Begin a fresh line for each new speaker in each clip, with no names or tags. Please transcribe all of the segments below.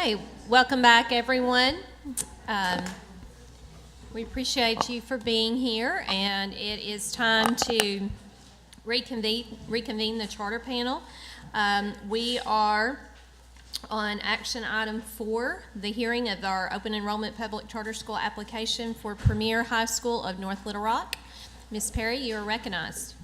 Okay, welcome back, everyone. We appreciate you for being here, and it is time to reconvene the charter panel. We are on action item 4, the hearing of our open enrollment public charter school application for Premier High School of North Little Rock. Ms. Perry, you are recognized.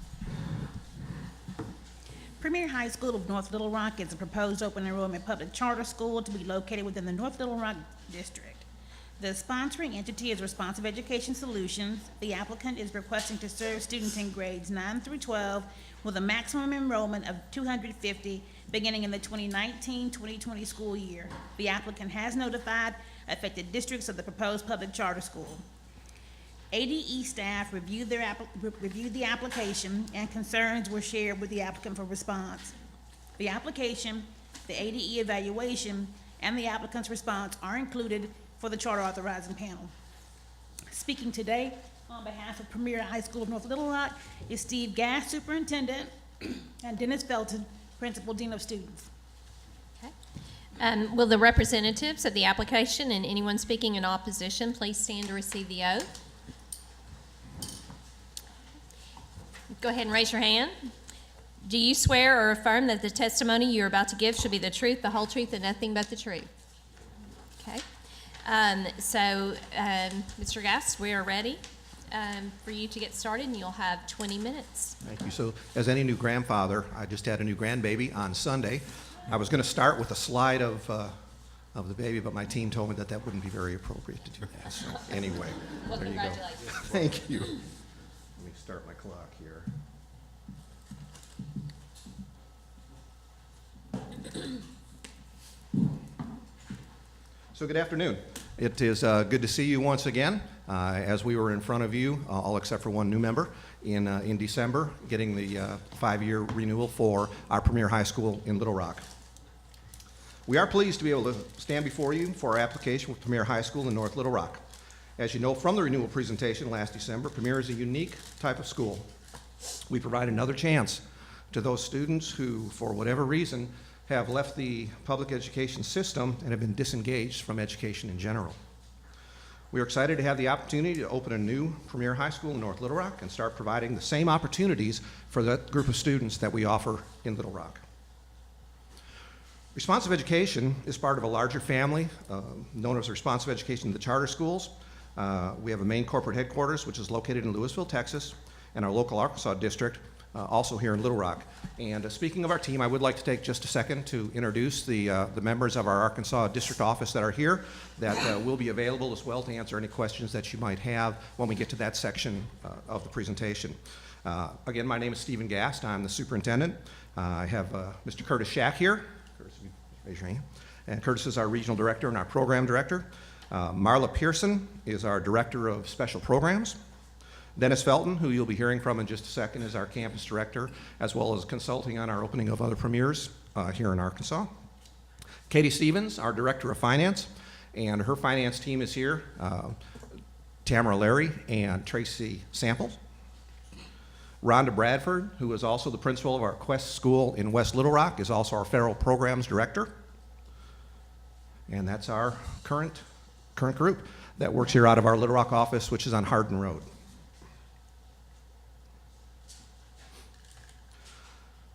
Premier High School of North Little Rock is a proposed open enrollment public charter school to be located within the North Little Rock district. The sponsoring entity is Responsive Education Solutions. The applicant is requesting to serve students in grades 9 through 12 with a maximum enrollment of 250 beginning in the 2019-2020 school year. The applicant has notified affected districts of the proposed public charter school. ADE staff reviewed the application, and concerns were shared with the applicant for response. The application, the ADE evaluation, and the applicant's response are included for the charter authorizing panel. Speaking today on behalf of Premier High School of North Little Rock is Steve Gass, Superintendent, and Dennis Felton, Principal Dean of Students.
Okay. Will the representatives of the application and anyone speaking in opposition please stand to receive the oath? Go ahead and raise your hand. Do you swear or affirm that the testimony you're about to give should be the truth, the whole truth, and nothing but the truth? Okay. Mr. Gass, we are ready for you to get started, and you'll have 20 minutes.
Thank you. So, as any new grandfather, I just had a new grandbaby on Sunday. I was going to start with a slide of the baby, but my team told me that that wouldn't be very appropriate to do that. So, anyway,
Well,
there you go.
congratulations.
Thank you. Let me start my clock here. So good afternoon. It is good to see you once again. As we were in front of you, all except for one new member, in December, getting the 5-year renewal for our Premier High School in Little Rock. We are pleased to be able to stand before you for our application with Premier High School in North Little Rock. As you know from the renewal presentation last December, Premier is a unique type of school. We provide another chance to those students who, for whatever reason, have left the public education system and have been disengaged from education in general. We are excited to have the opportunity to open a new Premier High School in North Little Rock and start providing the same opportunities for that group of students that we offer in Little Rock. Responsive education is part of a larger family known as Responsive Education in the Charter Schools. We have a main corporate headquarters, which is located in Lewisville, Texas, and our local Arkansas district, also here in Little Rock. And speaking of our team, I would like to take just a second to introduce the members of our Arkansas district office that are here that will be available as well to answer any questions that you might have when we get to that section of the presentation. Again, my name is Stephen Gast. I'm the superintendent. I have Mr. Curtis Shack here. Curtis, raise your hand. And Curtis is our regional director and our program director. Marla Pearson is our director of special programs. Dennis Felton, who you'll be hearing from in just a second, is our campus director, as well as consulting on our opening of other premiers here in Arkansas. Katie Stevens, our director of finance, and her finance team is here. Tamara Larry and Tracy Samples. Rhonda Bradford, who is also the principal of our Quest School in West Little Rock, is also our federal programs director. And that's our current group that works here out of our Little Rock office, which is on Hardin Road.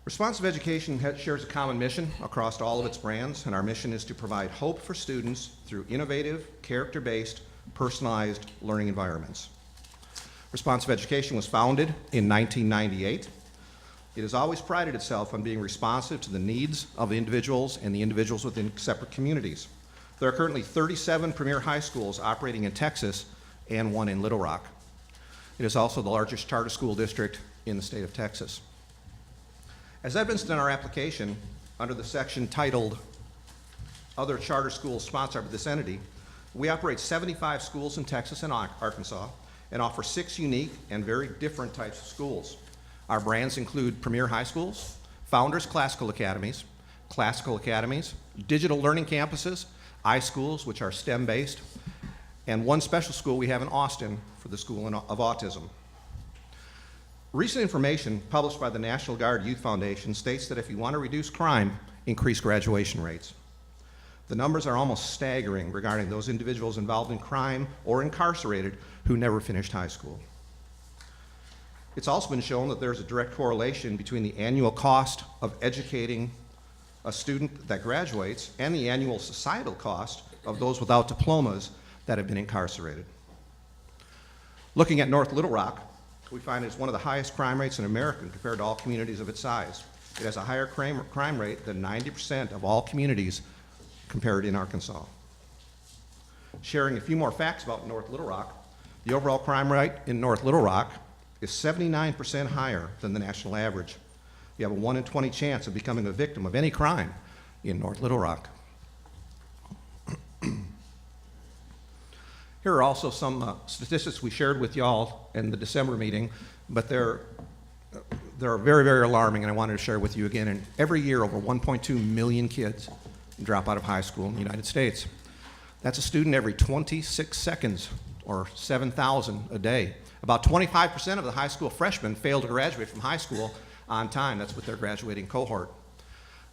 Responsive Education shares a common mission across all of its brands, and our mission is to provide hope for students through innovative, character-based, personalized learning environments. Responsive Education was founded in 1998. It has always prided itself on being responsive to the needs of the individuals and the individuals within separate communities. There are currently 37 Premier High Schools operating in Texas and one in Little Rock. It is also the largest charter school district in the state of Texas. As evidenced in our application, under the section titled Other Charter Schools Sponsored by this entity, we operate 75 schools in Texas and Arkansas and offer 6 unique and very different types of schools. Our brands include Premier High Schools, Founders Classical Academies, digital learning campuses, iSchools, which are STEM-based, and one special school we have in Austin for the School of Autism. Recent information published by the National Guard Youth Foundation states that if you want to reduce crime, increase graduation rates. The numbers are almost staggering regarding those individuals involved in crime or incarcerated who never finished high school. It's also been shown that there's a direct correlation between the annual cost of educating a student that graduates and the annual societal cost of those without diplomas that have been incarcerated. Looking at North Little Rock, we find it's one of the highest crime rates in America compared to all communities of its size. It has a higher crime rate than 90% of all communities compared in Arkansas. Sharing a few more facts about North Little Rock, the overall crime rate in North Little Rock is 79% higher than the national average. You have a 1 in 20 chance of becoming a victim of any crime in North Little Rock. Here are also some statistics we shared with y'all in the December meeting, but they're very, very alarming, and I wanted to share with you again. And every year, over 1.2 million kids drop out of high school in the United States. That's a student every 26 seconds, or 7,000 a day. About 25% of the high school freshmen fail to graduate from high school on time. That's with their graduating cohort.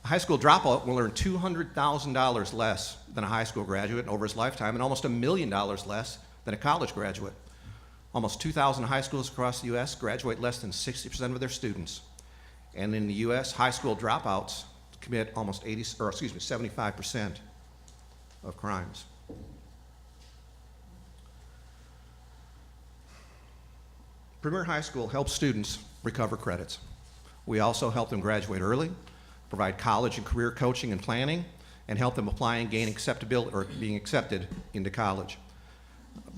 A high school dropout will earn $200,000 less than a high school graduate over his lifetime, and almost $1 million less than a college graduate. Almost 2,000 high schools across the U.S. graduate less than 60% of their students. And in the U.S., high school dropouts commit almost 75% of crimes. Premier High School helps students recover credits. We also help them graduate early, provide college and career coaching and planning, and help them apply and gain acceptability or being accepted into college.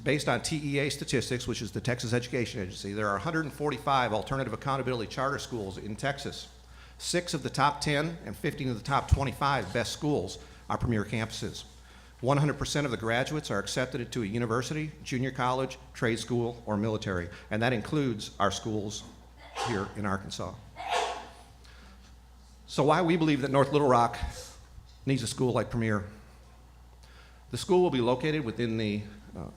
Based on TEA statistics, which is the Texas Education Agency, there are 145 alternative accountability charter schools in Texas. 6 of the top 10 and 15 of the top 25 best schools are premier campuses. 100% of the graduates are accepted into a university, junior college, trade school, or military, and that includes our schools here in Arkansas. So why we believe that North Little Rock needs a school like Premier. The school will be located within the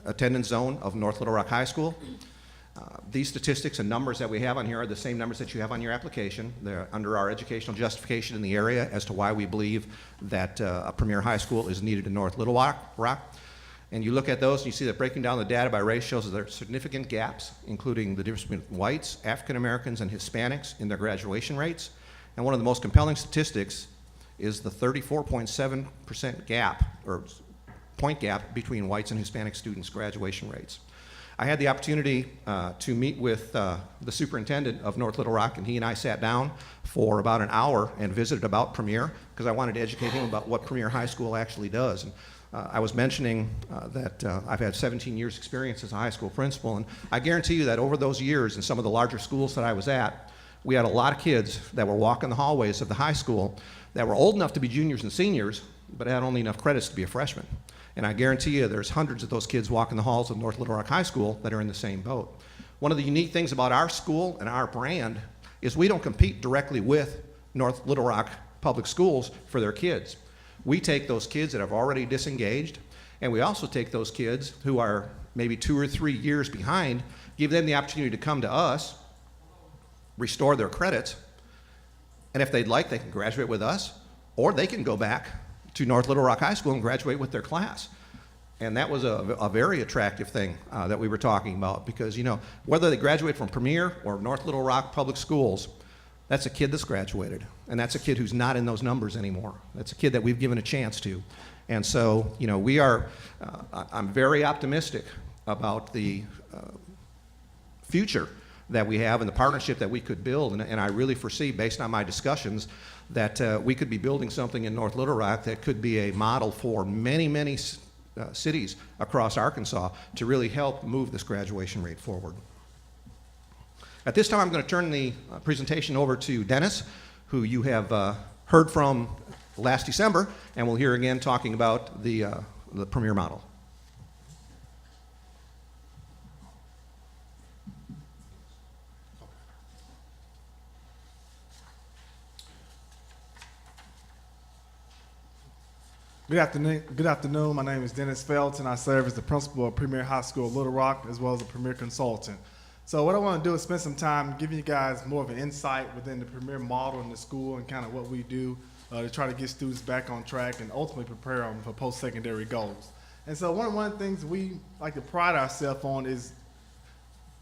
attendance zone of North Little Rock High School. These statistics and numbers that we have on here are the same numbers that you have on your application. They're under our educational justification in the area as to why we believe that a Premier High School is needed in North Little Rock. And you look at those and you see that breaking down the data by race shows that there are significant gaps, including the difference between whites, African Americans, and Hispanics in their graduation rates. And one of the most compelling statistics is the 34.7% gap, or point gap, between whites and Hispanic students' graduation rates. I had the opportunity to meet with the superintendent of North Little Rock, and he and I sat down for about an hour and visited about Premier, because I wanted to educate him about what Premier High School actually does. And I was mentioning that I've had 17 years experience as a high school principal, and I guarantee you that over those years in some of the larger schools that I was at, we had a lot of kids that were walking the hallways of the high school that were old enough to be juniors and seniors, but had only enough credits to be a freshman. And I guarantee you there's hundreds of those kids walking the halls of North Little Rock High School that are in the same boat. One of the unique things about our school and our brand is we don't compete directly with North Little Rock Public Schools for their kids. We take those kids that have already disengaged, and we also take those kids who are maybe 2 or 3 years behind, give them the opportunity to come to us, restore their credits, and if they'd like, they can graduate with us, or they can go back to North Little Rock High School and graduate with their class. And that was a very attractive thing that we were talking about, because, you know, whether they graduate from Premier or North Little Rock Public Schools, that's a kid that's graduated, and that's a kid who's not in those numbers anymore. That's a kid that we've given a chance to. And so, you know, I'm very optimistic about the future that we have and the partnership that we could build, and I really foresee, based on my discussions, that we could be building something in North Little Rock that could be a model for many, many cities across Arkansas to really help move this graduation rate forward. At this time, I'm going to turn the presentation over to Dennis, who you have heard from last December, and we'll hear again talking about the Premier model.
Good afternoon. My name is Dennis Felton. I serve as the principal of Premier High School of Little Rock, as well as a Premier consultant. So what I want to do is spend some time giving you guys more of an insight within the Premier model in the school and kind of what we do to try to get students back on track and ultimately prepare them for post-secondary goals. And so one of the things we like to pride ourselves on is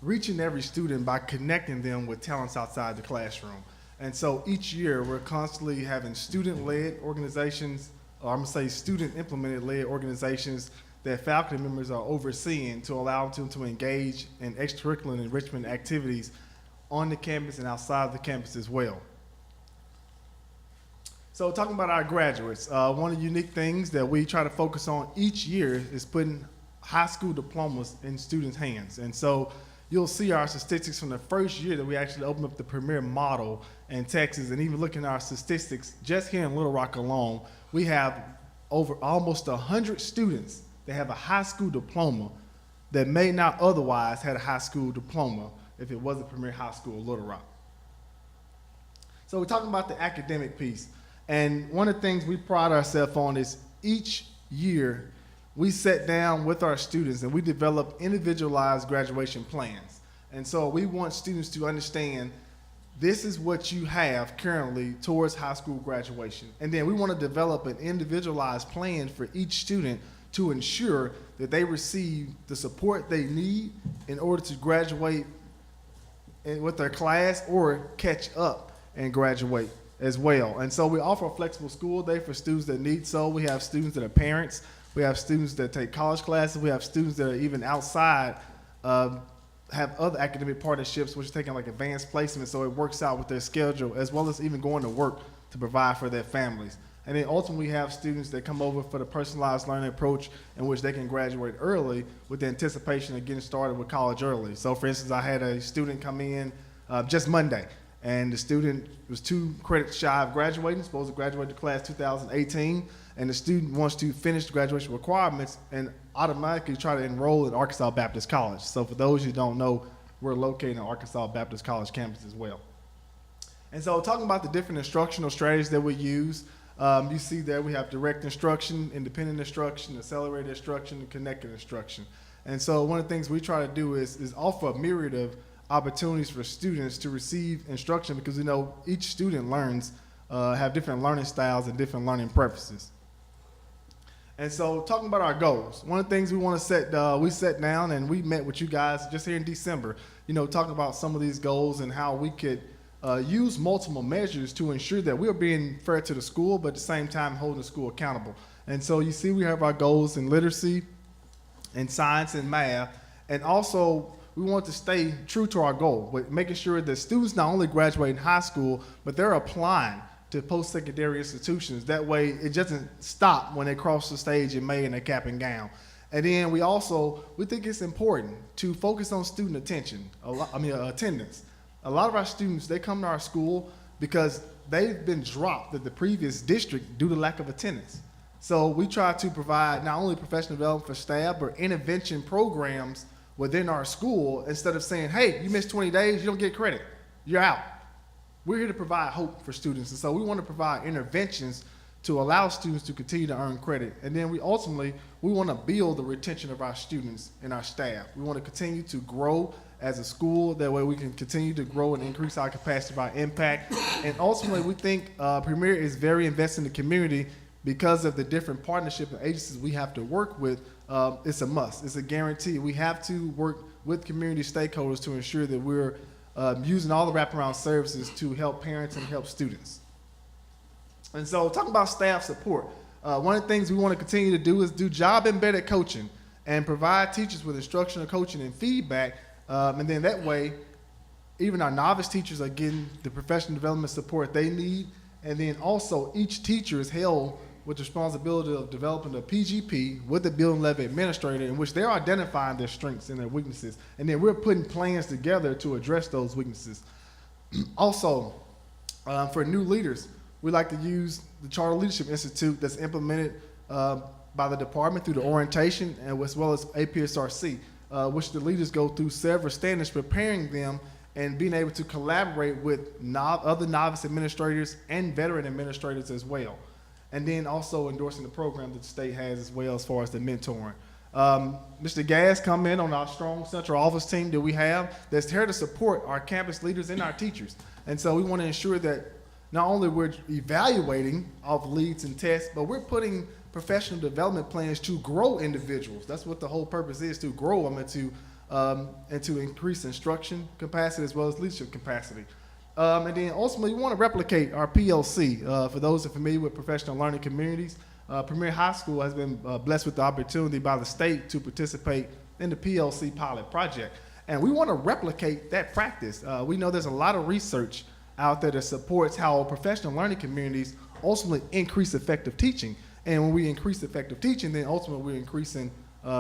reaching every student by connecting them with talents outside the classroom. And so each year we're constantly having student-led organizations, or I'm gonna say student-implemented led organizations that faculty members are overseeing to allow them to engage in extracurricular and enrichment activities on the campus and outside the campus as well. So talking about our graduates, one of the unique things that we try to focus on each year is putting high school diplomas in students' hands. And so you'll see our statistics from the first year that we actually opened up the Premier model in Texas, and even looking at our statistics just here in Little Rock alone, we have over almost 100 students that have a high school diploma that may not otherwise had a high school diploma if it wasn't Premier High School Little Rock. So we're talking about the academic piece. And one of the things we pride ourselves on is each year we sit down with our students and we develop individualized graduation plans. And so we want students to understand this is what you have currently towards high school graduation. And then we want to develop an individualized plan for each student to ensure that they receive the support they need in order to graduate with their class or catch up and graduate as well. And so we offer a flexible school day for students that need so. We have students that are parents. We have students that take college classes. We have students that are even outside, have other academic partnerships, which are taking like advanced placement, so it works out with their schedule, as well as even going to work to provide for their families. And then ultimately we have students that come over for the personalized learning approach in which they can graduate early with the anticipation of getting started with college early. So for instance, I had a student come in just Monday, and the student was 2 credits shy of graduating, supposed to graduate the class 2018, and the student wants to finish the graduation requirements and automatically try to enroll at Arkansas Baptist College. So for those who don't know, we're located in Arkansas Baptist College campus as well. And so talking about the different instructional strategies that we use, you see there we have direct instruction, independent instruction, accelerated instruction, and connected instruction. And so one of the things we try to do is offer a myriad of opportunities for students to receive instruction, because we know each student learns, have different learning styles and different learning preferences. And so talking about our goals, one of the things we want to set, we sat down and we met with you guys just here in December, talking about some of these goals and how we could use multiple measures to ensure that we are being fair to the school, but at the same time holding the school accountable. And so you see we have our goals in literacy, in science and math, and also we want to stay true to our goal, with making sure that students not only graduate in high school, but they're applying to post-secondary institutions. That way it doesn't stop when they cross the stage in May in their cap and gown. And then we think it's important to focus on student attendance. A lot of our students, they come to our school because they've been dropped at the previous district due to lack of attendance. So we try to provide not only professional development for staff, but intervention programs within our school. Instead of saying, hey, you missed 20 days, you don't get credit, you're out. We're here to provide hope for students. And so we want to provide interventions to allow students to continue to earn credit. And then we want to build the retention of our students and our staff. We want to continue to grow as a school. That way we can continue to grow and increase our capacity by impact. And ultimately we think Premier is very invested in the community because of the different partnership and agencies we have to work with. It's a must, it's a guarantee. We have to work with community stakeholders to ensure that we're using all the wraparound services to help parents and help students. And so talking about staff support, one of the things we want to continue to do is do job-embedded coaching and provide teachers with instructional coaching and feedback. And then that way, even our novice teachers are getting the professional development support they need. And then also each teacher is held with the responsibility of developing a PGP with the building level administrator, in which they're identifying their strengths and their weaknesses. And then we're putting plans together to address those weaknesses. Also, for new leaders, we like to use the Charter Leadership Institute that's implemented by the department through the orientation and as well as APSRC, which the leaders go through several standards, preparing them and being able to collaborate with other novice administrators and veteran administrators as well. And then also endorsing the program that the state has as well as far as the mentoring. Mr. Gass come in on our strong central office team that we have that's here to support our campus leaders and our teachers. And so we want to ensure that not only we're evaluating off leads and tests, but we're putting professional development plans to grow individuals. That's what the whole purpose is, to grow them and to increase instruction capacity as well as leadership capacity. And then ultimately, we want to replicate our PLC. For those who are familiar with professional learning communities, Premier High School has been blessed with the opportunity by the state to participate in the PLC pilot project. And we want to replicate that practice. We know there's a lot of research out there that supports how professional learning communities ultimately increase effective teaching. And when we increase effective teaching, then ultimately we're increasing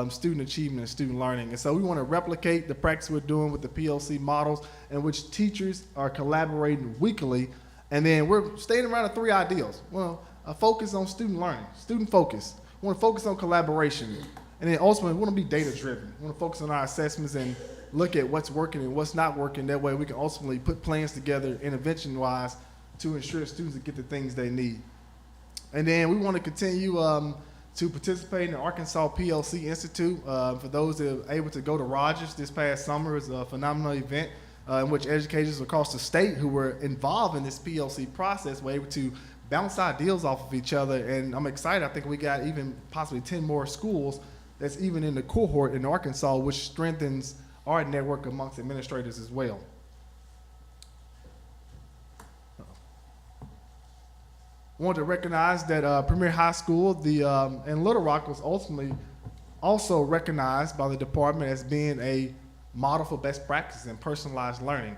student achievement and student learning. And so we want to replicate the practice we're doing with the PLC models in which teachers are collaborating weekly. And then we're staying around the 3 ideals. Well, a focus on student learning, student focus. We want to focus on collaboration. And then ultimately, we want to be data-driven. We want to focus on our assessments and look at what's working and what's not working. That way we can ultimately put plans together intervention-wise to ensure students get the things they need. And then we want to continue to participate in the Arkansas PLC Institute. For those that are able to go to Rogers this past summer, it was a phenomenal event in which educators across the state who were involved in this PLC process were able to bounce ideas off of each other. And I'm excited. I think we got even possibly 10 more schools that's even in the cohort in Arkansas, which strengthens our network amongst administrators as well. I want to recognize that Premier High School in Little Rock was ultimately also recognized by the department as being a model for best practice in personalized learning.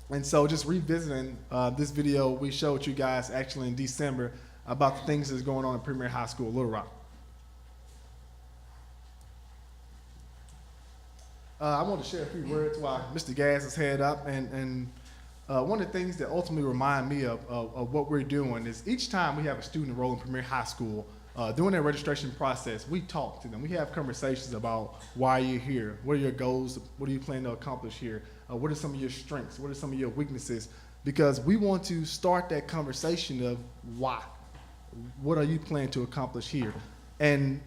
And so just revisiting this video we showed you guys actually in December about the things that's going on in Premier High School, Little Rock. I want to share a few words while Mr. Gass is head up. And one of the things that ultimately remind me of what we're doing is each time we have a student enroll in Premier High School, during that registration process, we talk to them. We have conversations about why you're here, what are your goals, what do you plan to accomplish here, what are some of your strengths, what are some of your weaknesses, because we want to start that conversation of why. What are you planning to accomplish here? And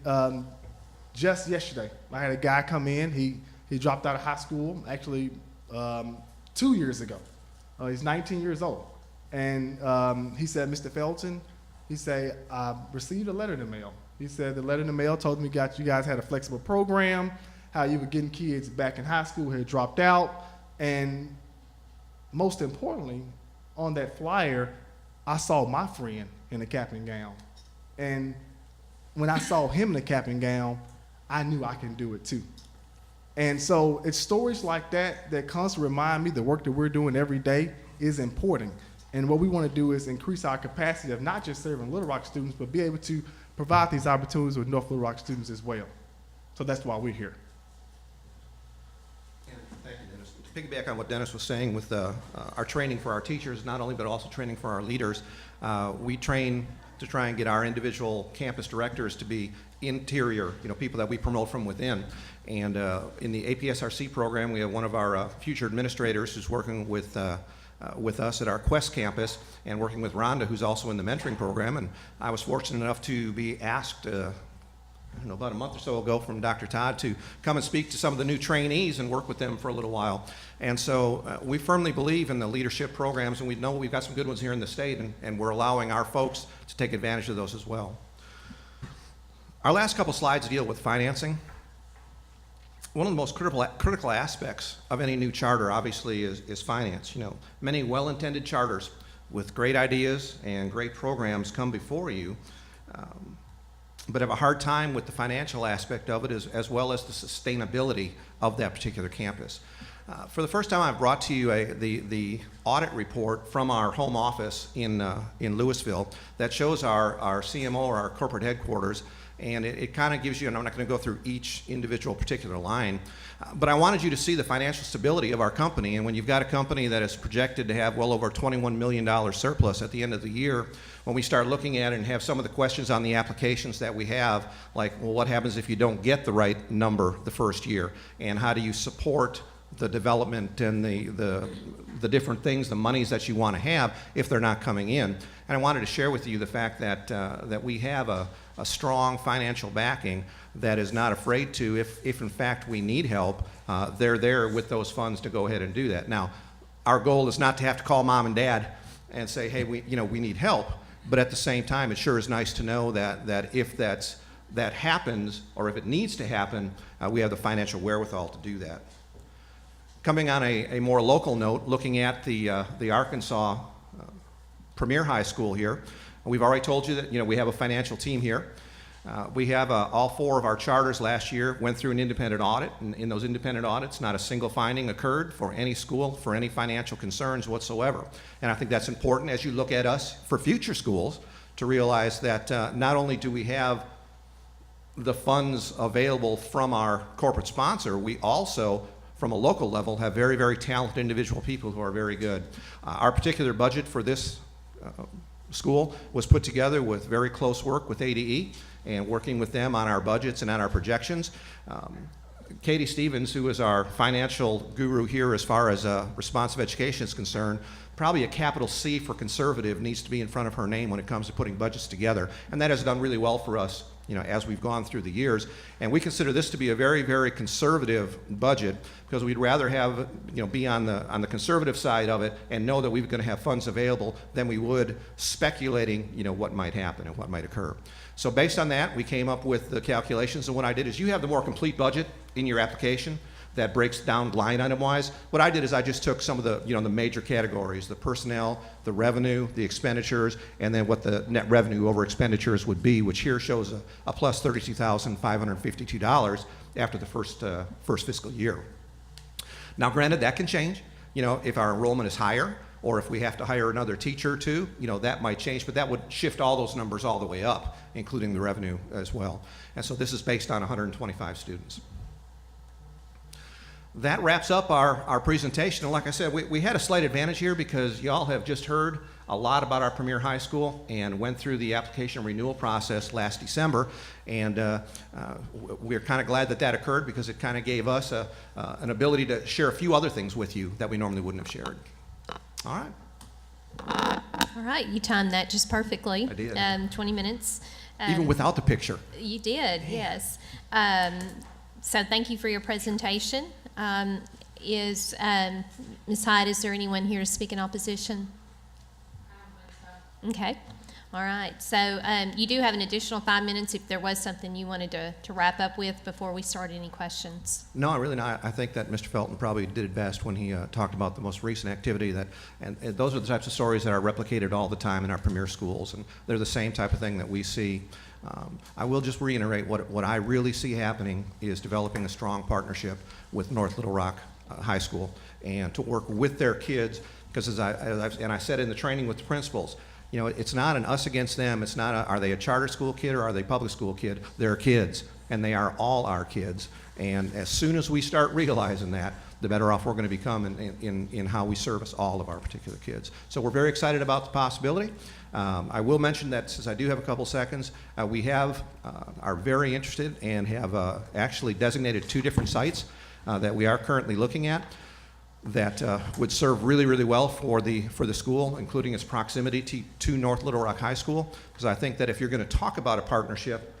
just yesterday, I had a guy come in. He dropped out of high school actually 2 years ago. He's 19 years old. And he said, Mr. Felton, he said, I received a letter in the mail. He said the letter in the mail told me you guys had a flexible program, how you were getting kids back in high school who had dropped out. And most importantly, on that flyer, I saw my friend in a cap and gown. And when I saw him in a cap and gown, I knew I can do it too. And so it's stories like that that constantly remind me the work that we're doing every day is important. And what we want to do is increase our capacity of not just serving Little Rock students, but be able to provide these opportunities with North Little Rock students as well. So that's why we're here.
Thank you, Dennis. To piggyback on what Dennis was saying with our training for our teachers, not only but also training for our leaders, we train to try and get our individual campus directors to be interior, people that we promote from within. And in the APSRC program, we have one of our future administrators who's working with us at our Quest campus and working with Rhonda, who's also in the mentoring program. And I was fortunate enough to be asked about a month or so ago from Dr. Todd to come and speak to some of the new trainees and work with them for a little while. And so we firmly believe in the leadership programs, and we know we've got some good ones here in the state, and we're allowing our folks to take advantage of those as well. Our last couple slides deal with financing. One of the most critical aspects of any new charter, obviously, is finance. Many well-intended charters with great ideas and great programs come before you, but have a hard time with the financial aspect of it as well as the sustainability of that particular campus. For the first time, I've brought to you the audit report from our home office in Louisville that shows our CMO, or our corporate headquarters, and it kind of gives you, and I'm not going to go through each individual particular line, but I wanted you to see the financial stability of our company. And when you've got a company that is projected to have well over $21 million surplus at the end of the year, when we start looking at it and have some of the questions on the applications that we have, like, well, what happens if you don't get the right number the first year? And how do you support the development and the different things, the monies that you want to have if they're not coming in? And I wanted to share with you the fact that we have a strong financial backing that is not afraid to, if in fact we need help, they're there with those funds to go ahead and do that. Now, our goal is not to have to call mom and dad and say, hey, we need help. But at the same time, it sure is nice to know that if that happens, or if it needs to happen, we have the financial wherewithal to do that. Coming on a more local note, looking at the Arkansas Premier High School here, we've already told you that we have a financial team here. We have all 4 of our charters last year went through an independent audit, and in those independent audits, not a single finding occurred for any school for any financial concerns whatsoever. And I think that's important as you look at us for future schools to realize that not only do we have the funds available from our corporate sponsor, we also, from a local level, have very, very talented individual people who are very good. Our particular budget for this school was put together with very close work with ADE and working with them on our budgets and on our projections. Katie Stevens, who is our financial guru here as far as responsive education is concerned, probably a capital C for conservative needs to be in front of her name when it comes to putting budgets together. And that has done really well for us as we've gone through the years. And we consider this to be a very, very conservative budget because we'd rather have, be on the conservative side of it and know that we're going to have funds available than we would speculating, what might happen and what might occur. So based on that, we came up with the calculations, and what I did is you have the more complete budget in your application that breaks down line item wise. What I did is I just took some of the, the major categories, the personnel, the revenue, the expenditures, and then what the net revenue over expenditures would be, which here shows a plus $32,552 after the first fiscal year. Now granted, that can change, if our enrollment is higher, or if we have to hire another teacher or two, that might change, but that would shift all those numbers all the way up, including the revenue as well. And so this is based on 125 students. That wraps up our presentation. And like I said, we had a slight advantage here because y'all have just heard a lot about our Premier High School and went through the application renewal process last December. And we're kind of glad that occurred because it kind of gave us an ability to share a few other things with you that we normally wouldn't have shared. All right.
All right, you timed that just perfectly.
I did.
20 minutes.
Even without the picture.
You did, yes. So thank you for your presentation. Ms. Hyde, is there anyone here to speak in opposition? Okay. All right. So you do have an additional 5 minutes if there was something you wanted to wrap up with before we start any questions.
No, really not. I think that Mr. Felton probably did it best when he talked about the most recent activity and those are the types of stories that are replicated all the time in our premier schools, and they're the same type of thing that we see. I will just reiterate what I really see happening is developing a strong partnership with North Little Rock High School and to work with their kids, because I said in the training with the principals, it's not an us against them. It's not are they a charter school kid or are they a public school kid? They're kids, and they are all our kids. And as soon as we start realizing that, the better off we're going to become in how we service all of our particular kids. So we're very excited about the possibility. I will mention that since I do have a couple seconds, we are very interested and have actually designated 2 different sites that we are currently looking at that would serve really, really well for the school, including its proximity to North Little Rock High School. Because I think that if you're going to talk about a partnership,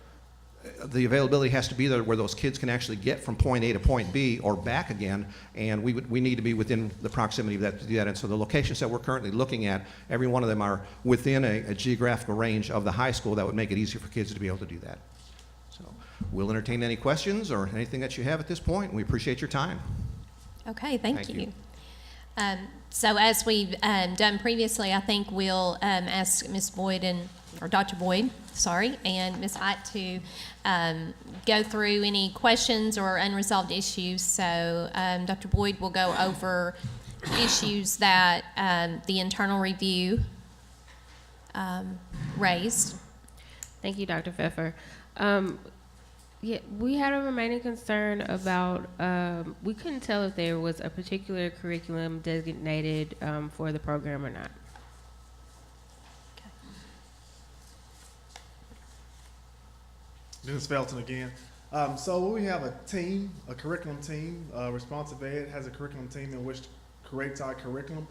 the availability has to be there where those kids can actually get from point A to point B or back again, and we need to be within the proximity of that to do that. And so the locations that we're currently looking at, every one of them are within a geographical range of the high school that would make it easier for kids to be able to do that. So we'll entertain any questions or anything that you have at this point. We appreciate your time.
Okay, thank you. So as we've done previously, I think we'll ask Ms. Boyd or Dr. Boyd, and Ms. Height to go through any questions or unresolved issues. So Dr. Boyd will go over issues that the internal review raised.
Thank you, Dr. Pfeffer. Yeah, we had a remaining concern about, we couldn't tell if there was a particular curriculum designated for the program or not.
Ms. Felton again. So we have a team, a curriculum team. Responsive Ed has a curriculum team in which creates our curriculum.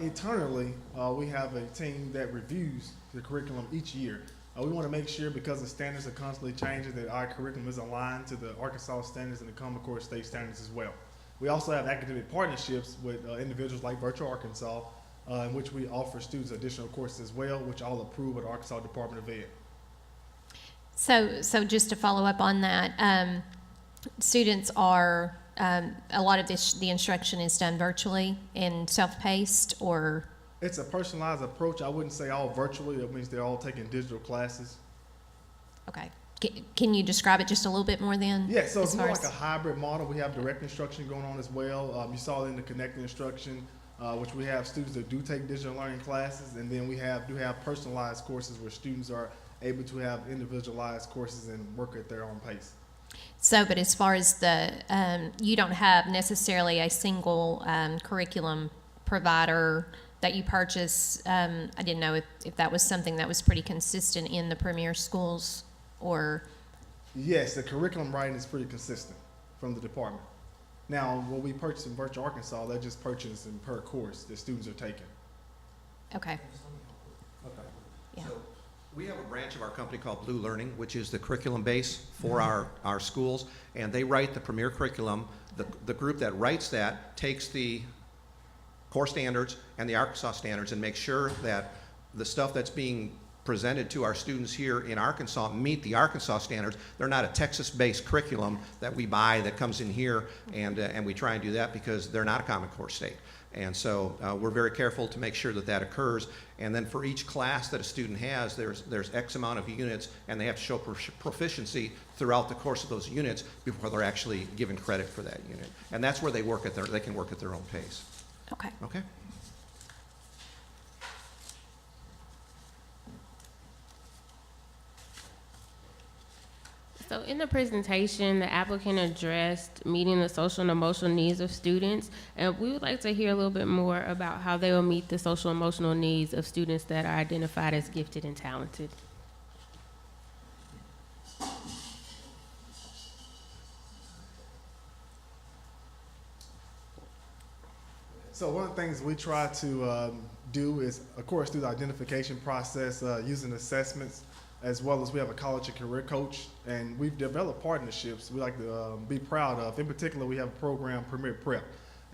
Internally, we have a team that reviews the curriculum each year. We want to make sure, because the standards are constantly changing, that our curriculum is aligned to the Arkansas standards and the Common Core state standards as well. We also have academic partnerships with individuals like Virtual Arkansas in which we offer students additional courses as well, which all approve with the Arkansas Department of Ed.
So just to follow up on that, students are, a lot of the instruction is done virtually and self-paced, or?
It's a personalized approach. I wouldn't say all virtually. That means they're all taking digital classes.
Okay. Can you describe it just a little bit more then?
Yeah, so
as
it's more
far
like a hybrid model. We have direct instruction going on as well. You saw it in the connected instruction, which we have students that do take digital learning classes, and then we do have personalized courses where students are able to have individualized courses and work at their own pace.
So, but as far as the, you don't have necessarily a single curriculum provider that you purchase. I didn't know if that was something that was pretty consistent in the premier schools, or?
Yes, the curriculum writing is pretty consistent from the department. Now, when we purchase in Virtual Arkansas, they're just purchasing per course that students are taking.
Okay. Yeah.
So we have a branch of our company called Blue Learning, which is the curriculum base for our schools, and they write the premier curriculum. The group that writes that takes the core standards and the Arkansas standards and makes sure that the stuff that's being presented to our students here in Arkansas meet the Arkansas standards. They're not a Texas-based curriculum that we buy that comes in here, and we try and do that because they're not a Common Core state. And so we're very careful to make sure that that occurs. And then for each class that a student has, there's X amount of units, and they have to show proficiency throughout the course of those units before they're actually given credit for that unit. And that's where they can work at their own pace.
Okay.
Okay?
So in the presentation, the applicant addressed meeting the social and emotional needs of students, and we would like to hear a little bit more about how they will meet the social and emotional needs of students that are identified as gifted and talented.
So one of the things we try to do is, of course, through the identification process, using assessments, as well as we have a college and career coach, and we've developed partnerships we like to be proud of. In particular, we have a program, Premier Prep,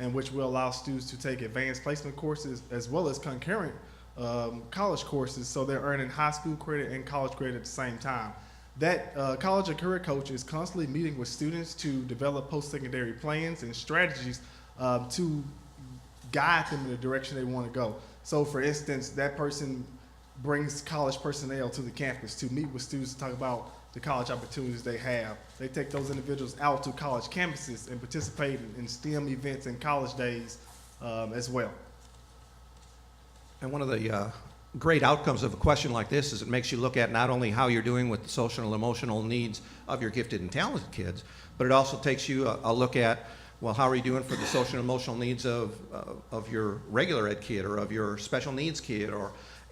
in which we allow students to take advanced placement courses as well as concurrent college courses, so they're earning high school credit and college credit at the same time. That college and career coach is constantly meeting with students to develop post-secondary plans and strategies to guide them in the direction they want to go. So for instance, that person brings college personnel to the campus to meet with students to talk about the college opportunities they have. They take those individuals out to college campuses and participate in STEM events and college days as well.
And one of the great outcomes of a question like this is it makes you look at not only how you're doing with the social and emotional needs of your gifted and talented kids, but it also takes you a look at, well, how are you doing for the social and emotional needs of your regular ed kid or of your special needs kid,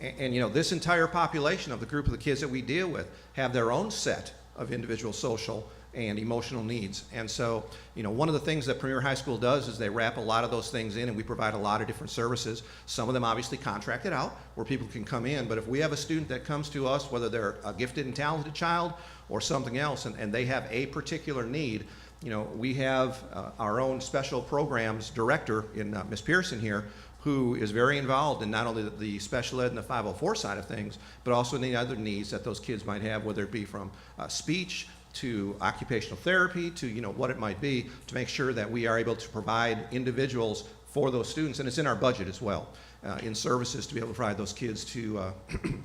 and you know, this entire population of the group of the kids that we deal with have their own set of individual social and emotional needs. And so, you know, one of the things that Premier High School does is they wrap a lot of those things in, and we provide a lot of different services. Some of them obviously contracted out where people can come in, but if we have a student that comes to us, whether they're a gifted and talented child or something else, and they have a particular need, you know, we have our own special programs director in Ms. Pearson here, who is very involved in not only the special ed and the 504 side of things, but also in the other needs that those kids might have, whether it be from speech to occupational therapy to, you know, what it might be, to make sure that we are able to provide individuals for those students. And it's in our budget as well, in services to be able to provide those kids to, I'm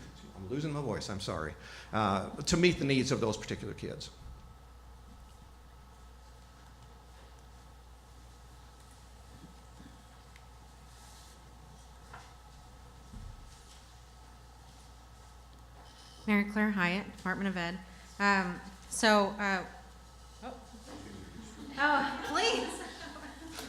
losing my voice, I'm sorry, to meet the needs of those particular kids.
Mary Claire Hyatt, Department of Ed. Please.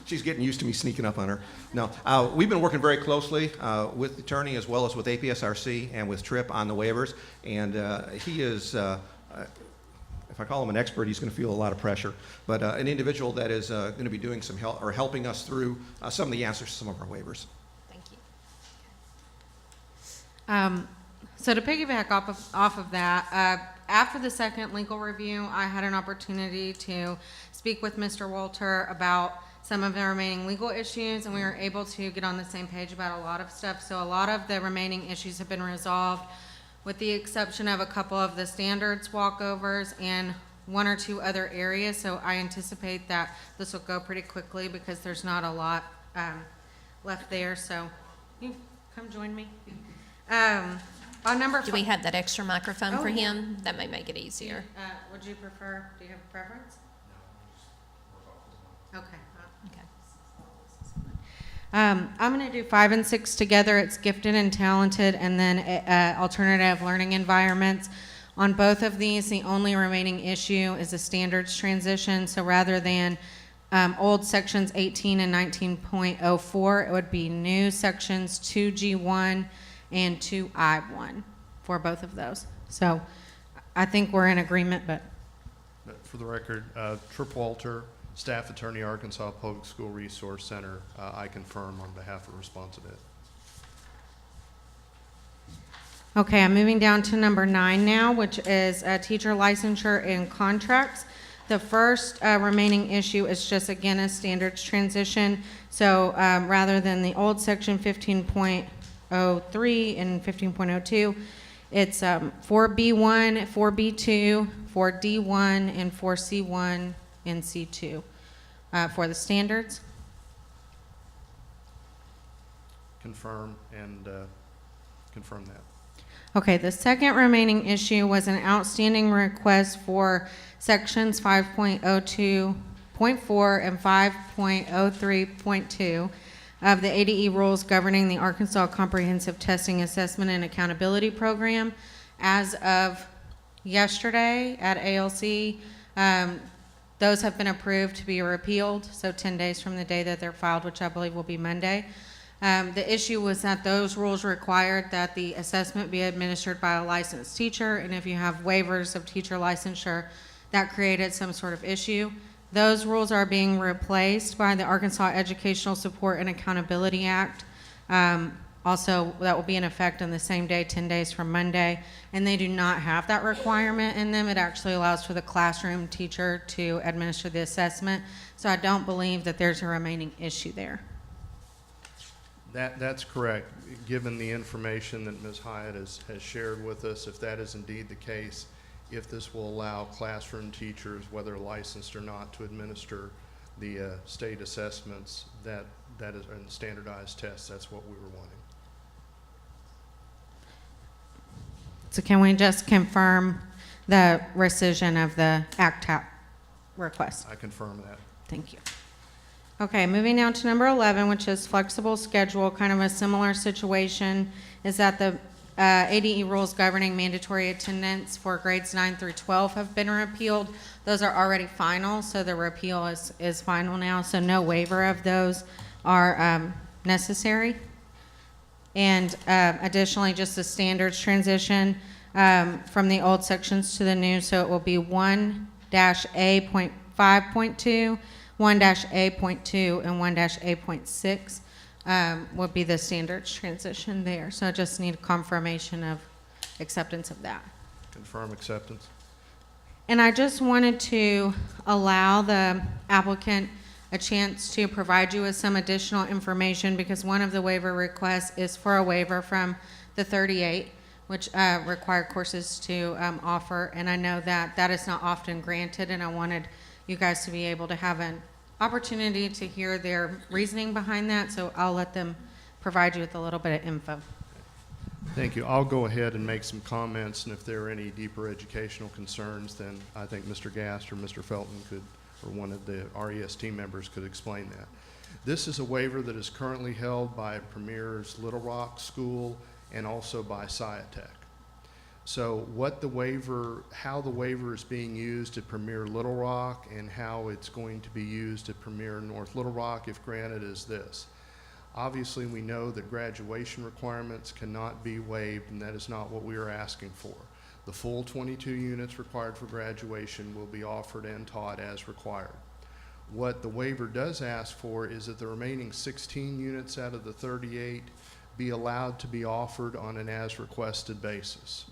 She's getting used to me sneaking up on her. No, we've been working very closely with the attorney as well as with APSRC and with Tripp on the waivers, and he is, if I call him an expert, he's going to feel a lot of pressure, but an individual that is going to be doing some help or helping us through some of the answers to some of our waivers.
Thank you.
So to piggyback off of that, after the second legal review, I had an opportunity to speak with Mr. Walter about some of the remaining legal issues, and we were able to get on the same page about a lot of stuff. So a lot of the remaining issues have been resolved, with the exception of a couple of the standards walkovers and one or two other areas. So I anticipate that this will go pretty quickly because there's not a lot left there. So you come join me. On number
Do we have that extra microphone
Oh,
for
yeah.
him? That may make it easier.
Would you prefer, do you have a preference? Okay.
Okay.
I'm going to do 5 and 6 together. It's gifted and talented, and then alternative learning environments. On both of these, the only remaining issue is a standards transition. So rather than old sections 18 and 19.04, it would be new sections 2G1 and 2I1 for both of those. So I think we're in agreement, but
For the record, Trip Walter, Staff Attorney, Arkansas Public School Resource Center, I confirm on behalf of Responsive Ed.
okay, I'm moving down to number 9 now, which is teacher licensure and contracts. The first remaining issue is just, again, a standards transition. So rather than the old section 15.03 and 15.02, it's 4B1, 4B2, 4D1, and 4C1 and C2 for the standards.
Confirm and confirm that.
Okay, the second remaining issue was an outstanding request for sections 5.02.4 and 5.03.2 of the ADE rules governing the Arkansas Comprehensive Testing, Assessment, and Accountability Program. As of yesterday at ALC, those have been approved to be repealed, so 10 days from the day that they're filed, which I believe will be Monday. The issue was that those rules required that the assessment be administered by a licensed teacher, and if you have waivers of teacher licensure, that created some sort of issue. Those rules are being replaced by the Arkansas Educational Support and Accountability Act. Also, that will be in effect on the same day, 10 days from Monday, and they do not have that requirement in them. It actually allows for the classroom teacher to administer the assessment, so I don't believe that there's a remaining issue there.
That's correct. Given the information that Ms. Hyatt has shared with us, if that is indeed the case, if this will allow classroom teachers, whether licensed or not, to administer the state assessments, that is, and standardized tests, that's what we were wanting.
So can we just confirm the rescission of the ACTAP request?
I confirm that.
Thank you. Okay, moving down to number 11, which is flexible schedule, kind of a similar situation, is that the ADE rules governing mandatory attendance for grades 9 through 12 have been repealed. Those are already final, so the repeal is final now, so no waiver of those are necessary. And additionally, just a standards transition from the old sections to the new, so it will be 1-A.5.2, 1-A.2, and 1-A.6 would be the standards transition there. So I just need confirmation of acceptance of that.
Confirm acceptance.
And I just wanted to allow the applicant a chance to provide you with some additional information, because one of the waiver requests is for a waiver from the 38, which required courses to offer. And I know that that is not often granted, and I wanted you guys to be able to have an opportunity to hear their reasoning behind that, so I'll let them provide you with a little bit of info.
Thank you. I'll go ahead and make some comments, and if there are any deeper educational concerns, then I think Mr. Gast or Mr. Felton could, or one of the RES team members could explain that. This is a waiver that is currently held by Premier's Little Rock School and also by Sciatech. So what the waiver, how the waiver is being used at Premier Little Rock and how it's going to be used at Premier North Little Rock, if granted, is this. Obviously, we know that graduation requirements cannot be waived, and that is not what we are asking for. The full 22 units required for graduation will be offered and taught as required. What the waiver does ask for is that the remaining 16 units out of the 38 be allowed to be offered on an as-requested basis.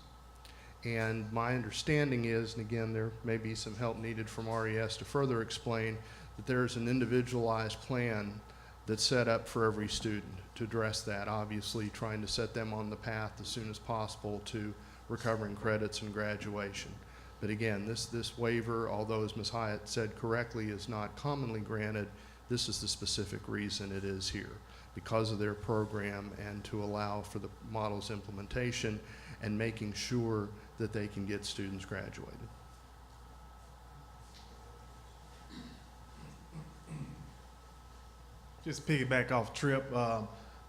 And my understanding is, and again, there may be some help needed from RES to further explain, that there's an individualized plan that's set up for every student to address that, obviously trying to set them on the path as soon as possible to recovering credits and graduation. But again, this waiver, although as Ms. Hyatt said correctly, is not commonly granted, this is the specific reason it is here, because of their program and to allow for the model's implementation and making sure that they can get students graduated.
Just piggyback off Trip,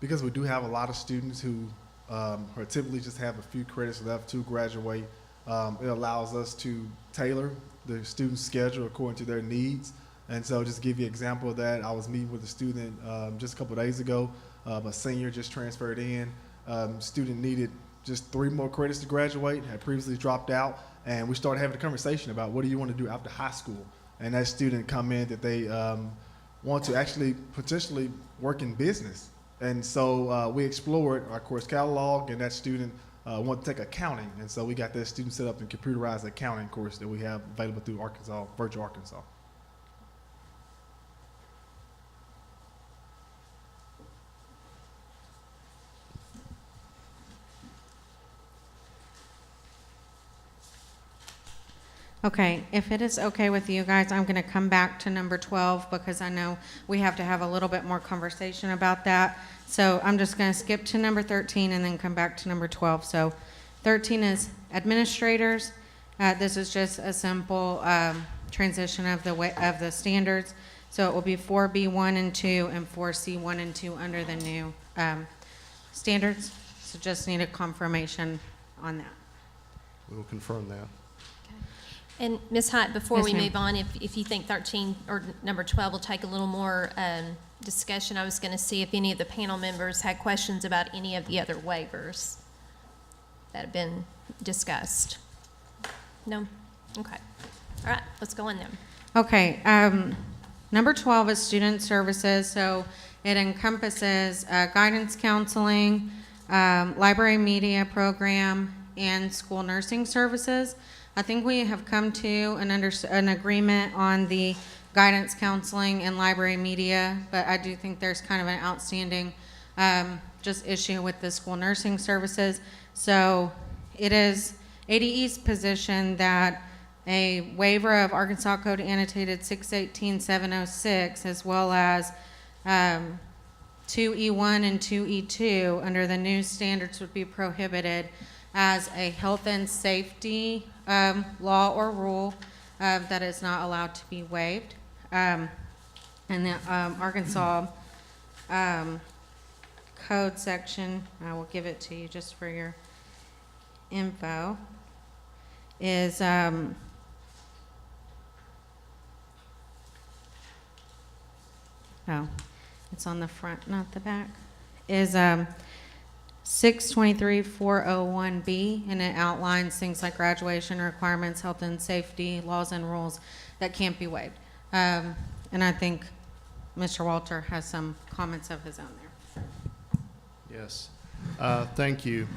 because we do have a lot of students who are typically just have a few credits left to graduate, it allows us to tailor the student's schedule according to their needs. And so just to give you an example of that, I was meeting with a student just a couple of days ago, a senior just transferred in. Student needed just 3 more credits to graduate, had previously dropped out, and we started having a conversation about what do you want to do after high school. And that student commented that they want to actually potentially work in business. And so we explored our course catalog, and that student wanted to take accounting. And so we got that student set up in computerized accounting course that we have available through Arkansas, Virtual Arkansas.
Okay, if it is okay with you guys, I'm going to come back to number 12 because I know we have to have a little bit more conversation about that. So I'm just going to skip to number 13 and then come back to number 12. So 13 is administrators. This is just a simple transition of the standards. So it will be 4B1 and 2 and 4C1 and 2 under the new standards. So just need a confirmation on that.
We will confirm that.
And Ms. Hyatt, before
Yes,
we
ma'am.
move on, if you think 13 or number 12 will take a little more discussion, I was going to see if any of the panel members had questions about any of the other waivers that have been discussed. No? Okay. All right, let's go on then.
Okay, number 12 is student services, so it encompasses guidance counseling, library media program, and school nursing services. I think we have come to an agreement on the guidance counseling and library media, but I do think there's kind of an outstanding just issue with the school nursing services. So it is ADE's position that a waiver of Arkansas Code Annotated 618-706 as well as 2E1 and 2E2 under the new standards would be prohibited as a health and safety law or rule that is not allowed to be waived. And the Arkansas code section, I will give it to you just for your info, is it's on the front, not the back, is 623-401B, and it outlines things like graduation requirements, health and safety, laws and rules that can't be waived. And I think Mr. Walter has some comments of his own there.
Yes, thank you.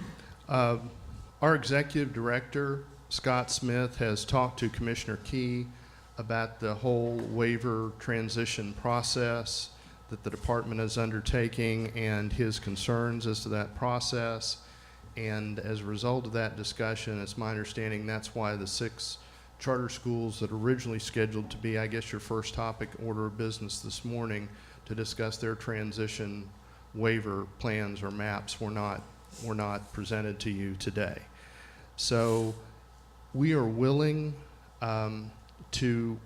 Our executive director, Scott Smith, has talked to Commissioner Key about the whole waiver transition process that the department is undertaking and his concerns as to that process. And as a result of that discussion, it's my understanding that's why the 6 charter schools that originally scheduled to be, I guess, your first topic order of business this morning to discuss their transition waiver plans or maps were not presented to you today. So we are willing to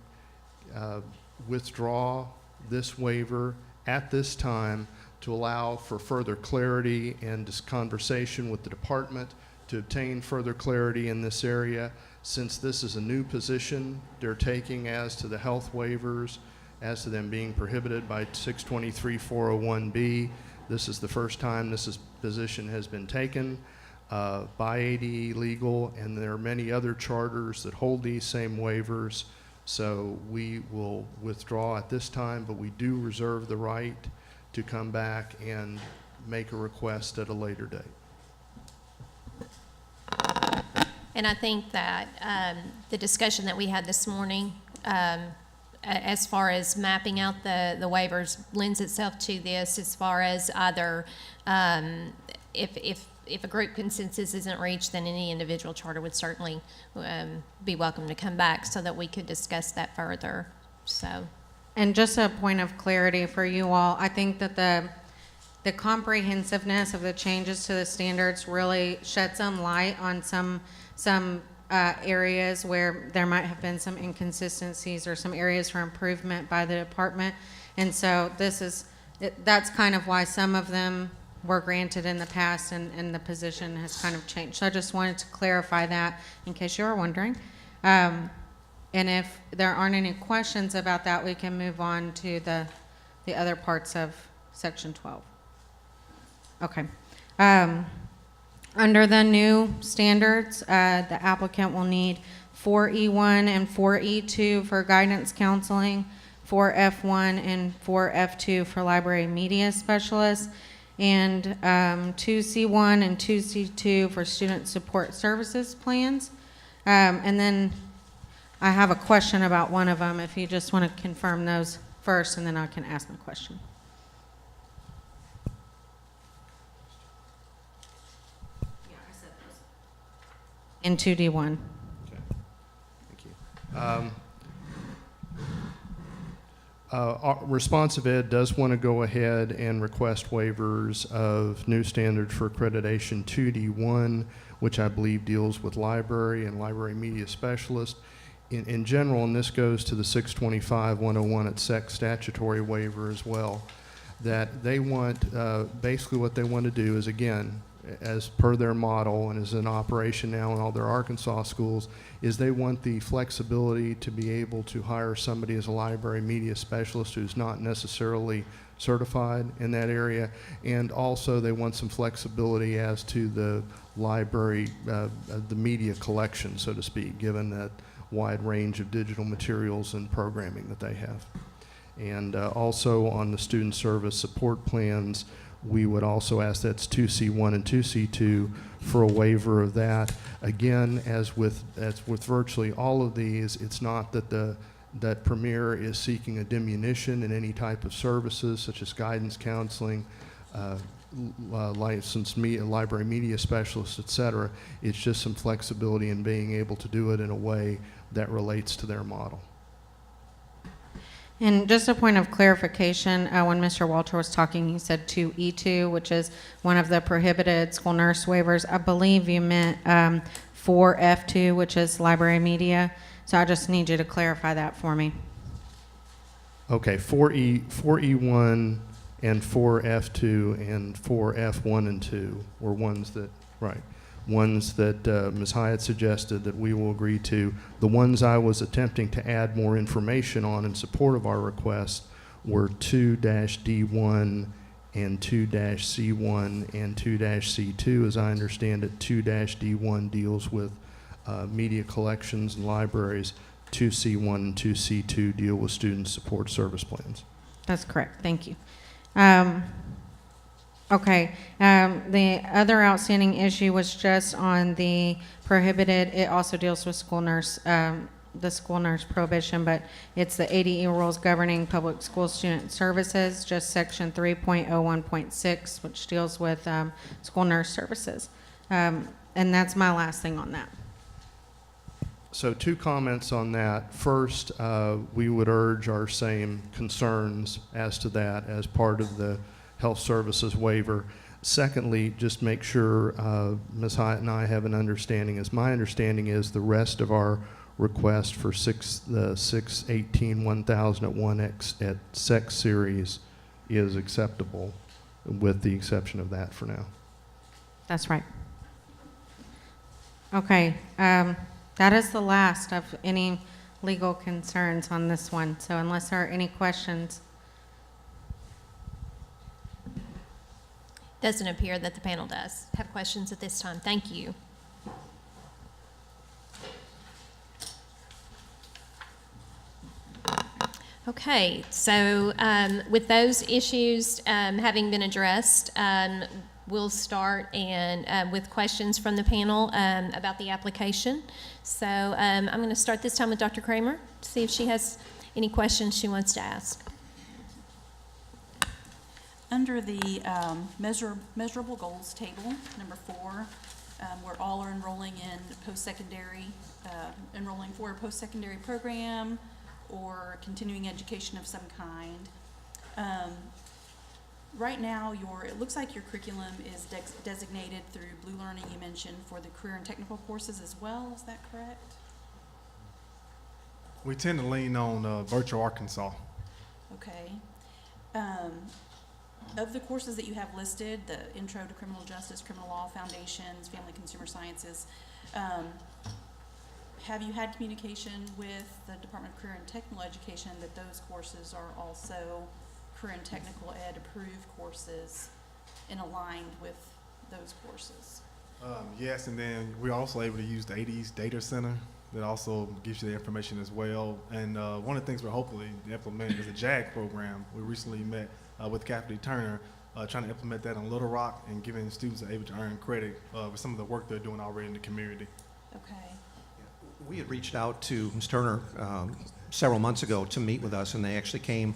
withdraw this waiver at this time to allow for further clarity and this conversation with the department to obtain further clarity in this area. Since this is a new position they're taking as to the health waivers, as to them being prohibited by 623-401B, this is the first time this position has been taken by ADE Legal, and there are many other charters that hold these same waivers. So we will withdraw at this time, but we do reserve the right to come back and make a request at a later date.
And I think that the discussion that we had this morning as far as mapping out the waivers lends itself to this, as far as either, if a group consensus isn't reached, then any individual charter would certainly be welcome to come back so that we could discuss that further, so.
And just a point of clarity for you all, I think that the comprehensiveness of the changes to the standards really shed some light on some areas where there might have been some inconsistencies or some areas for improvement by the department. And so that's kind of why some of them were granted in the past, and the position has kind of changed. So I just wanted to clarify that in case you were wondering. And if there aren't any questions about that, we can move on to the other parts of Section 12. Okay. Under the new standards, the applicant will need 4E1 and 4E2 for guidance counseling, 4F1 and 4F2 for library media specialists, and 2C1 and 2C2 for student support services plans. And then I have a question about one of them, if you just want to confirm those first, and then I can ask my question. Yeah, I said those. And 2D1.
Okay. Thank you. Responsive Ed does want to go ahead and request waivers of new standard for accreditation 2D1, which I believe deals with library and library media specialist. In general, and this goes to the 625-101 at SEC statutory waiver as well, that they want, basically what they want to do is, again, as per their model and is in operation now in all their Arkansas schools, is they want the flexibility to be able to hire somebody as a library media specialist who's not necessarily certified in that area, and also they want some flexibility as to the library, the media collection, so to speak, given that wide range of digital materials and programming that they have. And also on the student service support plans, we would also ask, that's 2C1 and 2C2, for a waiver of that. Again, as with virtually all of these, it's not that that Premier is seeking a diminution in any type of services such as guidance counseling, licensed library media specialists, etc. It's just some flexibility in being able to do it in a way that relates to their model.
And just a point of clarification, when Mr. Walter was talking, he said 2E2, which is one of the prohibited school nurse waivers. I believe you meant 4F2, which is library media. So I just need you to clarify that for me.
Okay, 4E1 and 4F2 and 4F1 and 2 were ones that, right, ones that Ms. Hyatt suggested that we will agree to. The ones I was attempting to add more information on in support of our request were 2-D1 and 2-C1 and 2-C2. As I understand it, 2-D1 deals with media collections and libraries. 2C1 and 2C2 deal with student support service plans.
That's correct. Thank you. Okay. The other outstanding issue was just on the prohibited. It also deals with school nurse, the school nurse prohibition, but it's the ADE rules governing public school student services, just section 3.01.6, which deals with school nurse services. And that's my last thing on that.
So 2 comments on that. First, we would urge our same concerns as to that as part of the health services waiver. Secondly, just make sure Ms. Hyatt and I have an understanding. As my understanding is, the rest of our request for the 618-1001 at SEC series is acceptable, with the exception of that for now.
That's right. Okay. That is the last of any legal concerns on this one. So unless there are any questions.
Doesn't appear that the panel does have questions at this time. Thank you. Okay, so with those issues having been addressed, we'll start with questions from the panel about the application. So I'm going to start this time with Dr. Kramer to see if she has Any questions she wants to ask?
Under the measurable goals table, number 4, where all are enrolling in post-secondary, enrolling for a post-secondary program or continuing education of some kind. Right now, it looks like your curriculum is designated through Blue Learning, you mentioned, for the career and technical courses as well. Is that correct?
We tend to lean on Virtual Arkansas.
Okay. Of the courses that you have listed, the Intro to Criminal Justice, Criminal Law Foundations, Family Consumer Sciences, have you had communication with the Department of Career and Technical Education that those courses are also career and technical ed approved courses and aligned with those courses?
Yes, and then we're also able to use the AD's Data Center that also gives you the information as well. And one of the things we're hopefully implementing is a JAG program. We recently met with Kathy Turner, trying to implement that in Little Rock and giving students are able to earn credit with some of the work they're doing already in the community.
Okay.
We had reached out to Ms. Turner several months ago to meet with us, and they actually came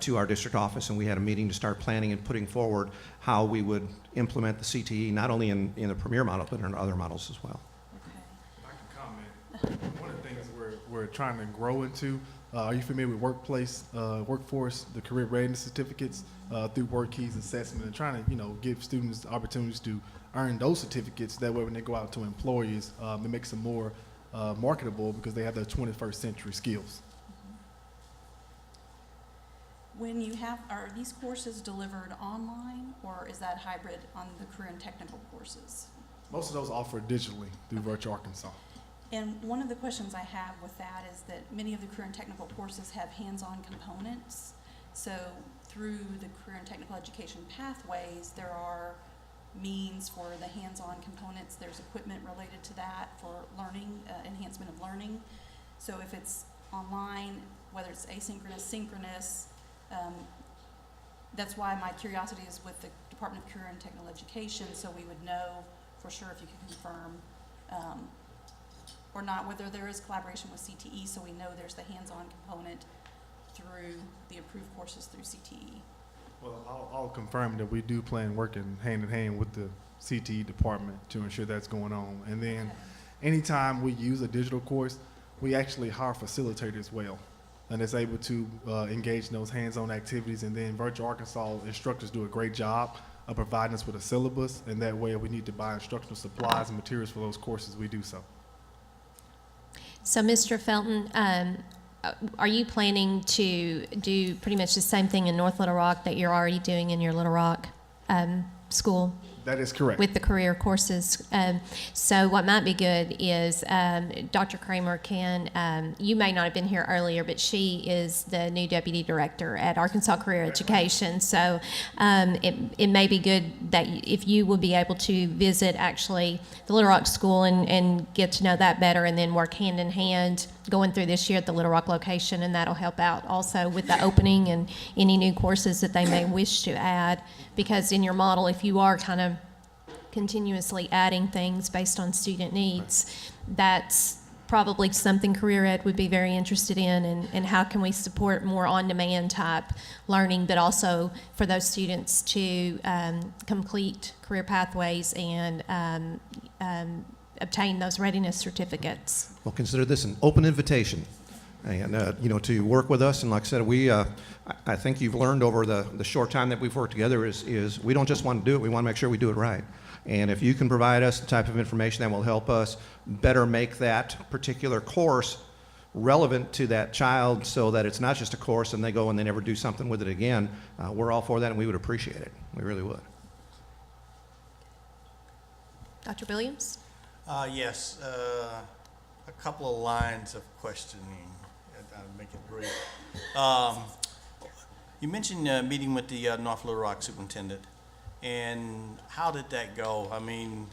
to our district office, and we had a meeting to start planning and putting forward how we would implement the CTE, not only in the Premier model, but in other models as well.
Okay.
I can comment. One of the things we're trying to grow into, are you familiar with workforce, the career readiness certificates through Work Keys assessment, and trying to give students opportunities to earn those certificates. That way when they go out to employers, it makes them more marketable because they have their 21st century skills.
When you are these courses delivered online, or is that hybrid on the career and technical courses?
Most of those offered digitally through Virtual Arkansas.
And one of the questions I have with that is that many of the career and technical courses have hands-on components. So through the career and technical education pathways, there are means for the hands-on components. There's equipment related to that for learning, enhancement of learning. So if it's online, whether it's asynchronous, synchronous, that's why my curiosity is with the Department of Career and Technical Education, so we would know for sure if you could confirm or not, whether there is collaboration with CTE, so we know there's the hands-on component through the approved courses through CTE.
Well, I'll confirm that we do plan working hand in hand with the CTE department to ensure that's going on. And then anytime we use a digital course, we actually hire a facilitator as well. And it's able to engage in those hands-on activities. And then Virtual Arkansas instructors do a great job of providing us with a syllabus. And that way, if we need to buy instructional supplies and materials for those courses, we do so.
So, Mr. Felton, are you planning to do pretty much the same thing in North Little Rock that you're already doing in your Little Rock school?
That is correct.
With the career courses. So what might be good is Dr. Kramer you may not have been here earlier, but she is the new deputy director at Arkansas Career Education. So it may be good that if you would be able to visit actually the Little Rock school and get to know that better, and then work hand in hand going through this year at the Little Rock location, and that'll help out also with the opening and any new courses that they may wish to add. Because in your model, if you are kind of continuously adding things based on student needs, that's probably something career ed would be very interested in, and how can we support more on-demand type learning, but also for those students to complete career pathways and obtain those readiness certificates.
Well, consider this an open invitation, and to work with us. And like I said, I think you've learned over the short time that we've worked together is we don't just want to do it, we want to make sure we do it right. And if you can provide us the type of information that will help us better make that particular course relevant to that child, so that it's not just a course and they go and they never do something with it again, we're all for that, and we would appreciate it. We really would.
Dr. Williams?
Yes, a couple of lines of questioning, and I'll make it brief. You mentioned meeting with the North Little Rock superintendent, and how did that go? I mean,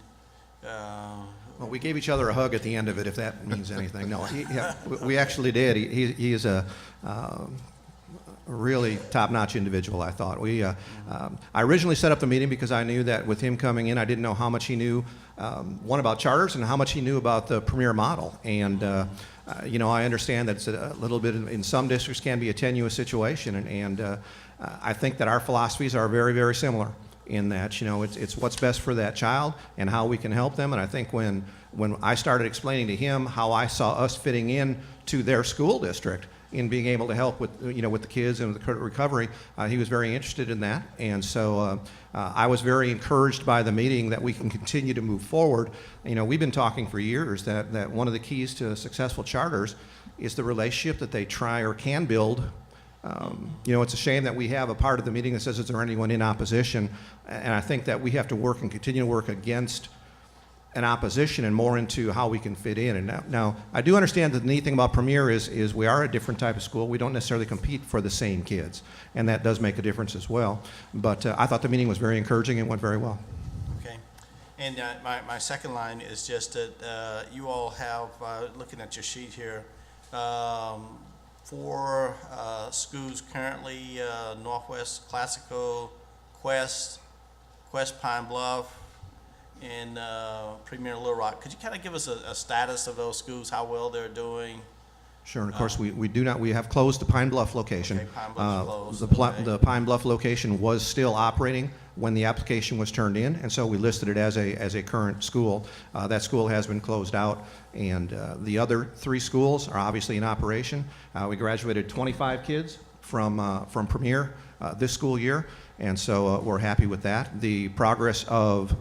well, we gave each other a hug at the end of it, if that means anything. No, we actually did. He is a really top-notch individual, I thought. I originally set up the meeting because I knew that with him coming in, I didn't know how much he knew, one, about charters and how much he knew about the Premier model. And, I understand that it's a little bit, in some districts, can be a tenuous situation. And I think that our philosophies are very, very similar in that, it's what's best for that child and how we can help them. And I think when I started explaining to him how I saw us fitting in to their school district in being able to help with, with the kids and with the recovery, he was very interested in that. And so I was very encouraged by the meeting that we can continue to move forward. We've been talking for years that one of the keys to successful charters is the relationship that they try or can build. It's a shame that we have a part of the meeting that says, is there anyone in opposition? And I think that we have to work and continue to work against an opposition and more into how we can fit in. And now I do understand that the neat thing about Premier is we are a different type of school. We don't necessarily compete for the same kids, and that does make a difference as well. But I thought the meeting was very encouraging and went very well.
Okay. And my second line is just that you all have, looking at your sheet here, 4 schools currently, Northwest Classical, Quest Pine Bluff, and Premier Little Rock. Could you kind of give us a status of those schools, how well they're doing?
Sure, and of course, we have closed the Pine Bluff location.
Okay, Pine Bluff's closed.
The Pine Bluff location was still operating when the application was turned in, and so we listed it as a current school. That school has been closed out, and the other 3 schools are obviously in operation. We graduated 25 kids from Premier this school year, and so we're happy with that. The progress of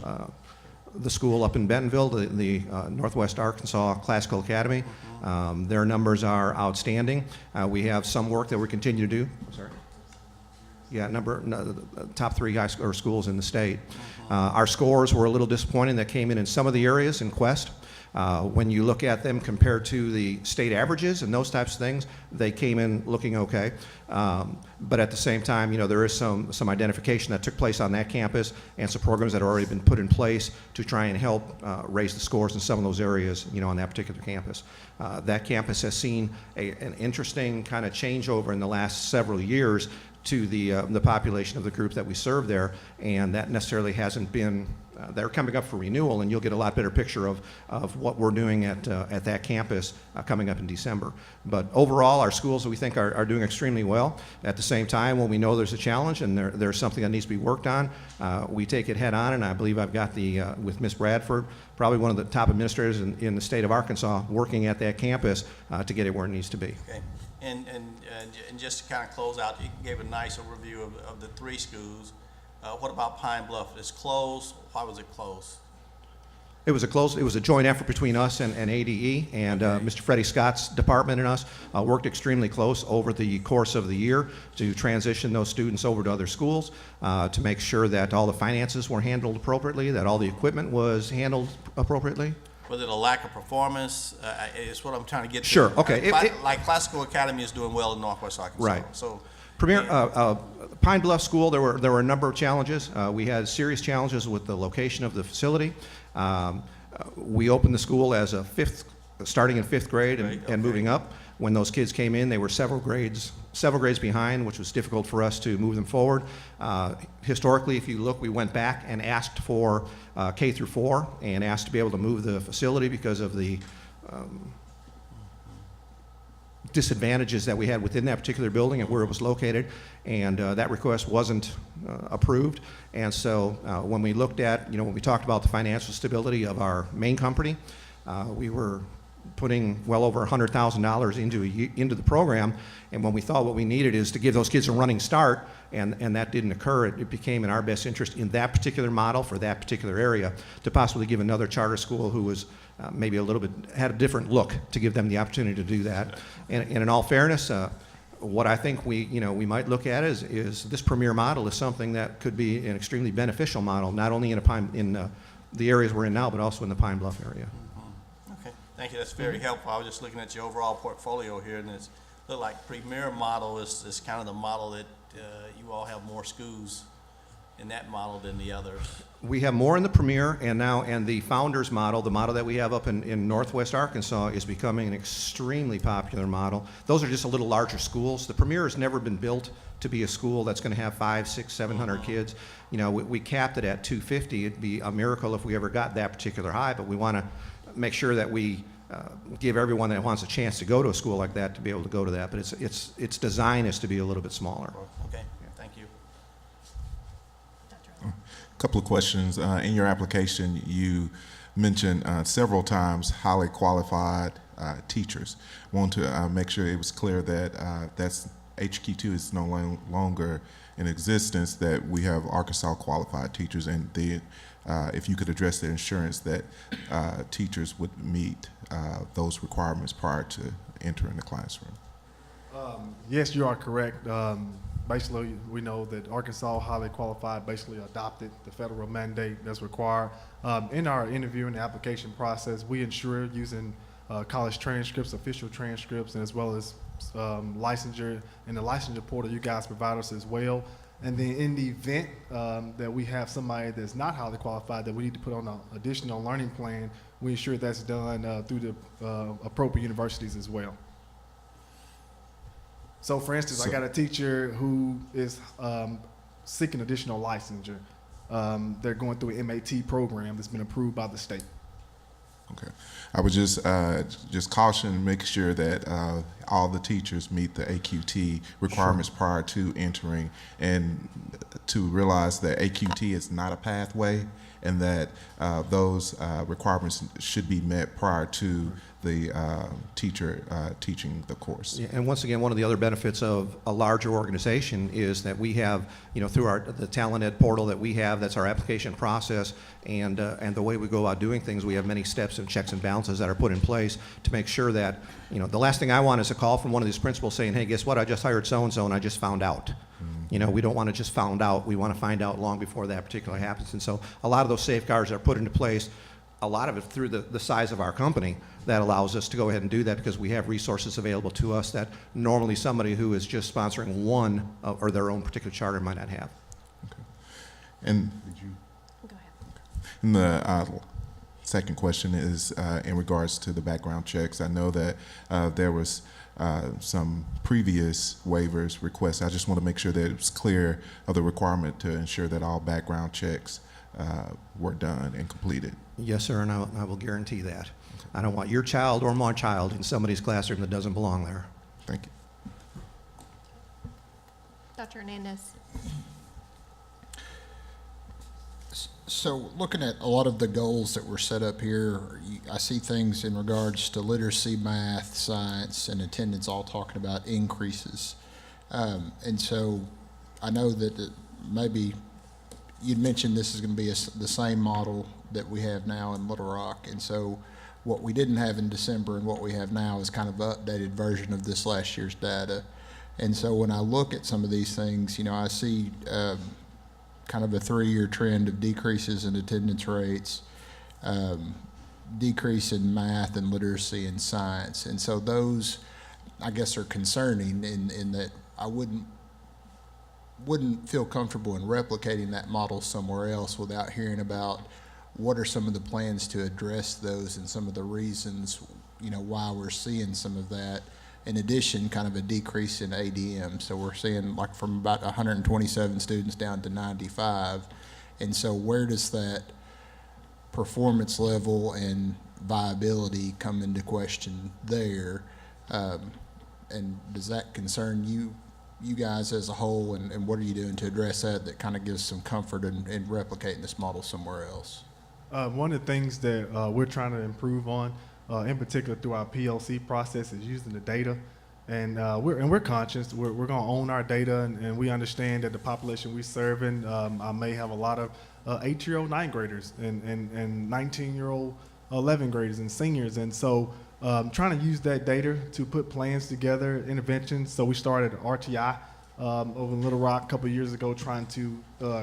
the school up in Bentonville, the Northwest Arkansas Classical Academy, their numbers are outstanding. We have some work that we continue to do. Sorry. Yeah, top 3 high school or schools in the state. Our scores were a little disappointing. That came in some of the areas in Quest. When you look at them compared to the state averages and those types of things, they came in looking okay. But at the same time, there is some identification that took place on that campus and some programs that have already been put in place to try and help raise the scores in some of those areas, on that particular campus. That campus has seen an interesting kind of changeover in the last several years to the population of the group that we serve there, and that necessarily hasn't been. They're coming up for renewal, and you'll get a lot better picture of what we're doing at that campus coming up in December. But overall, our schools we think are doing extremely well. At the same time, when we know there's a challenge and there's something that needs to be worked on, we take it head on. And I believe I've got with Ms. Bradford, probably one of the top administrators in the state of Arkansas, working at that campus to get it where it needs to be.
Okay. And just to kind of close out, you gave a nice overview of the 3 schools. What about Pine Bluff? It's closed. Why was it closed?
It was a joint effort between us and ADE, and Mr. Freddie Scott's department and us worked extremely close over the course of the year to transition those students over to other schools, to make sure that all the finances were handled appropriately, that all the equipment was handled appropriately.
Was it a lack of performance? It's what I'm trying to get to.
Sure, okay.
Like Classical Academy is doing well in Northwest Arkansas.
Right.
So,
Premier, Pine Bluff School, there were a number of challenges. We had serious challenges with the location of the facility. We opened the school as starting in 5th grade and moving up. When those kids came in, they were several grades behind, which was difficult for us to move them forward. Historically, if you look, we went back and asked for K through 4 and asked to be able to move the facility because of the disadvantages that we had within that particular building and where it was located, and that request wasn't approved. And so when we looked at, when we talked about the financial stability of our main company, we were putting well over $100,000 into the program, and when we thought what we needed is to give those kids a running start, and that didn't occur, it became in our best interest in that particular model for that particular area to possibly give another charter school who was maybe had a different look, to give them the opportunity to do that. And in all fairness, what I think we might look at is this Premier model is something that could be an extremely beneficial model, not only in the areas we're in now, but also in the Pine Bluff area.
okay, thank you. That's very helpful. I was just looking at your overall portfolio here, and it looked like Premier model is kind of the model that you all have more schools in that model than the others?
We have more in the Premier and the Founders model, the model that we have up in Northwest Arkansas, is becoming an extremely popular model. Those are just a little larger schools. The Premier has never been built to be a school that's going to have 500, 600, 700 kids. You know, we capped it at 250. It'd be a miracle if we ever got that particular high, but we want to make sure that we give everyone that wants a chance to go to a school like that to be able to go to that. But its design is to be a little bit smaller.
Okay, thank you.
Couple of questions. In your application, you mentioned several times highly qualified teachers. Want to make sure it was clear that that's HQ2 is no longer in existence, that we have Arkansas qualified teachers, and if you could address the assurance that teachers would meet those requirements prior to entering the classroom.
Yes, you are correct. Basically, we know that Arkansas highly qualified basically adopted the federal mandate that's required. In our interview and application process, we ensure using college transcripts, official transcripts, and as well as licensure and the licensure portal you guys provide us as well. And then in the event that we have somebody that's not highly qualified that we need to put on an additional learning plan, we ensure that's done through the appropriate universities as well. So for instance, I got a teacher who is seeking additional licensure. They're going through an MAT program that's been approved by the state.
Okay. I would just caution, make sure that all the teachers meet the AQT requirements prior to entering, and to realize that AQT is not a pathway, and that those requirements should be met prior to the teacher teaching the course.
Yeah, and once again, one of the other benefits of a larger organization is that we have, you know, through the Talent Ed portal that we have, that's our application process, and the way we go about doing things, we have many steps and checks and balances that are put in place to make sure that, you know, the last thing I want is a call from one of these principals saying, hey, guess what, I just hired so-and-so and I just found out. You know, we don't want to just found out, we want to find out long before that particular happens. And so a lot of those safeguards are put into place, a lot of it through the size of our company, that allows us to go ahead and do that, because we have resources available to us that normally somebody who is just sponsoring one or their own particular charter might not have.
Okay. And did you?
Go ahead.
And the second question is in regards to the background checks. I know that there was some previous waivers requests. I just want to make sure that it was clear of the requirement to ensure that all background checks were done and completed.
Yes, sir, and I will guarantee that. I don't want your child or my child in somebody's classroom that doesn't belong there.
Thank you.
Dr. Hernandez.
So looking at a lot of the goals that were set up here, I see things in regards to literacy, math, science, and attendance all talking about increases. And so I know that maybe you'd mentioned this is going to be the same model that we have now in Little Rock. And so what we didn't have in December and what we have now is kind of an updated version of this last year's data. And so when I look at some of these things, you know, I see kind of a 3-year trend of decreases in attendance rates, decrease in math and literacy and science. And so those, I guess, are concerning in that I wouldn't feel comfortable in replicating that model somewhere else without hearing about what are some of the plans to address those and some of the reasons, you know, why we're seeing some of that. In addition, kind of a decrease in ADM. So we're seeing like from about 127 students down to 95. And so where does that performance level and viability come into question there? And does that concern you guys as a whole, and what are you doing to address that kind of gives some comfort in replicating this model somewhere else?
One of the things that we're trying to improve on, in particular through our PLC process, is using the data. And we're conscious. We're going to own our data, and we understand that the population we're serving, I may have a lot of 8-year-old 9th graders and 19-year-old 11th graders and seniors. And so trying to use that data to put plans together, interventions. So we started RTI over in Little Rock a couple of years ago, trying to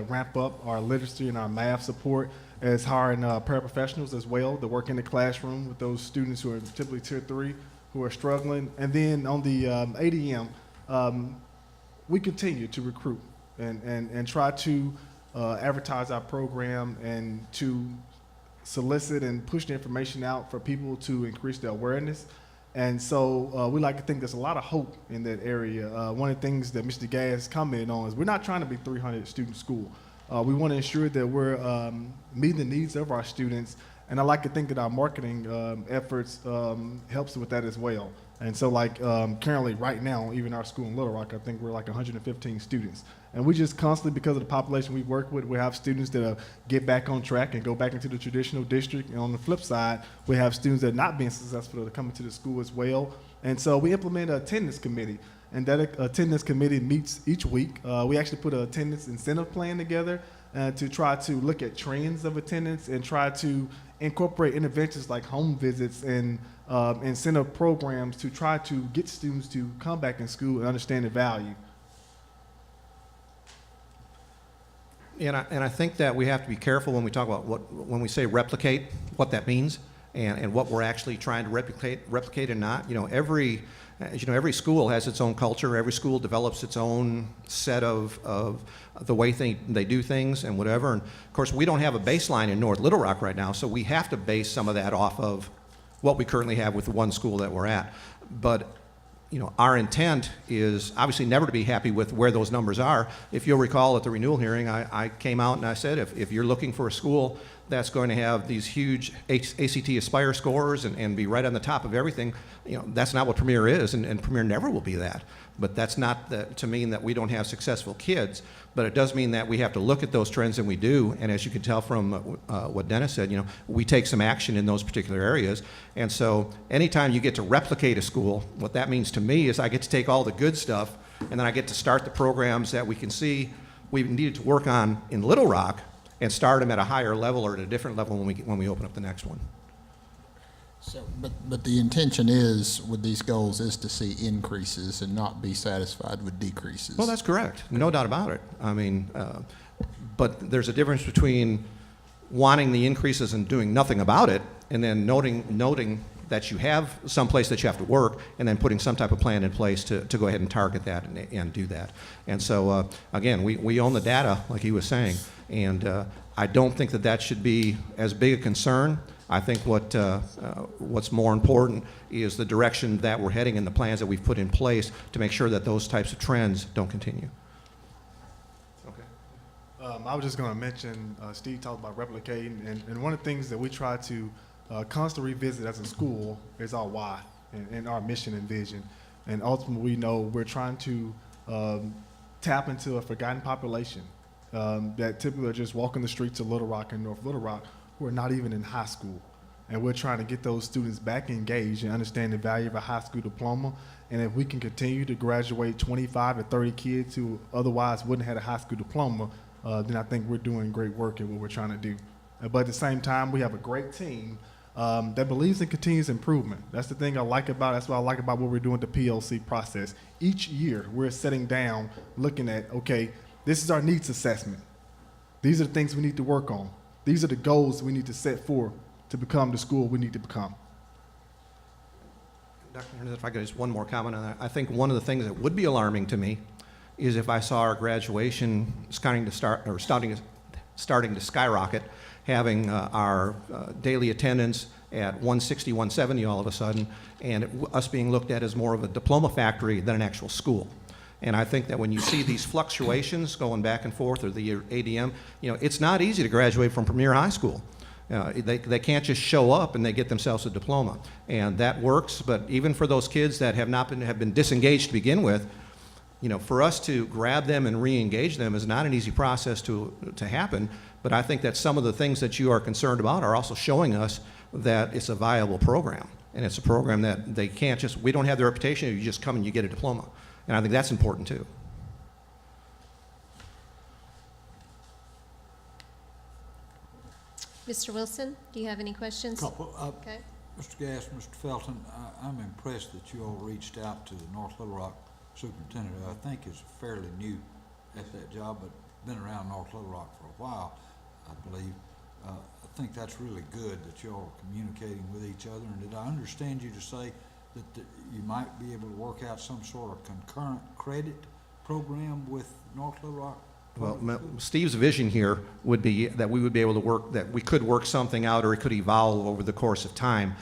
ramp up our literacy and our math support, as hiring paraprofessionals as well to work in the classroom with those students who are typically Tier 3 who are struggling. And then on the ADM, we continue to recruit and try to advertise our program and to solicit and push the information out for people to increase their awareness. And so we like to think there's a lot of hope in that area. One of the things that Mr. Gass commented on is we're not trying to be 300 student school. We want to ensure that we're meeting the needs of our students. And I like to think that our marketing efforts helps with that as well. And so like currently right now, even our school in Little Rock, I think we're like 115 students. And we just constantly, because of the population we work with, we have students that get back on track and go back into the traditional district. And on the flip side, we have students that are not being successful that are coming to the school as well. And so we implement an attendance committee. And that attendance committee meets each week. We actually put an attendance incentive plan together to try to look at trends of attendance and try to incorporate interventions like home visits and incentive programs to try to get students to come back in school and understand the value.
And I think that we have to be careful when we talk about when we say replicate, what that means, and what we're actually trying to replicate and not. Every school has its own culture. Every school develops its own set of the way they do things and whatever. And of course, we don't have a baseline in North Little Rock right now, so we have to base some of that off of what we currently have with the one school that we're at. But our intent is obviously never to be happy with where those numbers are. If you'll recall at the renewal hearing, I came out and I said, if you're looking for a school that's going to have these huge ACT Aspire scores and be right on the top of everything, that's not what Premier is, and Premier never will be that. But that's not to mean that we don't have successful kids, but it does mean that we have to look at those trends, and we do. And as you can tell from what Dennis said, we take some action in those particular areas. And so anytime you get to replicate a school, what that means to me is I get to take all the good stuff, and then I get to start the programs that we can see we needed to work on in Little Rock and start them at a higher level or at a different level when we open up the next one.
So, but the intention is with these goals is to see increases and not be satisfied with decreases.
Well, that's correct. No doubt about it. I mean, but there's a difference between wanting the increases and doing nothing about it, and then noting that you have some place that you have to work, and then putting some type of plan in place to go ahead and target that and do that. And so, again, we own the data, like he was saying, and I don't think that should be as big a concern. I think what's more important is the direction that we're heading and the plans that we've put in place to make sure that those types of trends don't continue.
Okay. I was just going to mention, Steve talked about replicating, and one of the things that we try to constantly revisit as a school is our why and our mission and vision. And ultimately, we know we're trying to tap into a forgotten population that typically are just walking the streets of Little Rock and North Little Rock who are not even in high school. And we're trying to get those students back engaged and understand the value of a high school diploma. And if we can continue to graduate 25 to 30 kids who otherwise wouldn't have had a high school diploma, then I think we're doing great work in what we're trying to do. But at the same time, we have a great team that believes in continuous improvement. That's the thing I like about, that's what I like about what we're doing with the PLC process. Each year, we're sitting down looking at, okay, this is our needs assessment. These are the things we need to work on. These are the goals we need to set for to become the school we need to become.
Dr. Hernandez, if I could just one more comment on that. I think one of the things that would be alarming to me is if I saw our graduation starting to skyrocket, having our daily attendance at 160, 170 all of a sudden, and us being looked at as more of a diploma factory than an actual school. And I think that when you see these fluctuations going back and forth, or the ADM, it's not easy to graduate from Premier High School. They can't just show up and they get themselves a diploma, and that works. But even for those kids that have been disengaged to begin with, for us to grab them and re-engage them is not an easy process to happen. But I think that some of the things that you are concerned about are also showing us that it's a viable program, and it's a program that they can't just. We don't have the reputation. You just come and you get a diploma. And I think that's important too.
Mr. Wilson, do you have any questions?
Couple.
Okay.
Mr. Gass, Mr. Felton, I'm impressed that you all reached out to the North Little Rock superintendent, who I think is fairly new at that job, but been around North Little Rock for a while, I believe. I think that's really good that you all are communicating with each other. And did I understand you to say that you might be able to work out some sort of concurrent credit program with North Little Rock?
Well, Steve's vision here would be that we would be able to work, that we could work something out, or it could evolve over the course of time.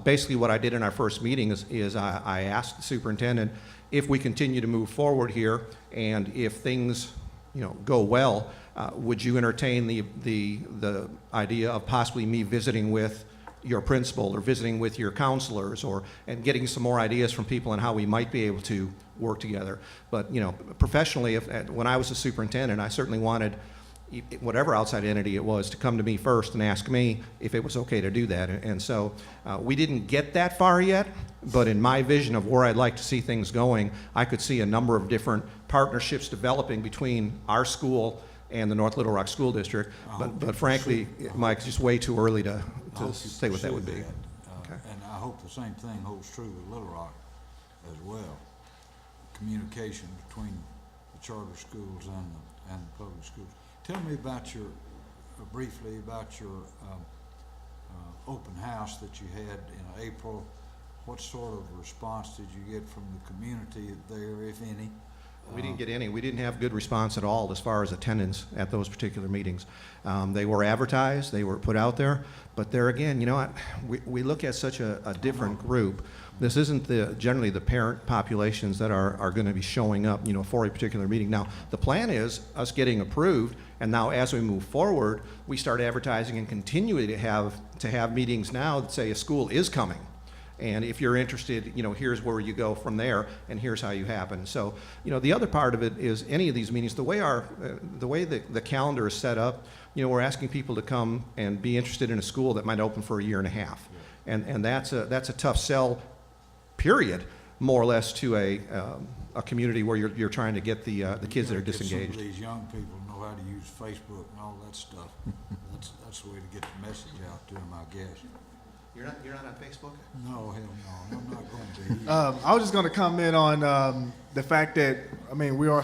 Basically, what I did in our first meeting is I asked the superintendent if we continue to move forward here, and if things, go well, would you entertain the idea of possibly me visiting with your principal or visiting with your counselors, and getting some more ideas from people on how we might be able to work together. But professionally, when I was a superintendent, I certainly wanted whatever outside entity it was to come to me first and ask me if it was okay to do that. And so we didn't get that far yet, but in my vision of where I'd like to see things going, I could see a number of different partnerships developing between our school and the North Little Rock School District. But frankly, Mike, it's just way too early to say what that would be. Okay.
And I hope the same thing holds true with Little Rock as well. Communication between the charter schools and the public schools. Tell me about briefly about your open house that you had in April. What sort of response did you get from the community there, if any?
We didn't get any. We didn't have good response at all as far as attendance at those particular meetings. They were advertised, they were put out there, but there again, we look at such a different group. This isn't generally the parent populations that are going to be showing up, for a particular meeting. Now, the plan is us getting approved, and now as we move forward, we start advertising and continuing to have meetings now that say a school is coming. And if you're interested, here's where you go from there, and here's how you happen. So, the other part of it is any of these meetings, the way the calendar is set up, we're asking people to come and be interested in a school that might open for a year and a half. And that's a tough sell, period, more or less, to a community where you're trying to get the kids that are disengaged.
Some of these young people know how to use Facebook and all that stuff. That's the way to get the message out to them, I guess.
You're not on Facebook?
No, hell no, I'm not going to be.
I was just going to comment on the fact that,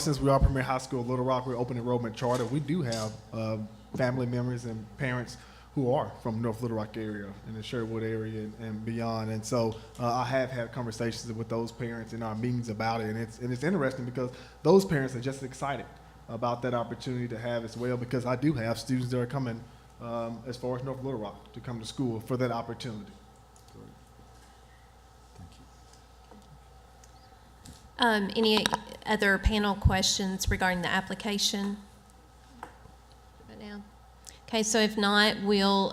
since we are Premier High School, Little Rock, we're open enrollment charter. We do have family members and parents who are from North Little Rock area and the Sherwood area and beyond. And so I have had conversations with those parents in our meetings about it. And it's interesting because those parents are just excited about that opportunity to have as well, because I do have students that are coming as far as North Little Rock to come to school for that opportunity.
Thank you.
Any other panel questions regarding the application right now? Okay, so if not, we'll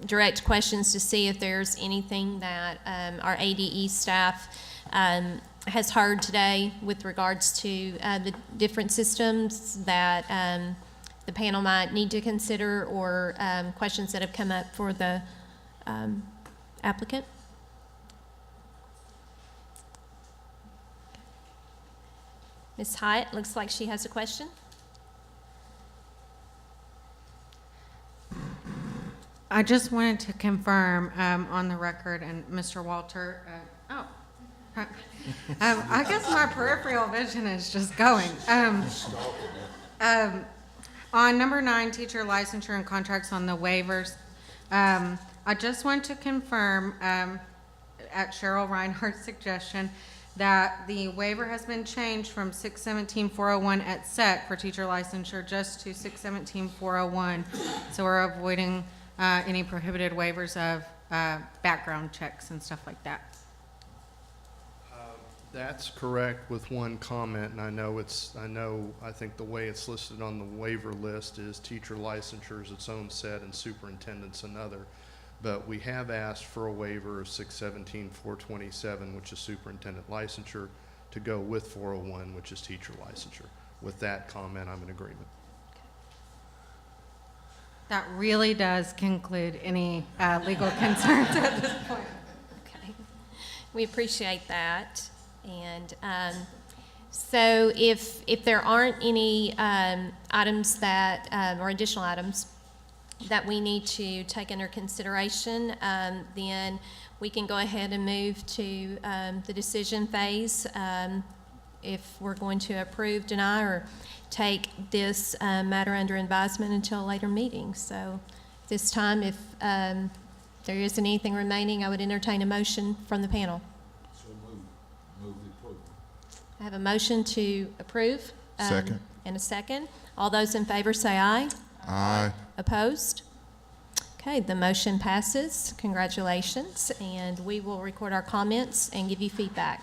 direct questions to see if there's anything that our ADE staff has heard today with regards to the different systems that the panel might need to consider, or questions that have come up for the applicant. Ms. Hyatt, looks like she has a question.
I just wanted to confirm on the record, and Mr. Walter, I guess my peripheral vision is just going. On number 9, teacher licensure and contracts on the waivers, I just want to confirm at Cheryl Reinhardt's suggestion that the waiver has been changed from 617-401 at SEC for teacher licensure just to 617-401. So we're avoiding any prohibited waivers of background checks and stuff like that.
That's correct with one comment, and I think the way it's listed on the waiver list is teacher licensure is its own set and superintendent's another. But we have asked for a waiver of 617-427, which is superintendent licensure, to go with 401, which is teacher licensure. With that comment, I'm in agreement.
That really does conclude any legal concerns at this point.
Okay, we appreciate that. And so if there aren't any items that, or additional items that we need to take under consideration, then we can go ahead and move to the decision phase, if we're going to approve, deny, or take this matter under advisement until a later meeting. So this time, if there isn't anything remaining, I would entertain a motion from the panel.
So move the approval.
I have a motion to approve.
Second.
And and a second. All those in favor say aye.
Aye.
Opposed? Okay, the motion passes. Congratulations, and we will record our comments and give you feedback.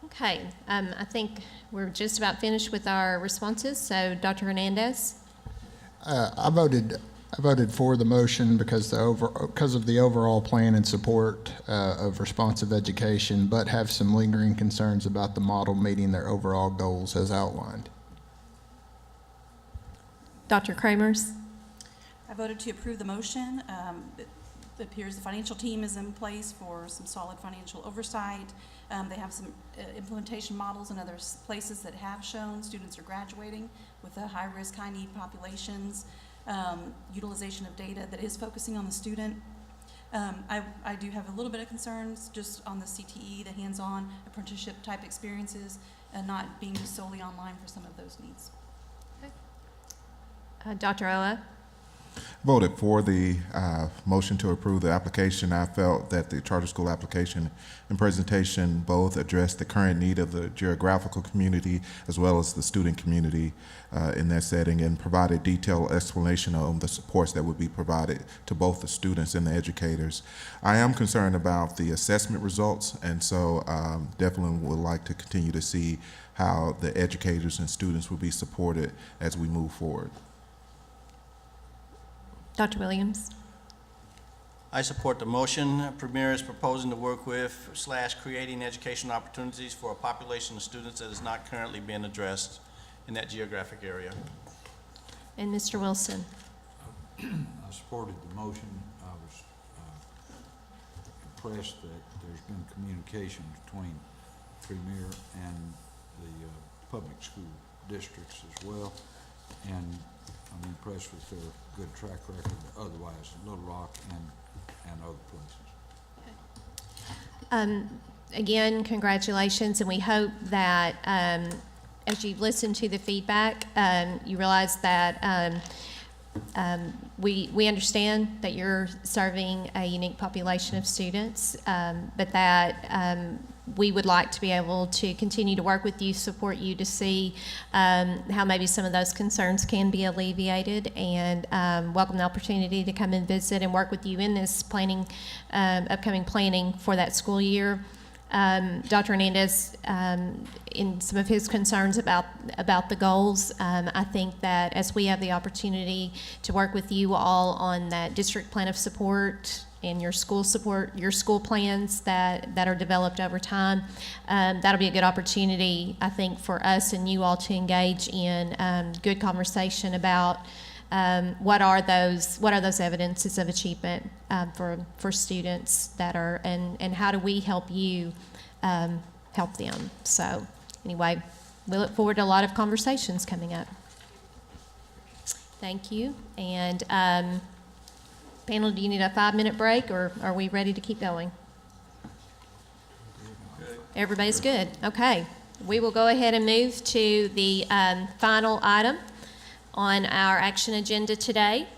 Okay, I think we're just about finished with our responses, so Dr. Hernandez?
I voted for the motion because of the overall plan and support of responsive education, but have some lingering concerns about the model meeting their overall goals as outlined.
Dr. Kramers?
I voted to approve the motion. It appears the financial team is in place for some solid financial oversight. They have some implementation models in other places that have shown students are graduating with the high-risk, high-need populations, utilization of data that is focusing on the student. I do have a little bit of concerns just on the CTE, the hands-on apprenticeship type experiences, and not being just solely online for some of those needs.
Dr. Oa?
Voted for the motion to approve the application. I felt that the charter school application and presentation both addressed the current need of the geographical community as well as the student community in that setting, and provided detailed explanation on the supports that would be provided to both the students and the educators. I am concerned about the assessment results, and so definitely would like to continue to see how the educators and students will be supported as we move forward.
Dr. Williams?
I support the motion. Premier is proposing to work with / creating educational opportunities for a population of students that is not currently being addressed in that geographic area.
And Mr. Wilson?
I supported the motion. I was impressed that there's been communication between Premier and the public school districts as well. And I'm impressed with their good track record otherwise, in Little Rock and other places.
Again, congratulations, and we hope that as you listen to the feedback, you realize that we understand that you're serving a unique population of students, but that we would like to be able to continue to work with you, support you to see how maybe some of those concerns can be alleviated, and welcome the opportunity to come and visit and work with you in this planning, upcoming planning for that school year. Dr. Hernandez, in some of his concerns about the goals, I think that as we have the opportunity to work with you all on that district plan of support and your school support, your school plans that are developed over time, that'll be a good opportunity, I think, for us and you all to engage in good conversation about what are those evidences of achievement for students that are, and how do we help you help them. So anyway, we look forward to a lot of conversations coming up. Thank you. And panel, do you need a 5-minute break, or are we ready to keep going? Everybody's good. Okay. We will go ahead and move to the final item on our action agenda today.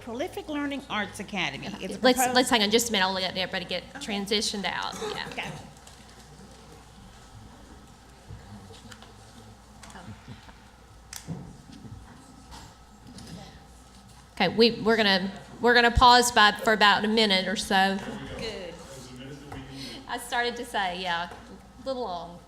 Prolific Learning Arts Academy. It's
Let's hang on just a minute. I'll let everybody get transitioned out. Yeah.
Okay.
Okay, we're gonna pause for about a minute or so.
Good.
I started to say, yeah, a little long.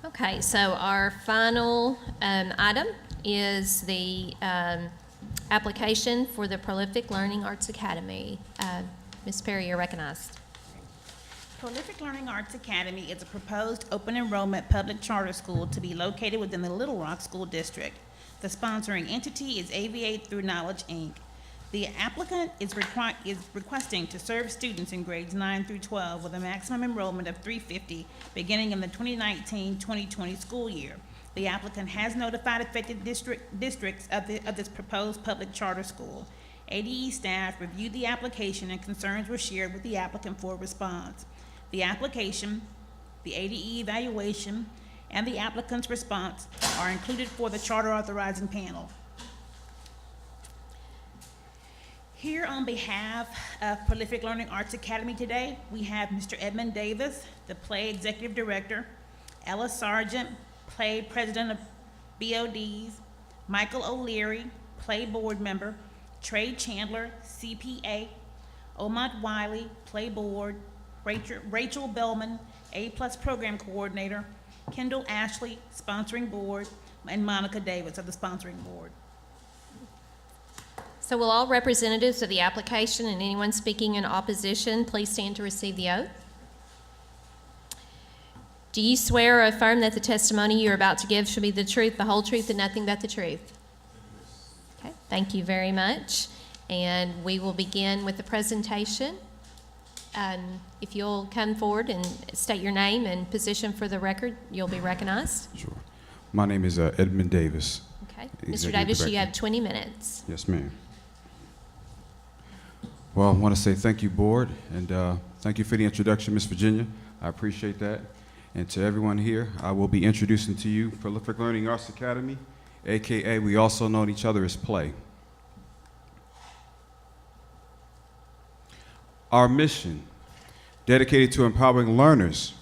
Okay, so our final item is the application for the Prolific Learning Arts Academy. Ms. Perry, you're recognized.
Prolific Learning Arts Academy is a proposed open enrollment public charter school to be located within the Little Rock School District. The sponsoring entity is AVA Through Knowledge, Inc. The applicant is requesting to serve students in grades 9 through 12 with a maximum enrollment of 350 beginning in the 2019-2020 school year. The applicant has notified affected districts of this proposed public charter school. ADE staff reviewed the application and concerns were shared with the applicant for a response. The application, the ADE evaluation, and the applicant's response are included for the charter authorizing panel. Here on behalf of Prolific Learning Arts Academy today, we have Mr. Edmund Davis, the Play Executive Director, Ella Sargent, Play President of BODs, Michael O'Leary, Play Board Member, Trey Chandler, CPA, Omad Wiley, Play Board, Rachel Bellman, A+ Program Coordinator, Kendall Ashley, Sponsoring Board, and Monica Davis of the Sponsoring Board.
So will all representatives of the application and anyone speaking in opposition please stand to receive the oath? Do you swear or affirm that the testimony you're about to give shall be the truth, the whole truth, and nothing but the truth? Okay, thank you very much. And we will begin with the presentation. If you'll come forward and state your name and position for the record, you'll be recognized.
Sure. My name is Edmund Davis.
Okay. Mr.
Executive
Davis, you
Director.
have 20 minutes.
Yes, ma'am. Well, I want to say thank you, board, and thank you for the introduction, Ms. Virginia. I appreciate that. And to everyone here, I will be introducing to you Prolific Learning Arts Academy, AKA we also know each other as Play. Our mission, dedicated to empowering learners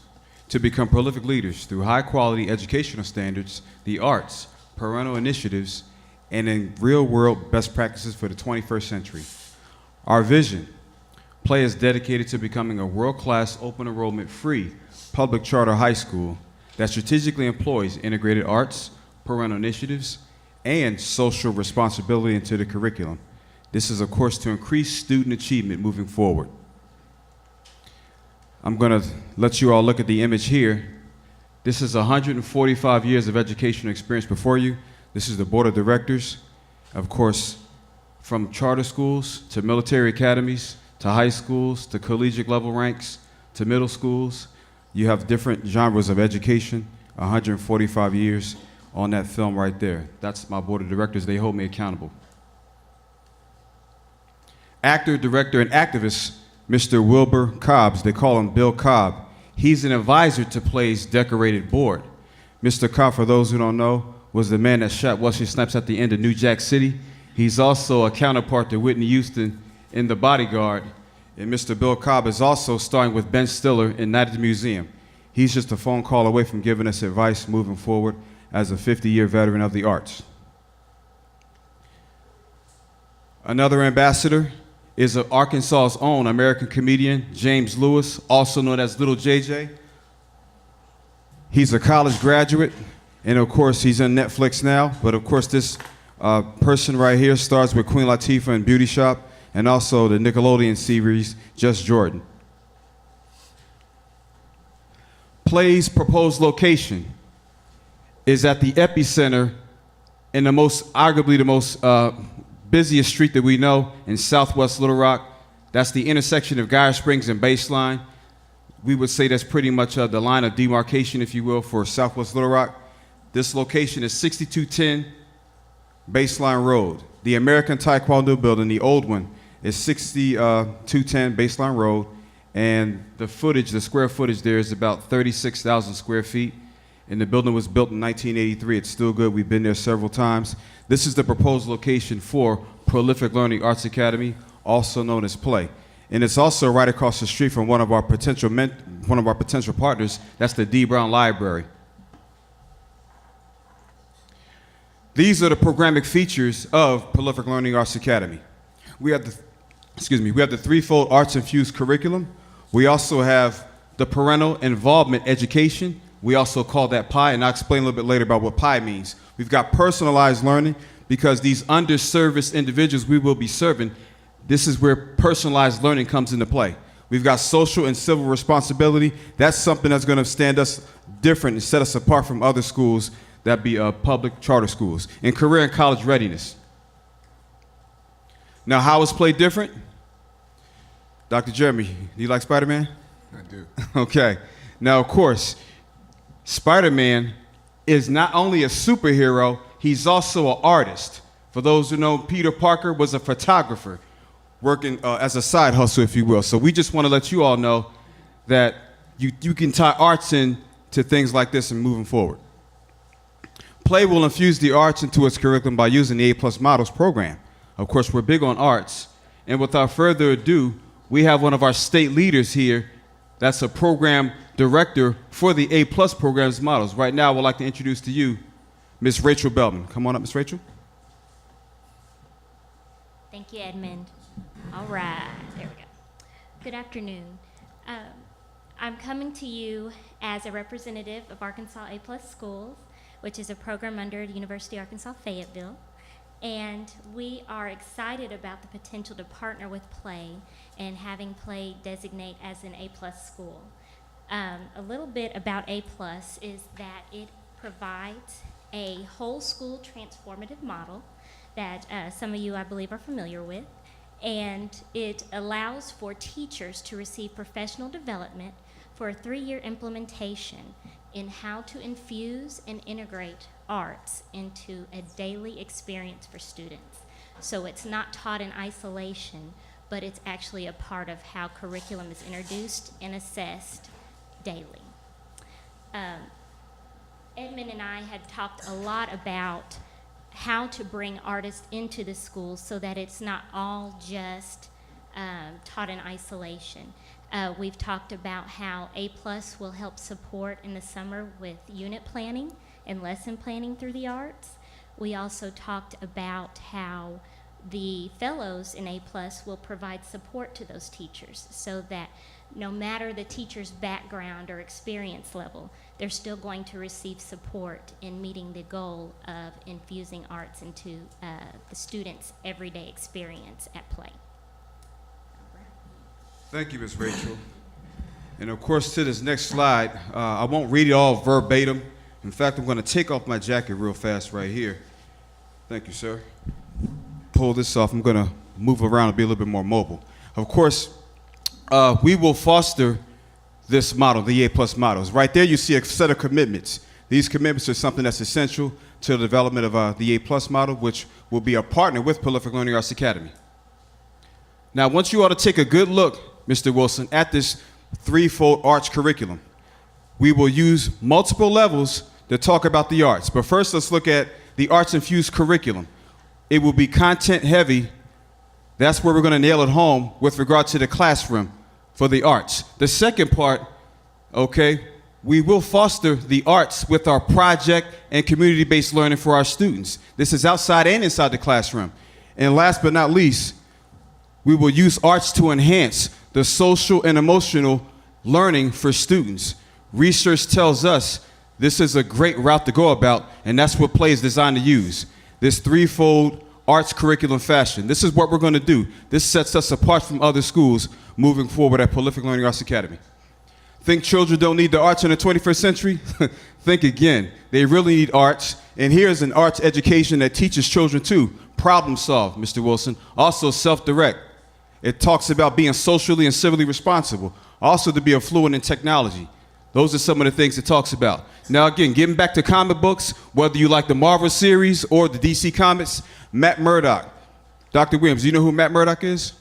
to become prolific leaders through high-quality educational standards, the arts, parental initiatives, and in real-world best practices for the 21st century. Our vision, Play is dedicated to becoming a world-class, open enrollment, free public charter high school that strategically employs integrated arts, parental initiatives, and social responsibility into the curriculum. This is, of course, to increase student achievement moving forward. I'm going to let you all look at the image here. This is 145 years of educational experience before you. This is the board of directors, of course, from charter schools to military academies to high schools to collegiate level ranks to middle schools. You have different genres of education, 145 years on that film right there. That's my board of directors. They hold me accountable. Actor, director, and activist, Mr. Wilbur Cobbs, they call him Bill Cobb. He's an advisor to Play's decorated board. Mr. Cobb, for those who don't know, was the man that shot Wesley Snipes at the end of New Jack City. He's also a counterpart to Whitney Houston in The Bodyguard. And Mr. Bill Cobb is also starring with Ben Stiller in Night at the Museum. He's just a phone call away from giving us advice moving forward as a 50-year veteran of the arts. Another ambassador is Arkansas's own American comedian, James Lewis, also known as Little JJ. He's a college graduate, and of course, he's on Netflix now. But of course, this person right here stars with Queen Latifah in Beauty Shop, and also the Nickelodeon series, Just Jordan. Play's proposed location is at the epicenter in the most, arguably the most busiest street that we know in Southwest Little Rock. That's the intersection of Guyer Springs and Baseline. We would say that's pretty much the line of demarcation, if you will, for Southwest Little Rock. This location is 6210 Baseline Road. The American Taekwondo building, the old one, is 6210 Baseline Road, and the footage, the square footage there is about 36,000 square feet, and the building was built in 1983. It's still good. We've been there several times. This is the proposed location for Prolific Learning Arts Academy, also known as Play. And it's also right across the street from one of our potential partners. That's the D. Brown Library. These are the programmatic features of Prolific Learning Arts Academy. We have the threefold arts infused curriculum. We also have the parental involvement education. We also call that PI, and I'll explain a little bit later about what PI means. We've got personalized learning, because these underserviced individuals we will be serving, this is where personalized learning comes into play. We've got social and civil responsibility. That's something that's going to stand us different and set us apart from other schools that be public charter schools. And career and college readiness. Now, how is Play different? Dr. Jeremy, do you like Spider-Man?
I do.
Okay. Now, of course, Spider-Man is not only a superhero, he's also an artist. For those who know, Peter Parker was a photographer working as a side hustle, if you will. So we just want to let you all know that you can tie arts into things like this and moving forward. Play will infuse the arts into its curriculum by using the A+ Models program. Of course, we're big on arts. And without further ado, we have one of our state leaders here that's a program director for the A+ programs models. Right now, I would like to introduce to you Ms. Rachel Beltman. Come on up, Ms. Rachel.
Thank you, Edmund. All right, there we go. Good afternoon. I'm coming to you as a representative of Arkansas A+ Schools, which is a program under the University of Arkansas Fayetteville. And we are excited about the potential to partner with Play and having Play designate as an A+ school. A little bit about A+ is that it provides a whole school transformative model that some of you, I believe, are familiar with. And it allows for teachers to receive professional development for a 3-year implementation in how to infuse and integrate arts into a daily experience for students. So it's not taught in isolation, but it's actually a part of how curriculum is introduced and assessed daily. Edmund and I had talked a lot about how to bring artists into the schools so that it's not all just taught in isolation. We've talked about how A+ will help support in the summer with unit planning and lesson planning through the arts. We also talked about how the fellows in A+ will provide support to those teachers so that no matter the teacher's background or experience level, they're still going to receive support in meeting the goal of infusing arts into the students' everyday experience at play.
Thank you, Ms. Rachel. And of course, to this next slide, I won't read it all verbatim. In fact, I'm going to take off my jacket real fast right here. Thank you, sir. Pull this off. I'm going to move around and be a little bit more mobile. Of course, we will foster this model, the A+ models. Right there, you see a set of commitments. These commitments are something that's essential to the development of the A+ model, which will be a partner with Prolific Learning Arts Academy. Now, I want you all to take a good look, Mr. Wilson, at this threefold arts curriculum. We will use multiple levels to talk about the arts. But first, let's look at the arts-infused curriculum. It will be content-heavy. That's where we're going to nail it home with regard to the classroom for the arts. The second part, okay, we will foster the arts with our project and community-based learning for our students. This is outside and inside the classroom. And last but not least, we will use arts to enhance the social and emotional learning for students. Research tells us this is a great route to go about, and that's what play is designed to use. This threefold arts curriculum fashion. This is what we're going to do. This sets us apart from other schools moving forward at Prolific Learning Arts Academy. Think children don't need the arts in the 21st century? Think again. They really need arts. And here's an arts education that teaches children too. Problem solve, Mr. Wilson. Also self-direct. It talks about being socially and civilly responsible. Also to be affluent in technology. Those are some of the things it talks about. Now again, getting back to comic books, whether you like the Marvel series or the DC Comics, Matt Murdock. Dr. Williams, you know who Matt Murdock is?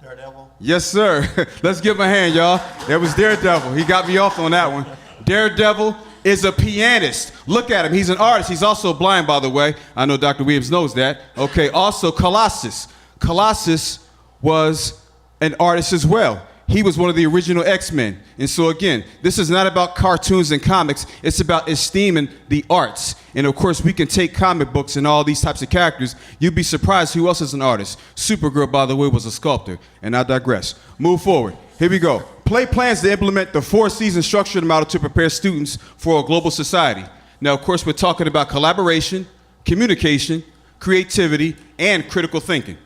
Daredevil?
Yes, sir. Let's give him a hand, y'all. That was Daredevil. He got me off on that one. Daredevil is a pianist. Look at him. He's an artist. He's also blind, by the way. I know Dr. Williams knows that. Okay, also Colossus. Colossus was an artist as well. He was one of the original X-Men. And so again, this is not about cartoons and comics. It's about esteeming the arts. And of course, we can take comic books and all these types of characters. You'd be surprised who else is an artist. Supergirl, by the way, was a sculptor. And I digress. Move forward. Here we go. Play plans to implement the 4-season structured model to prepare students for a global society. Now, of course, we're talking about collaboration, communication, creativity, and critical thinking.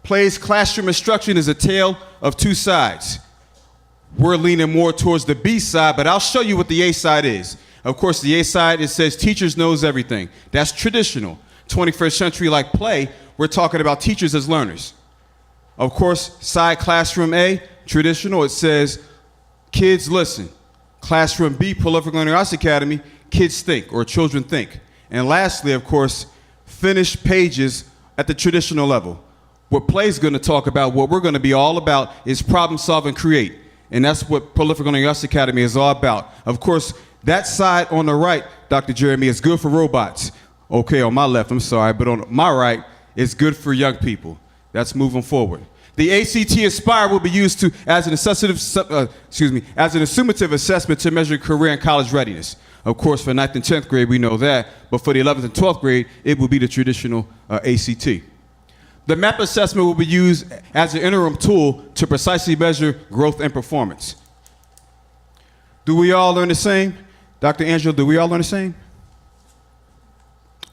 Play's classroom instruction is a tale of two sides. We're leaning more towards the B side, but I'll show you what the A side is. Of course, the A side, it says teachers knows everything. That's traditional. 21st century like play, we're talking about teachers as learners. Of course, side classroom A, traditional, it says kids listen. Classroom B, Prolific Learning Arts Academy, kids think, or children think. And lastly, of course, finished pages at the traditional level. What Play's going to talk about, what we're going to be all about, is problem solve and create. And that's what Prolific Learning Arts Academy is all about. Of course, that side on the right, Dr. Jeremy, is good for robots. Okay, on my left, I'm sorry, but on my right, it's good for young people. That's moving forward. The ACT Aspire will be used as an assumptive assessment to measure career and college readiness. Of course, for 9th and 10th grade, we know that, but for the 11th and 12th grade, it will be the traditional ACT. The MAP assessment will be used as an interim tool to precisely measure growth and performance. Do we all learn the same? Dr. Angela, do we all learn the same?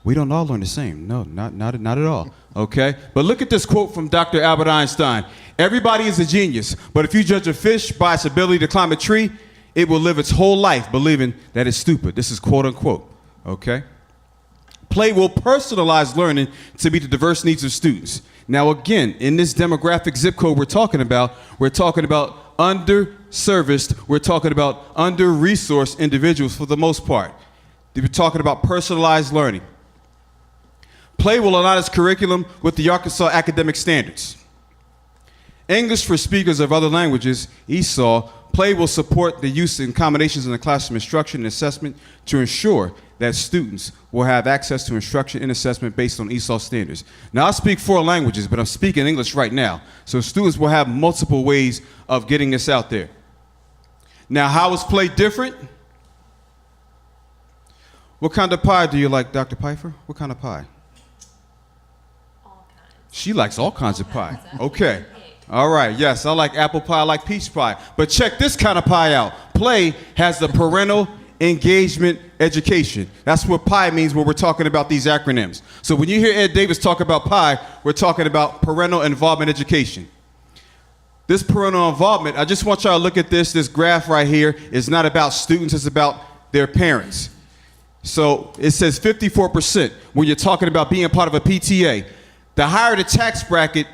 We don't all learn the same. No, not at all. Okay? But look at this quote from Dr. Albert Einstein. Everybody is a genius, but if you judge a fish by its ability to climb a tree, it will live its whole life believing that it's stupid. This is quote unquote. Okay? Play will personalize learning to meet the diverse needs of students. Now again, in this demographic zip code we're talking about underserviced, we're talking about under-resourced individuals for the most part. We're talking about personalized learning. Play will align its curriculum with the Arkansas academic standards. English for speakers of other languages, ESOL, Play will support the use and combinations in the classroom instruction and assessment to ensure that students will have access to instruction and assessment based on ESOL standards. Now, I speak 4 languages, but I'm speaking English right now, so students will have multiple ways of getting this out there. Now, how is Play different? What kind of pie do you like, Dr. Pfeiffer? What kind of pie?
All kinds.
She likes all kinds of pie. Okay. All right, yes, I like apple pie, I like peach pie. But check this kind of pie out. Play has the parental engagement education. That's what PIE means when we're talking about these acronyms. So when you hear Ed Davis talk about PIE, we're talking about parental involvement education. This parental involvement, I just want y'all to look at this graph right here is not about students, it's about their parents. So it says 54% when you're talking about being part of a PTA. The higher the tax bracket,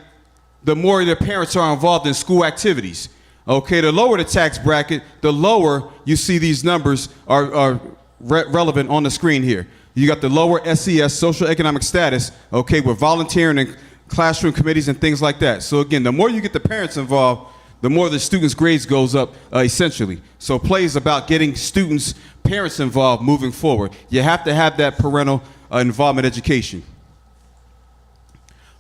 the more their parents are involved in school activities. Okay, the lower the tax bracket, the lower you see these numbers are relevant on the screen here. You got the lower SES, social economic status, okay, with volunteering and classroom committees and things like that. So again, the more you get the parents involved, the more the students' grades goes up, essentially. So Play is about getting students, parents involved moving forward. You have to have that parental involvement education.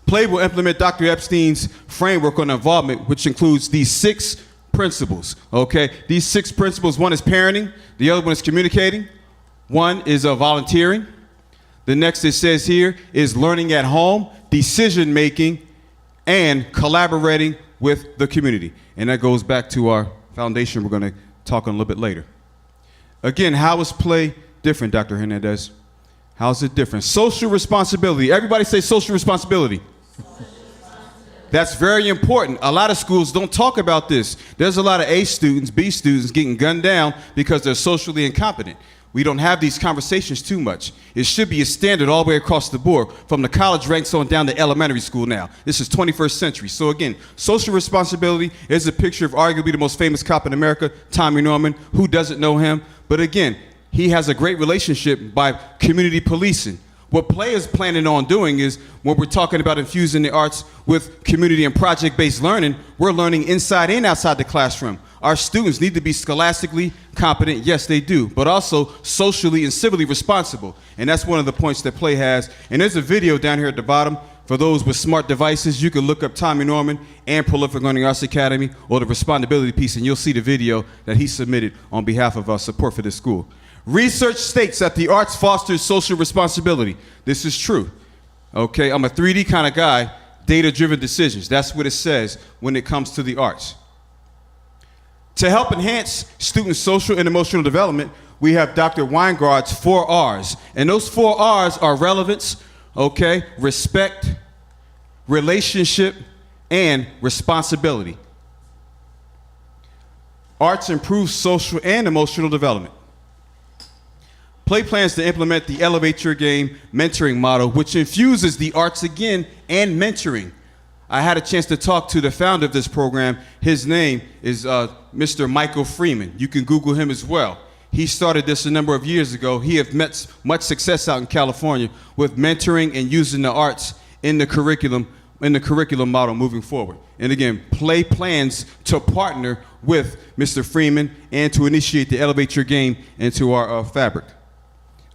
Play will implement Dr. Epstein's framework on involvement, which includes these 6 principles, okay? These 6 principles, one is parenting, the other one is communicating, one is volunteering, the next it says here is learning at home, decision making, and collaborating with the community. And that goes back to our foundation we're gonna talk on a little bit later. Again, how is Play different, Dr. Hernandez? How is it different? Social responsibility. Everybody say social responsibility. That's very important. A lot of schools don't talk about this. There's a lot of A students, B students getting gunned down because they're socially incompetent. We don't have these conversations too much. It should be a standard all the way across the board, from the college ranks on down to elementary school now. This is 21st century. So again, social responsibility is a picture of arguably the most famous cop in America, Tommy Norman. Who doesn't know him? But again, he has a great relationship by community policing. What Play is planning on doing is, when we're talking about infusing the arts with community and project-based learning, we're learning inside and outside the classroom. Our students need to be scholastically competent, yes they do, but also socially and civilly responsible. And that's one of the points that Play has. And there's a video down here at the bottom. For those with smart devices, you can look up Tommy Norman and Prolific Learning Arts Academy, or the respondability piece, and you'll see the video that he submitted on behalf of our support for this school. Research states that the arts fosters social responsibility. This is true. Okay, I'm a 3D kind of guy, data-driven decisions. That's what it says when it comes to the arts. To help enhance students' social and emotional development, we have Dr. Weingard's 4 R's. And those 4 R's are relevance, okay, respect, relationship, and responsibility. Arts improve social and emotional development. Play plans to implement the Elevate Your Game mentoring model, which infuses the arts again and mentoring. I had a chance to talk to the founder of this program. His name is Mr. Michael Freeman. You can Google him as well. He started this a number of years ago. He has met much success out in California with mentoring and using the arts in the curriculum model moving forward. And again, Play plans to partner with Mr. Freeman and to initiate the Elevate Your Game into our fabric.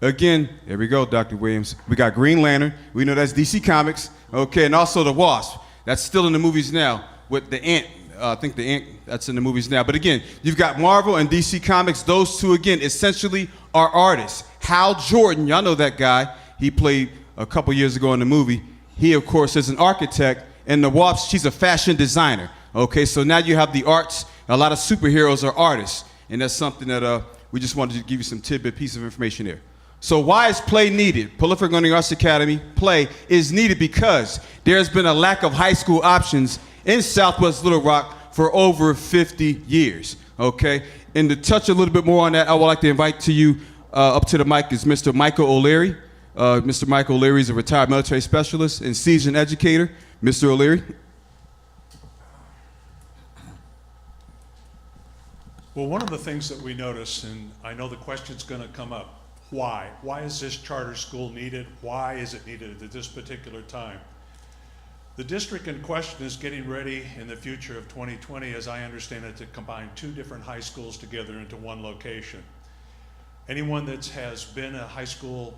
Again, there we go, Dr. Williams. We got Green Lantern. We know that's DC Comics. Okay, and also the Wasp. That's still in the movies now with the Ant. I think the Ant, that's in the movies now. But again, you've got Marvel and DC Comics. Those two, again, essentially are artists. Hal Jordan, y'all know that guy. He played a couple years ago in the movie. He, of course, is an architect. And the Wasp, she's a fashion designer. Okay, so now you have the arts. A lot of superheroes are artists. And that's something that we just wanted to give you some tidbit piece of information here. So why is Play needed? Prolific Learning Arts Academy, Play, is needed because there's been a lack of high school options in Southwest Little Rock for over 50 years, okay? And to touch a little bit more on that, I would like to invite to you up to the mic is Mr. Michael O'Leary. Mr. Michael O'Leary is a retired military specialist and seasoned educator. Mr. O'Leary.
Well, one of the things that we notice, and I know the question's going to come up, why? Why is this charter school needed? Why is it needed at this particular time? The district in question is getting ready in the future of 2020, as I understand it, to combine 2 different high schools together into one location. Anyone that has been a high school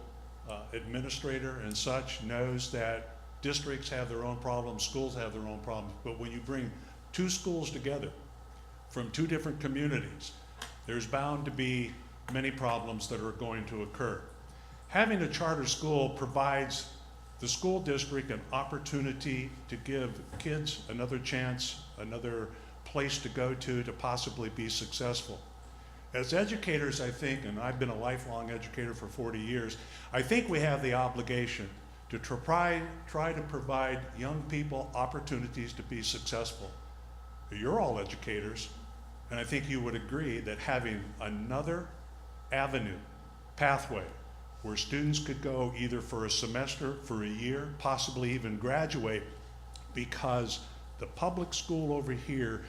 administrator and such knows that districts have their own problems, schools have their own problems, but when you bring 2 schools together from 2 different communities, there's bound to be many problems that are going to occur. Having a charter school provides the school district an opportunity to give kids another chance, another place to go to possibly be successful. As educators, I think, and I've been a lifelong educator for 40 years, I think we have the obligation to try to provide young people opportunities to be successful. You're all educators, and I think you would agree that having another avenue, pathway, where students could go either for a semester, for a year, possibly even graduate, because the public school over here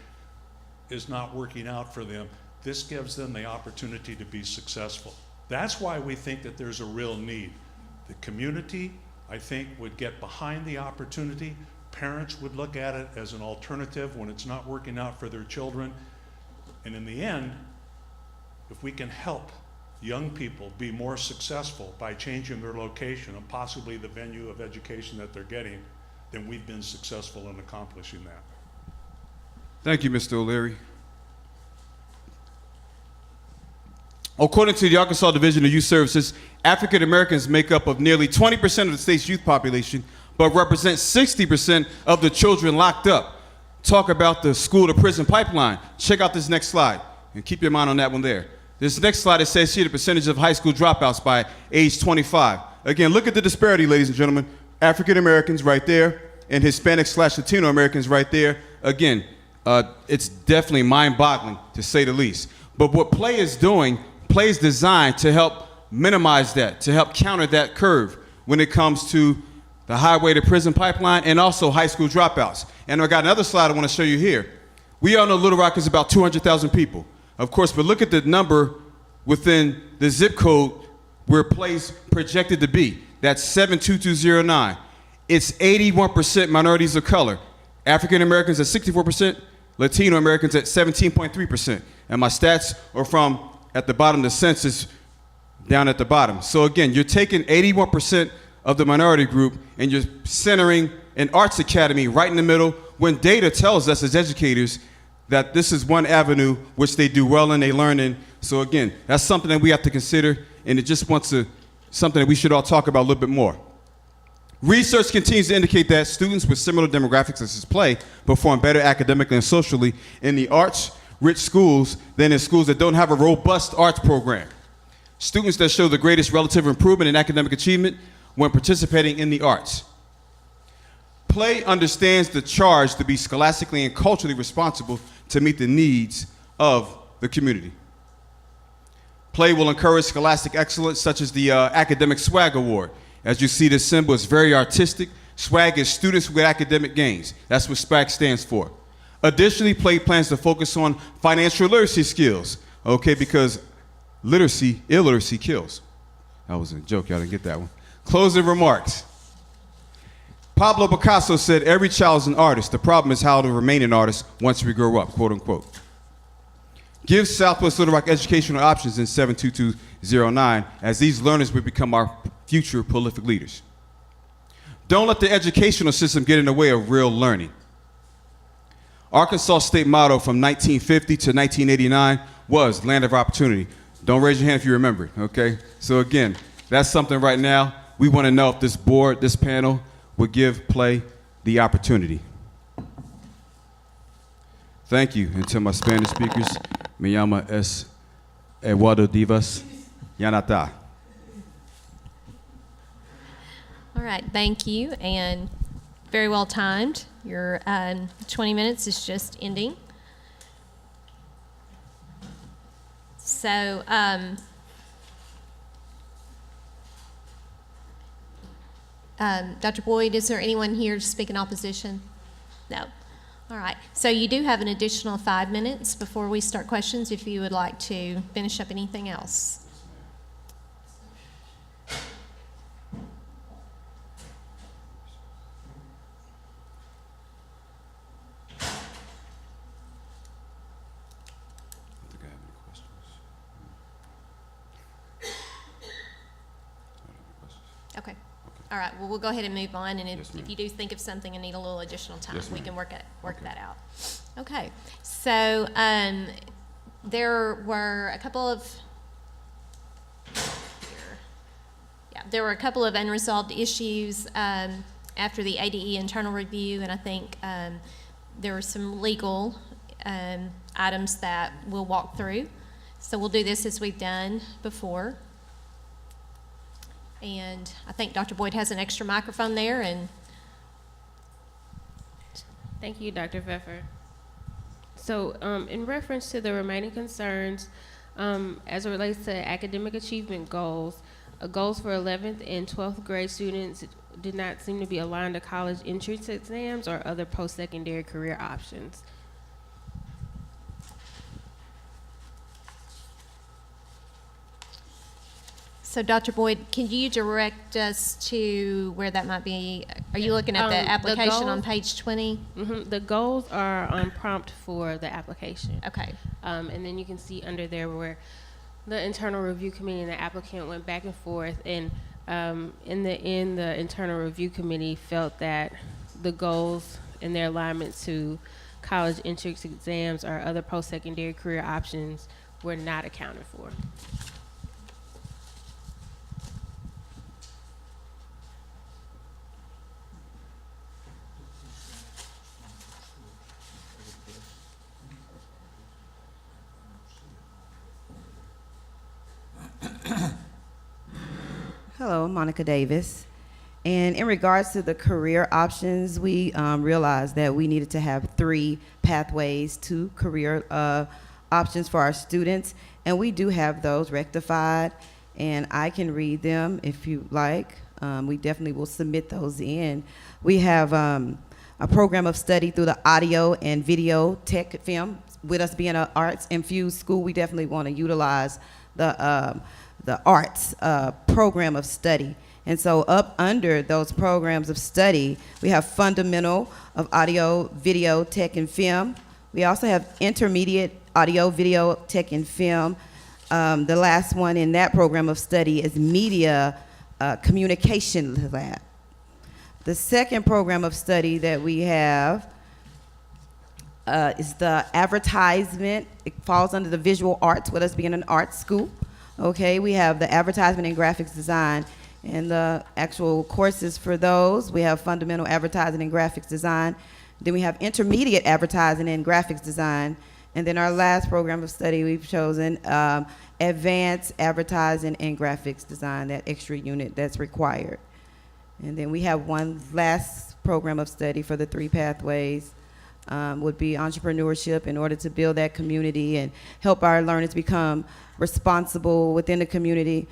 is not working out for them. This gives them the opportunity to be successful. That's why we think that there's a real need. The community, I think, would get behind the opportunity. Parents would look at it as an alternative when it's not working out for their children. And in the end, if we can help young people be more successful by changing their location and possibly the venue of education that they're getting, then we've been successful in accomplishing that.
Thank you, Mr. O'Leary. According to the Arkansas Division of Youth Services, African Americans make up of nearly 20% of the state's youth population, but represent 60% of the children locked up. Talk about the school to prison pipeline. Check out this next slide, and keep your mind on that one there. This next slide, it says here the percentage of high school dropouts by age 25. Again, look at the disparity, ladies and gentlemen. African Americans right there, and Hispanic/Latino Americans right there. Again, it's definitely mind-boggling, to say the least. But what Play is doing, Play is designed to help minimize that, to help counter that curve when it comes to the highway to prison pipeline and also high school dropouts. And I got another slide I want to show you here. We all know Little Rock is about 200,000 people, of course, but look at the number within the zip code where Play's projected to be. That's 72209. It's 81% minorities of color. African Americans at 64%, Latino Americans at 17.3%. And my stats are from at the bottom, the census down at the bottom. So again, you're taking 81% of the minority group and you're centering an arts academy right in the middle when data tells us as educators that this is one avenue which they do well in, they learn in. So again, that's something that we have to consider, and it just wants to, something that we should all talk about a little bit more. Research continues to indicate that students with similar demographics as Play perform better academically and socially in the arts-rich schools than in schools that don't have a robust arts program. Students that show the greatest relative improvement in academic achievement when participating in the arts. Play understands the charge to be scholastically and culturally responsible to meet the needs of the community. Play will encourage scholastic excellence, such as the Academic Swag Award. As you see, this symbol is very artistic. Swag is students with academic gains. That's what SWAG stands for. Additionally, Play plans to focus on financial literacy skills, okay, because illiteracy kills. That was a joke, y'all didn't get that one. Closing remarks. Pablo Picasso said, every child is an artist. The problem is how to remain an artist once we grow up, quote unquote. Give Southwest Little Rock educational options in 72209, as these learners will become our future prolific leaders. Don't let the educational system get in the way of real learning. Arkansas state motto from 1950 to 1989 was land of opportunity. Don't raise your hand if you remember it, okay? So again, that's something right now. We want to know if this board, this panel, would give Play the opportunity. Thank you. And to my Spanish speakers, me llama es Eduardo Divas Yanata.
All right, thank you, and very well timed. Your 20 minutes is just ending. So, Dr. Boyd, is there anyone here to speak in opposition? No. All right. So you do have an additional 5 minutes before we start questions if you would like to finish up anything else. Okay. All right. Well, we'll go ahead and move on. And if you do think of something and need a little additional time, we can work that out. Okay. So there were a couple of there were a couple of unresolved issues after the ADE internal review, and I think there were some legal items that we'll walk through. So we'll do this as we've done before. And I think Dr. Boyd has an extra microphone there. And
Thank you, Dr. Pfeffer. So in reference to the remaining concerns, as it relates to academic achievement goals, goals for 11th and 12th grade students did not seem to be aligned to college entrance exams or other post-secondary career options.
so, Dr. Boyd, can you direct us to where that might be? Are you looking at the application on page 20?
Mm-hmm. The goals are on prompt for the application.
Okay.
And then you can see under there where the internal review committee and the applicant went back and forth, and in the end, the internal review committee felt that the goals and their alignment to college entrance exams or other post-secondary career options were not accounted for.
Hello, Monica Davis. And in regards to the career options, we realized that we needed to have 3 pathways to career options for our students. And we do have those rectified, and I can read them if you like. We definitely will submit those in. We have a program of study through the audio and video tech film. With us being an arts infused school, we definitely want to utilize the arts program of study. And so up under those programs of study, we have fundamental of audio, video, tech, and film. We also have intermediate audio, video, tech, and film. The last one in that program of study is media communication lab. The second program of study that we have is the advertisement. It falls under the visual arts, with us being an art school. Okay, we have the advertisement and graphics design, and the actual courses for those. We have fundamental advertising and graphics design. Then we have intermediate advertising and graphics design. And then our last program of study we've chosen, advanced advertising and graphics design, that extra unit that's required. And then we have one last program of study for the 3 pathways, would be entrepreneurship, in order to build that community and help our learners become responsible within the community.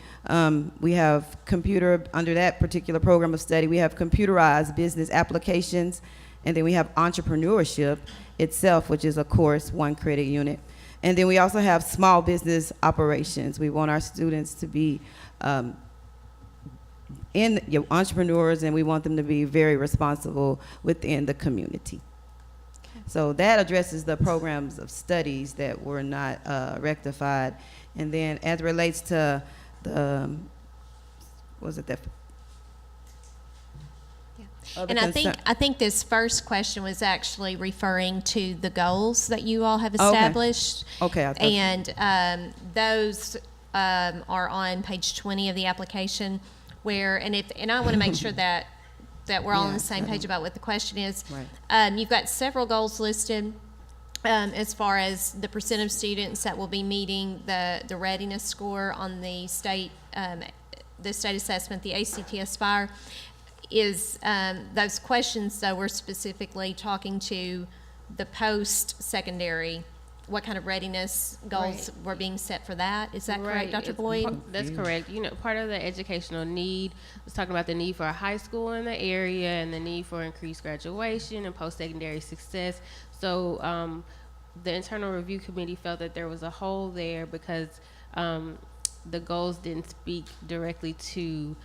We have under that particular program of study, we have computerized business applications, and then we have entrepreneurship itself, which is a course, 1 credit unit. And then we also have small business operations. We want our students to be entrepreneurs, and we want them to be very responsible within the community. So that addresses the programs of studies that were not rectified. And then as it relates to the,
And I think this first question was actually referring to the goals that you all have established.
Okay.
And those are on page 20 of the application, where, and I want to make sure that we're all on the same page about what the question is.
Right.
You've got several goals listed as far as the percent of students that will be meeting the readiness score on the state assessment, the ACT Aspire. Those questions, though, we're specifically talking to the post-secondary what kind of readiness goals were being set for that. Is that correct,
Right.
Dr.
It's
Boyd?
That's correct. You know, part of the educational need was talking about the need for a high school in the area and the need for increased graduation and post-secondary success. So the internal review committee felt that there was a hole there because the goals didn't speak directly to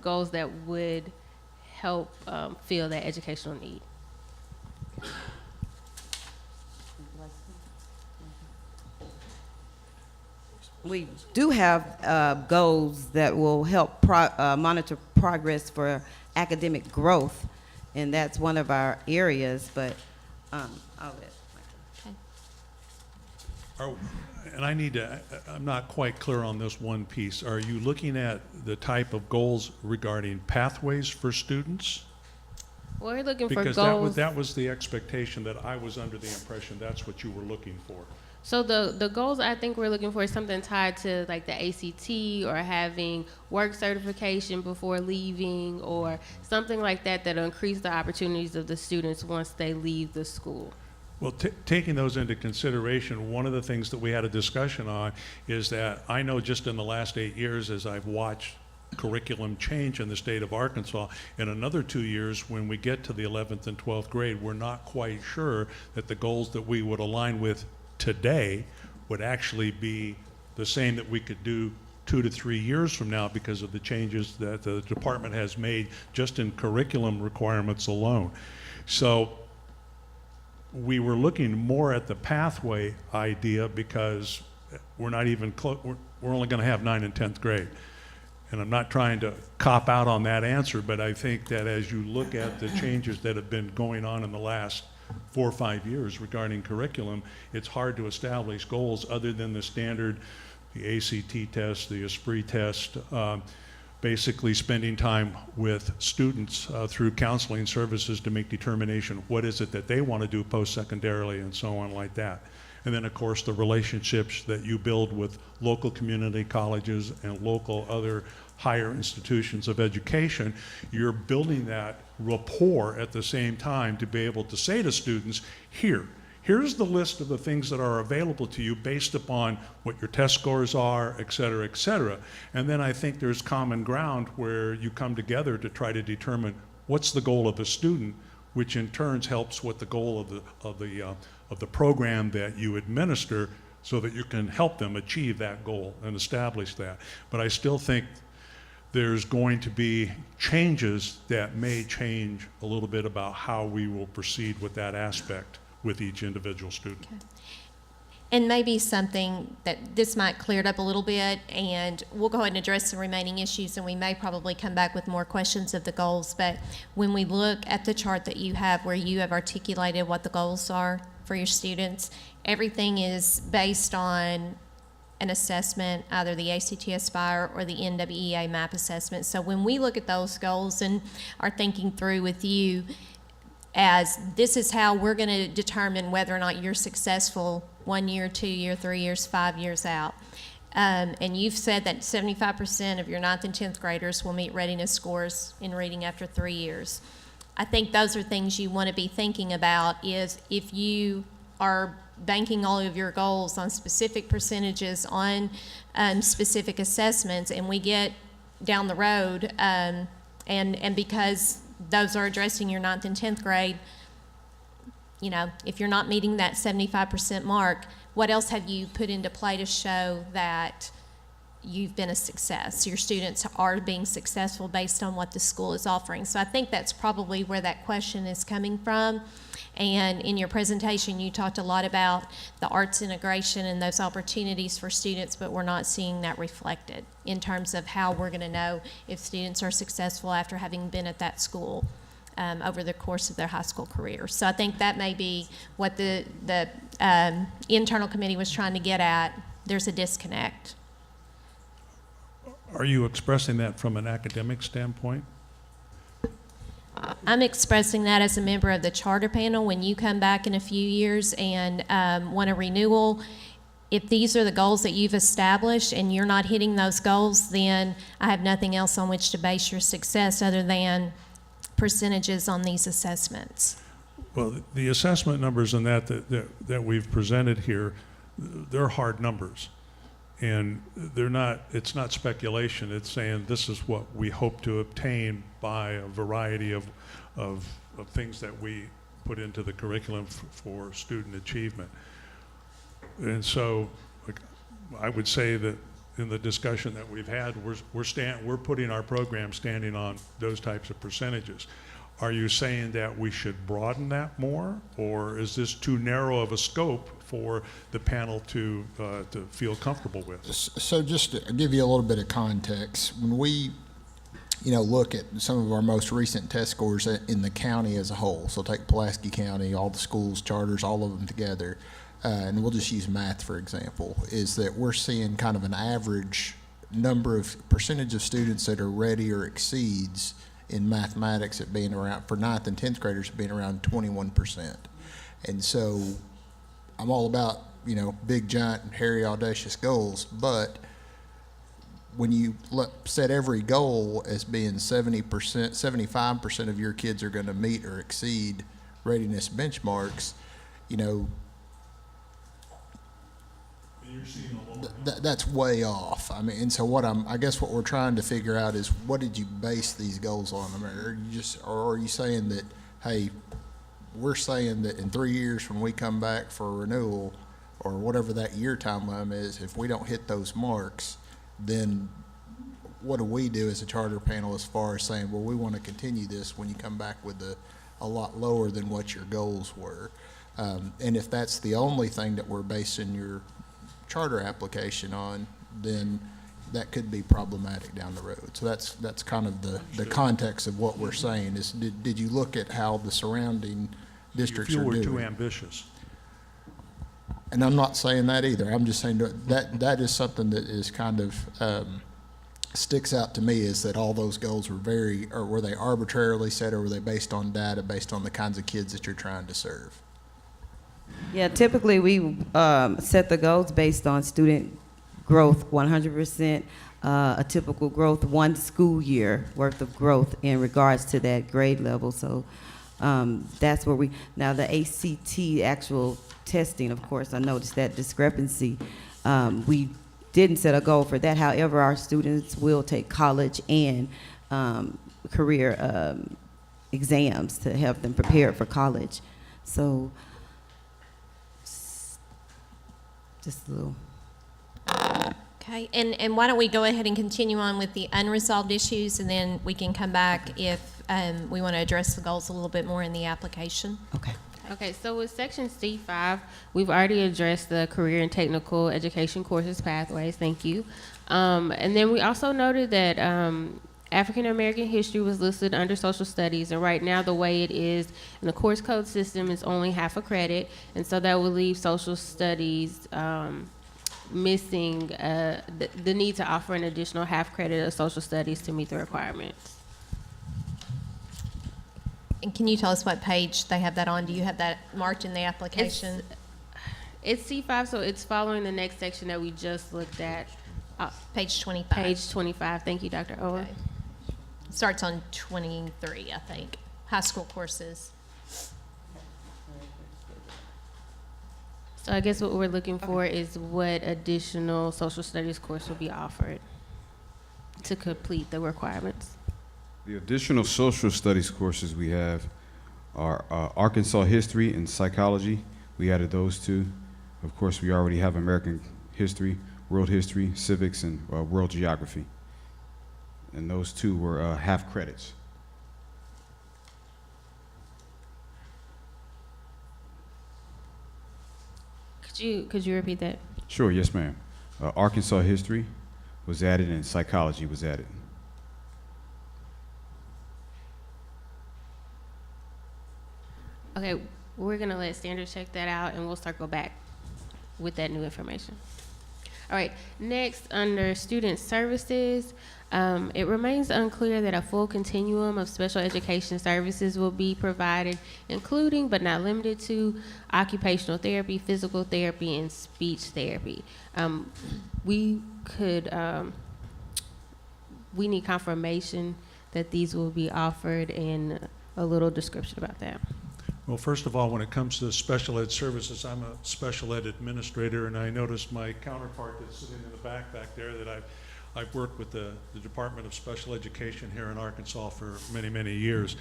goals that would help fill that educational need.
We do have goals that will help monitor progress for academic growth, and that's one of our areas, but I'll let Michael.
And I'm not quite clear on this one piece. Are you looking at the type of goals regarding pathways for students?
We're looking for
Because
goals.
that was the expectation that I was under the impression that's what you were looking for.
So the goals I think we're looking for is something tied to like the ACT or having work certification before leaving or something like that that'll increase the opportunities of the students once they leave the school.
Well, taking those into consideration, one of the things that we had a discussion on is that I know just in the last 8 years as I've watched curriculum change in the state of Arkansas, in another 2 years when we get to the 11th and 12th grade, we're not quite sure that the goals that we would align with today would actually be the same that we could do 2 to 3 years from now because of the changes that the department has made just in curriculum requirements alone. So we were looking more at the pathway idea because we're not even close, we're only going to have 9th and 10th grade. And I'm not trying to cop out on that answer, but I think that as you look at the changes that have been going on in the last 4 or 5 years regarding curriculum, it's hard to establish goals other than the standard, the ACT test, the Esprit test, basically spending time with students through counseling services to make determination what is it that they want to do post-secondarily and so on like that. And then, of course, the relationships that you build with local community colleges and local other higher institutions of education, you're building that rapport at the same time to be able to say to students, here's the list of the things that are available to you based upon what your test scores are, et cetera, et cetera. And then I think there's common ground where you come together to try to determine what's the goal of the student, which in turn helps with the goal of the program that you administer so that you can help them achieve that goal and establish that. But I still think there's going to be changes that may change a little bit about how we will proceed with that aspect with each individual student.
Okay. And maybe something that this might clear it up a little bit, and we'll go ahead and address the remaining issues, and we may probably come back with more questions of the goals. But when we look at the chart that you have where you have articulated what the goals are for your students, everything is based on an assessment, either the ACT Aspire or the NWEA MAP assessment. So when we look at those goals and are thinking through with you, as this is how we're going to determine whether or not you're successful 1 year, 2 year, 3 years, 5 years out. And you've said that 75% of your 9th and 10th graders will meet readiness scores in reading after 3 years. I think those are things you want to be thinking about is if you are banking all of your goals on specific percentages on specific assessments, and we get down the road, and because those are addressing your 9th and 10th grade, you know, if you're not meeting that 75% mark, what else have you put into play to show that you've been a success? Your students are being successful based on what the school is offering. So I think that's probably where that question is coming from. And in your presentation, you talked a lot about the arts integration and those opportunities for students, but we're not seeing that reflected in terms of how we're going to know if students are successful after having been at that school over the course of their high school career. So I think that may be what the internal committee was trying to get at. There's a disconnect.
Are you expressing that from an academic standpoint?
I'm expressing that as a member of the charter panel. When you come back in a few years and want a renewal, if these are the goals that you've established and you're not hitting those goals, then I have nothing else on which to base your success other than percentages on these assessments.
Well, the assessment numbers and that we've presented here, they're hard numbers. And it's not speculation, it's saying this is what we hope to obtain by a variety of things that we put into the curriculum for student achievement. And so, I would say that in the discussion that we've had, we're putting our program standing on those types of percentages. Are you saying that we should broaden that more, or is this too narrow of a scope for the panel to feel comfortable with?
So just to give you a little bit of context, when we, look at some of our most recent test scores in the county as a whole, so take Pulaski County, all the schools, charters, all of them together, and we'll just use math for example, is that we're seeing kind of an average percentage of students that are ready or exceeds in mathematics at being around, for 9th and 10th graders, being around 21%. And so I'm all about, big, giant, hairy, audacious goals, but when you set every goal as being 70%, 75% of your kids are going to meet or exceed readiness benchmarks,
You're seeing a lower
that's way off. I mean, and so I guess what we're trying to figure out is, what did you base these goals on? I mean, or are you saying that, hey, we're saying that in 3 years when we come back for renewal, or whatever that year timeline is, if we don't hit those marks, then what do we do as a charter panel as far as saying, well, we want to continue this when you come back with a lot lower than what your goals were? And if that's the only thing that we're basing your charter application on, then that could be problematic down the road. So that's kind of the context of what we're saying is, did you look at how the surrounding districts are doing?
You feel we're too ambitious.
And I'm not saying that either. I'm just saying that is something that is kind of sticks out to me, is that all those goals were they arbitrarily set, or were they based on data, based on the kinds of kids that you're trying to serve?
Yeah, typically we set the goals based on student growth, 100%, a typical growth, 1 school year worth of growth in regards to that grade level. So that's where now the ACT actual testing, of course, I noticed that discrepancy. We didn't set a goal for that. However, our students will take college and career exams to help them prepare for college. So just a little.
Okay, and why don't we go ahead and continue on with the unresolved issues, and then we can come back if we want to address the goals a little bit more in the application.
Okay.
Okay, so with section C5, we've already addressed the career and technical education courses pathways, thank you. And then we also noted that African American history was listed under social studies, and right now the way it is in the course code system is only half a credit, and so that would leave social studies missing the need to offer an additional half credit of social studies to meet the requirements.
And can you tell us what page they have that on? Do you have that marked in the application?
It's C5, so it's following the next section that we just looked at.
Page 25.
Page 25. Thank you, Dr. Owen.
Okay. It starts on 23, I think. High school courses.
So I guess what we're looking for is what additional social studies course will be offered to complete the requirements.
The additional social studies courses we have are Arkansas history and psychology. We added those two. Of course, we already have American history, world history, civics, and world geography. And those two were half credits.
Could you repeat that?
Sure, yes, ma'am. Arkansas history was added and psychology was added.
Okay, we're gonna let standards check that out, and we'll circle back with that new information. All right, next, under student services, it remains unclear that a full continuum of special education services will be provided, including but not limited to occupational therapy, physical therapy, and speech therapy. We need confirmation that these will be offered and a little description about that.
Well, first of all, when it comes to special ed services, I'm a special ed administrator, and I noticed my counterpart that's sitting in the back there that I've worked with the Department of Special Education here in Arkansas for many, many years.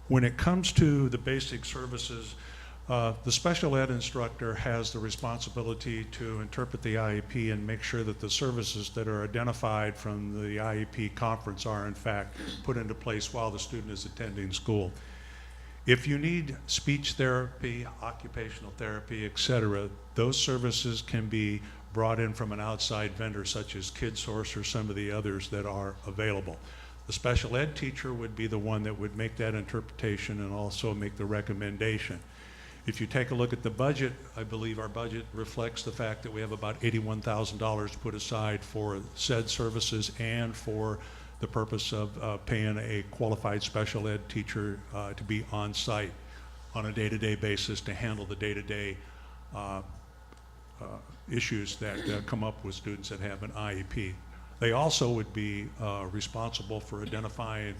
When it comes to the basic services, the special ed instructor has the responsibility to interpret the IEP and make sure that the services that are identified from the IEP conference are in fact put into place while the student is attending school. If you need speech therapy, occupational therapy, etc., those services can be brought in from an outside vendor such as KidSource or some of the others that are available. The special ed teacher would be the one that would make that interpretation and also make the recommendation. If you take a look at the budget, I believe our budget reflects the fact that we have about $81,000 put aside for said services and for the purpose of paying a qualified special ed teacher to be on site on a day-to-day basis to handle the day-to-day issues that come up with students that have an IEP. They also would be responsible for identifying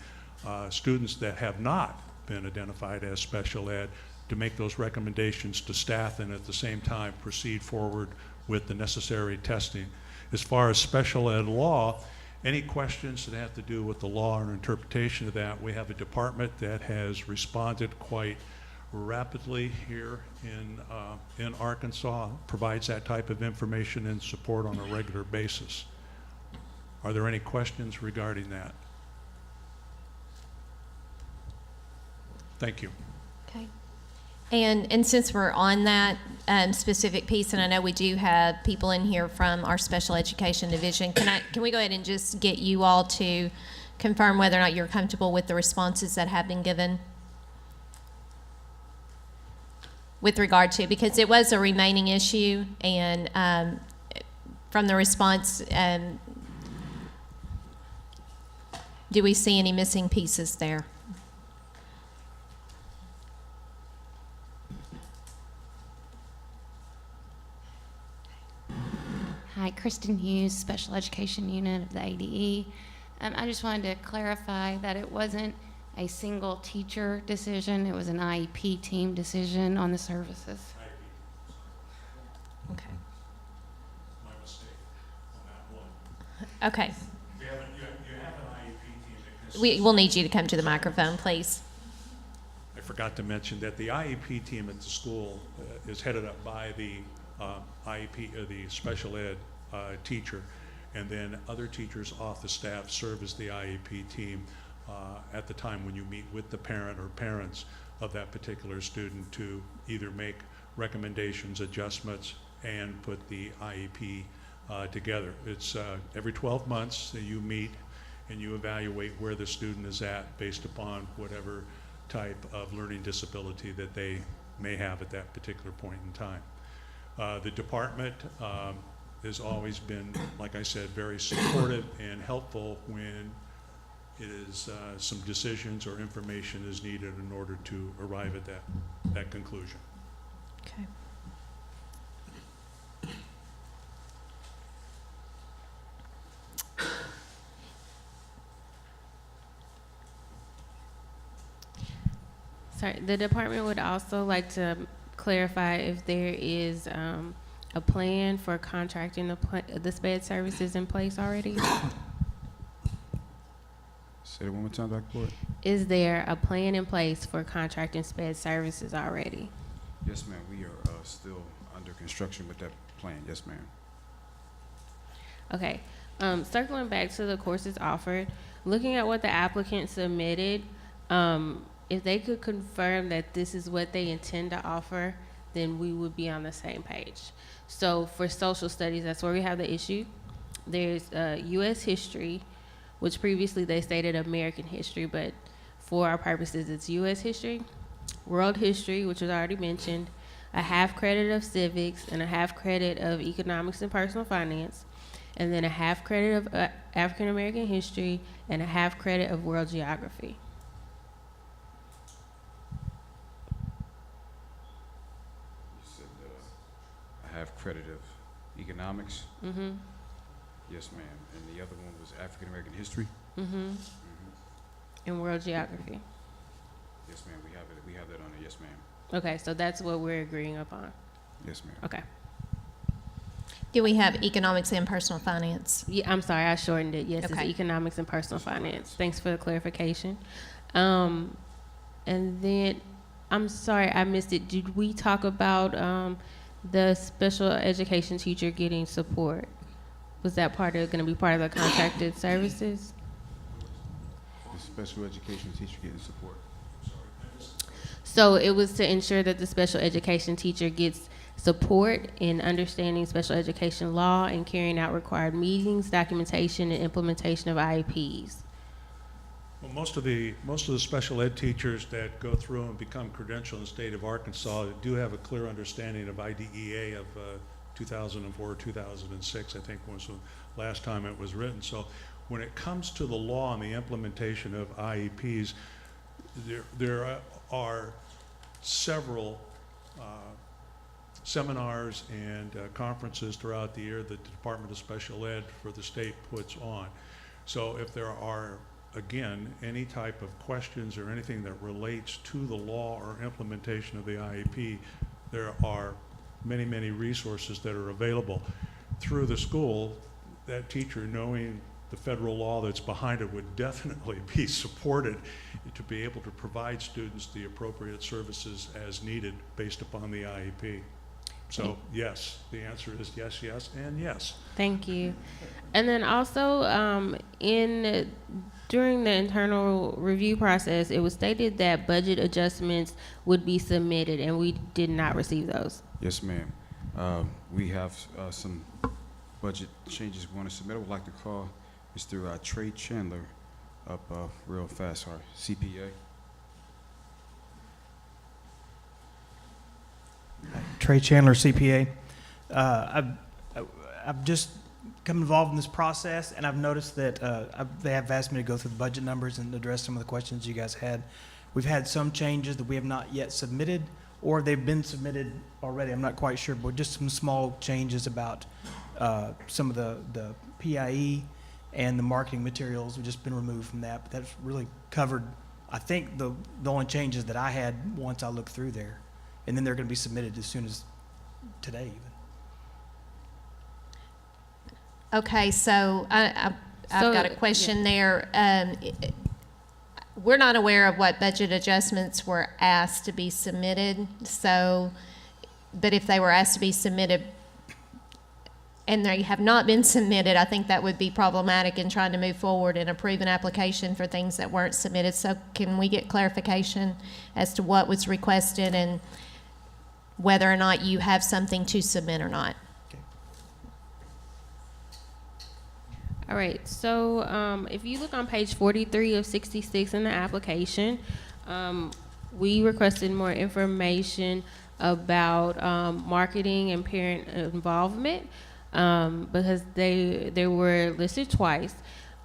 students that have not been identified as special ed to make those recommendations to staff and at the same time proceed forward with the necessary testing. As far as special ed law, any questions that have to do with the law and interpretation of that, we have a department that has responded quite rapidly here in Arkansas, provides that type of information and support on a regular basis. Are there any questions regarding that? Thank you.
Okay. And since we're on that specific piece, and I know we do have people in here from our special education division, can we go ahead and just get you all to confirm whether or not you're comfortable with the responses that have been given with regard to, because it was a remaining issue, and from the response, do we see any missing pieces there?
Hi, Kristen Hughes, Special Education Unit of the ADE. I just wanted to clarify that it wasn't a single teacher decision, it was an IEP team decision on the services.
Okay.
My mistake on that one.
Okay.
You have an IEP team that
We will need you to come to the microphone, please.
I forgot to mention that the IEP team at the school is headed up by the IEP, the special ed teacher, and then other teachers off the staff serve as the IEP team at the time when you meet with the parent or parents of that particular student to either make recommendations, adjustments, and put the IEP together. It's every 12 months that you meet and you evaluate where the student is at based upon whatever type of learning disability that they may have at that particular point in time. The department has always been, like I said, very supportive and helpful when it is some decisions or information is needed in order to arrive at that conclusion.
Okay.
Sorry, the department would also like to clarify if there is a plan for contracting the SPED services in place already.
Say it one more time, Dr. Boyd.
Is there a plan in place for contracting SPED services already?
Yes, ma'am. We are still under construction with that plan. Yes, ma'am.
Okay. Circling back to the courses offered, looking at what the applicant submitted, if they could confirm that this is what they intend to offer, then we would be on the same page. So for social studies, that's where we have the issue. There's U.S. history, which previously they stated American history, but for our purposes, it's U.S. history, world history, which was already mentioned, a half credit of civics, and a half credit of economics and personal finance, and then a half credit of African American history, and a half credit of world geography.
You said I have credit of economics.
Mm-hmm.
Yes, ma'am. And the other one was African American history.
Mm-hmm. And world geography.
Yes, ma'am. We have it. We have that on there. Yes, ma'am.
Okay, so that's what we're agreeing upon.
Yes, ma'am.
Okay.
Do we have economics and personal finance?
Yeah, I'm sorry, I shortened it. Yes, it's
Okay.
economics and personal finance. Thanks for the clarification. And then, I'm sorry, I missed it. Did we talk about the special education teacher getting support? Was that going to be part of the contracted services?
The special education teacher getting support.
So it was to ensure that the special education teacher gets support in understanding special education law and carrying out required meetings, documentation, and implementation of IEPs.
Well, most of the special ed teachers that go through and become credentialed in the state of Arkansas do have a clear understanding of IDEA of 2004 or 2006, I think was the last time it was written. So when it comes to the law and the implementation of IEPs, there are several seminars and conferences throughout the year that the Department of Special Ed for the state puts on. So if there are, again, any type of questions or anything that relates to the law or implementation of the IEP, there are many, many resources that are available. Through the school, that teacher, knowing the federal law that's behind it, would definitely be supported to be able to provide students the appropriate services as needed based upon the IEP. So yes, the answer is yes, yes, and yes.
Thank you. And then also, during the internal review process, it was stated that budget adjustments would be submitted, and we did not receive those.
Yes, ma'am. We have some budget changes we want to submit. I would like to call Mr. Trey Chandler up real fast, our CPA.
Trey Chandler, CPA. I've just come involved in this process, and I've noticed that they have asked me to go through the budget numbers and address some of the questions you guys had. We've had some changes that we have not yet submitted, or they've been submitted already. I'm not quite sure, but just some small changes about some of the PIE and the marketing materials have just been removed from that. But that's really covered, I think, the only changes that I had once I looked through there. And then they're going to be submitted as soon as today even.
Okay, so I've got a question there. We're not aware of what budget adjustments were asked to be submitted, so, but if they were asked to be submitted and they have not been submitted, I think that would be problematic in trying to move forward and approve an application for things that weren't submitted. So can we get clarification as to what was requested and whether or not you have something to submit or not?
All right, so if you look on page 43 of 66 in the application, we requested more information about marketing and parent involvement because they were listed twice.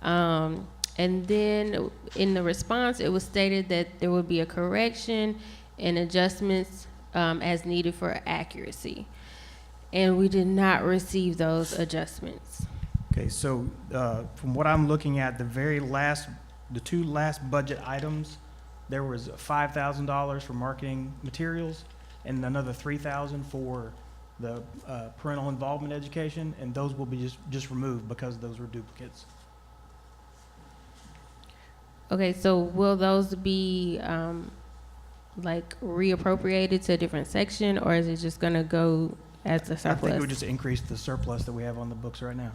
And then in the response, it was stated that there would be a correction and adjustments as needed for accuracy. And we did not receive those adjustments.
Okay, so from what I'm looking at, the two last budget items, there was $5,000 for marketing materials and another $3,000 for the parental involvement education, and those will be just removed because those were duplicates.
Okay, so will those be like reappropriated to a different section, or is it just going to go as a
I
surplus?
think it would just increase the surplus that we have on the books right now.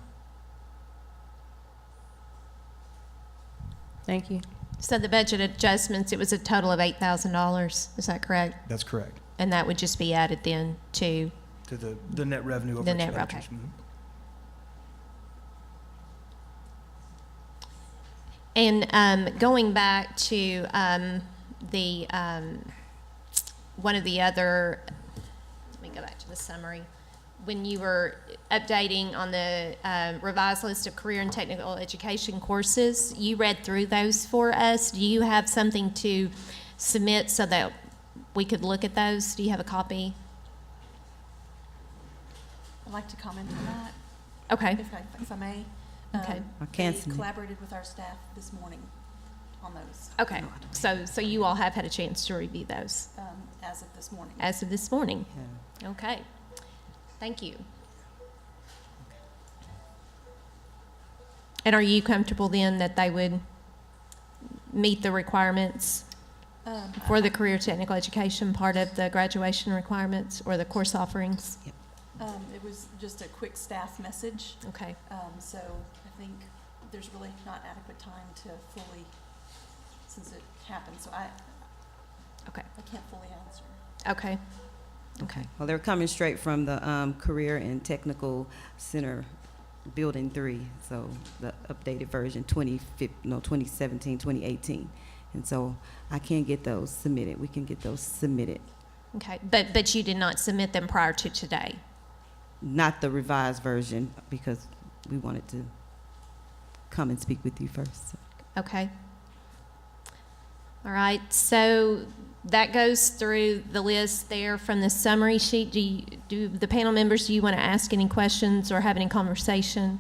Thank you.
So the budget adjustments, it was a total of $8,000, is that correct?
That's correct.
And that would just be added then to,
To the net revenue over
The net,
expenditures.
okay.
Mhm.
and going back to the, one of the other, let me go back to the summary. When you were updating on the revised list of career and technical education courses, you read through those for us. Do you have something to submit so that we could look at those? Do you have a copy?
I'd like to comment on that,
Okay.
if I may.
Okay.
I can't
They
submit.
collaborated with our staff this morning on those,
Okay, so you all have had a chance to review those
as of this morning.
as of this morning? Okay, thank you. And are you comfortable then that they would meet the requirements for the career technical education part of the graduation requirements or the course offerings?
It was just a quick staff message,
Okay,
so I think there's really not adequate time to fully, since it happened, so
okay,
I can't fully answer.
okay, okay,
Well, they're coming straight from the Career and Technical Center Building 3, so the updated version 2017, 2018. And so I can't get those submitted. We can get those submitted.
okay. But you did not submit them prior to today?
Not the revised version, because we wanted to come and speak with you first. So.
Okay. All right, so that goes through the list there from the summary sheet. Do the panel members, do you want to ask any questions or have any conversation?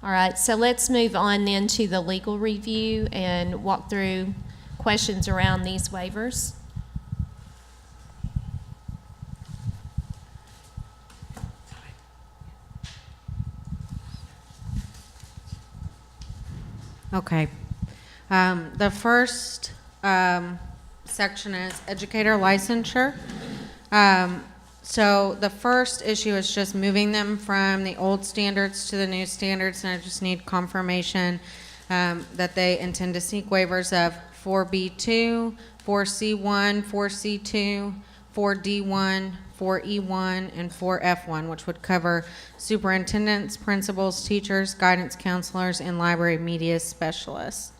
All right, so let's move on then to the legal review and walk through questions around these waivers.
Okay. The first section is Educator Licensure. So the first issue is just moving them from the old standards to the new standards, and I just need confirmation that they intend to seek waivers of 4B2, 4C1, 4C2, 4D1, 4E1, and 4F1, which would cover superintendents, principals, teachers, guidance counselors, and library media specialists.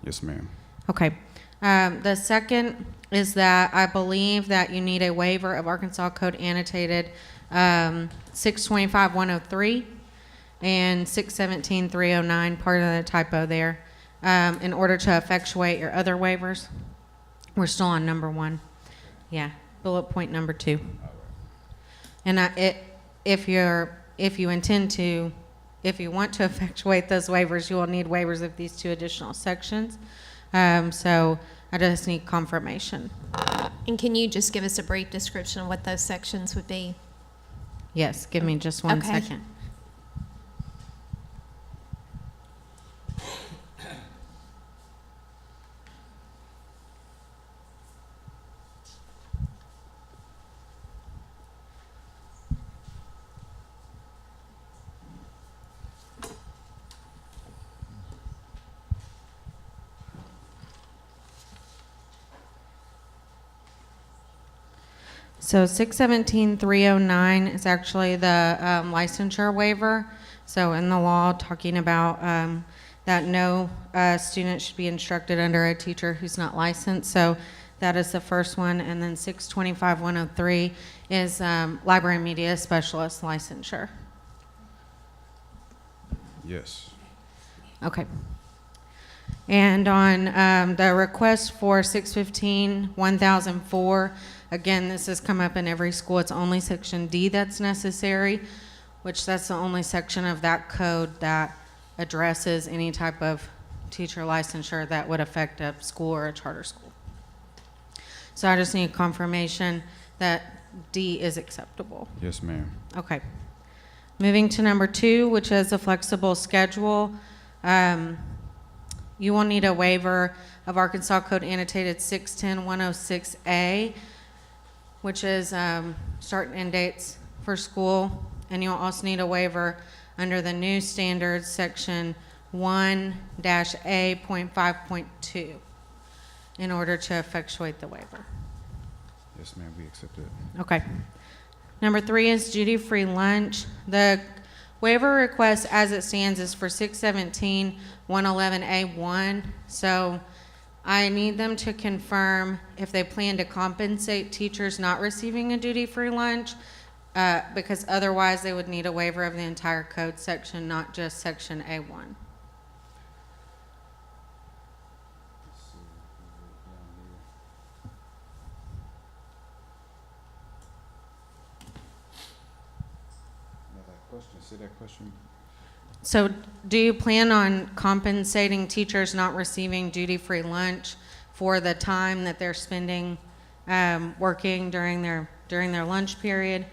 Yes, ma'am.
Okay. The second is that I believe that you need a waiver of Arkansas Code Annotated 625-103 and 617-309, part of the typo there, in order to effectuate your other waivers. We're still on number 1. Yeah, bullet point number 2. And if you want to effectuate those waivers, you will need waivers of these 2 additional sections. So I just need confirmation.
And can you just give us a brief description of what those sections would be?
Yes, give me just one
Okay.
second. So 617-309 is actually the licensure waiver. So in the law, talking about that no student should be instructed under a teacher who's not licensed. So that is the first one. And then 625-103 is library media specialist licensure.
Yes.
Okay. And on the request for 615-1004, again, this has come up in every school. It's only Section D that's necessary, which that's the only section of that code that addresses any type of teacher licensure that would affect a school or a charter school. So I just need confirmation that D is acceptable.
Yes, ma'am.
Okay. Moving to number 2, which is a flexible schedule. You will need a waiver of Arkansas Code Annotated 610-106A, which is start and end dates for school. And you'll also need a waiver under the new standards, section 1-A.5.2, in order to effectuate the waiver.
Yes, ma'am, we accept it.
Okay. Number 3 is duty-free lunch. The waiver request as it stands is for 617-111A1. So I need them to confirm if they plan to compensate teachers not receiving a duty-free lunch, because otherwise they would need a waiver of the entire code section, not just section A1.
Say that question.
So do you plan on compensating teachers not receiving duty-free lunch for the time that they're spending working during their lunch period?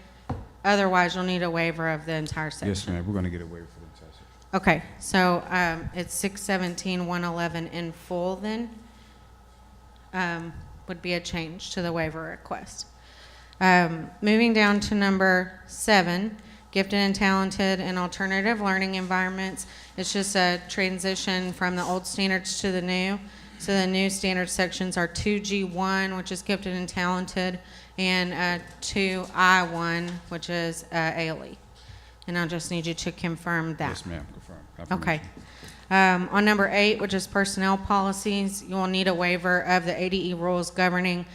Otherwise, you'll need a waiver of the entire section.
Yes, ma'am, we're going to get a waiver for the entire section.
Okay, so it's 617-111 in full then, would be a change to the waiver request. Moving down to number 7, gifted and talented and alternative learning environments. It's just a transition from the old standards to the new. So the new standard sections are 2G1, which is gifted and talented, and 2I1, which is ALE. And I'll just need you to confirm that.
Yes, ma'am, confirm.
Okay.
Confirmation.
On number 8, which is personnel policies, you will need a waiver of the ADE rules governing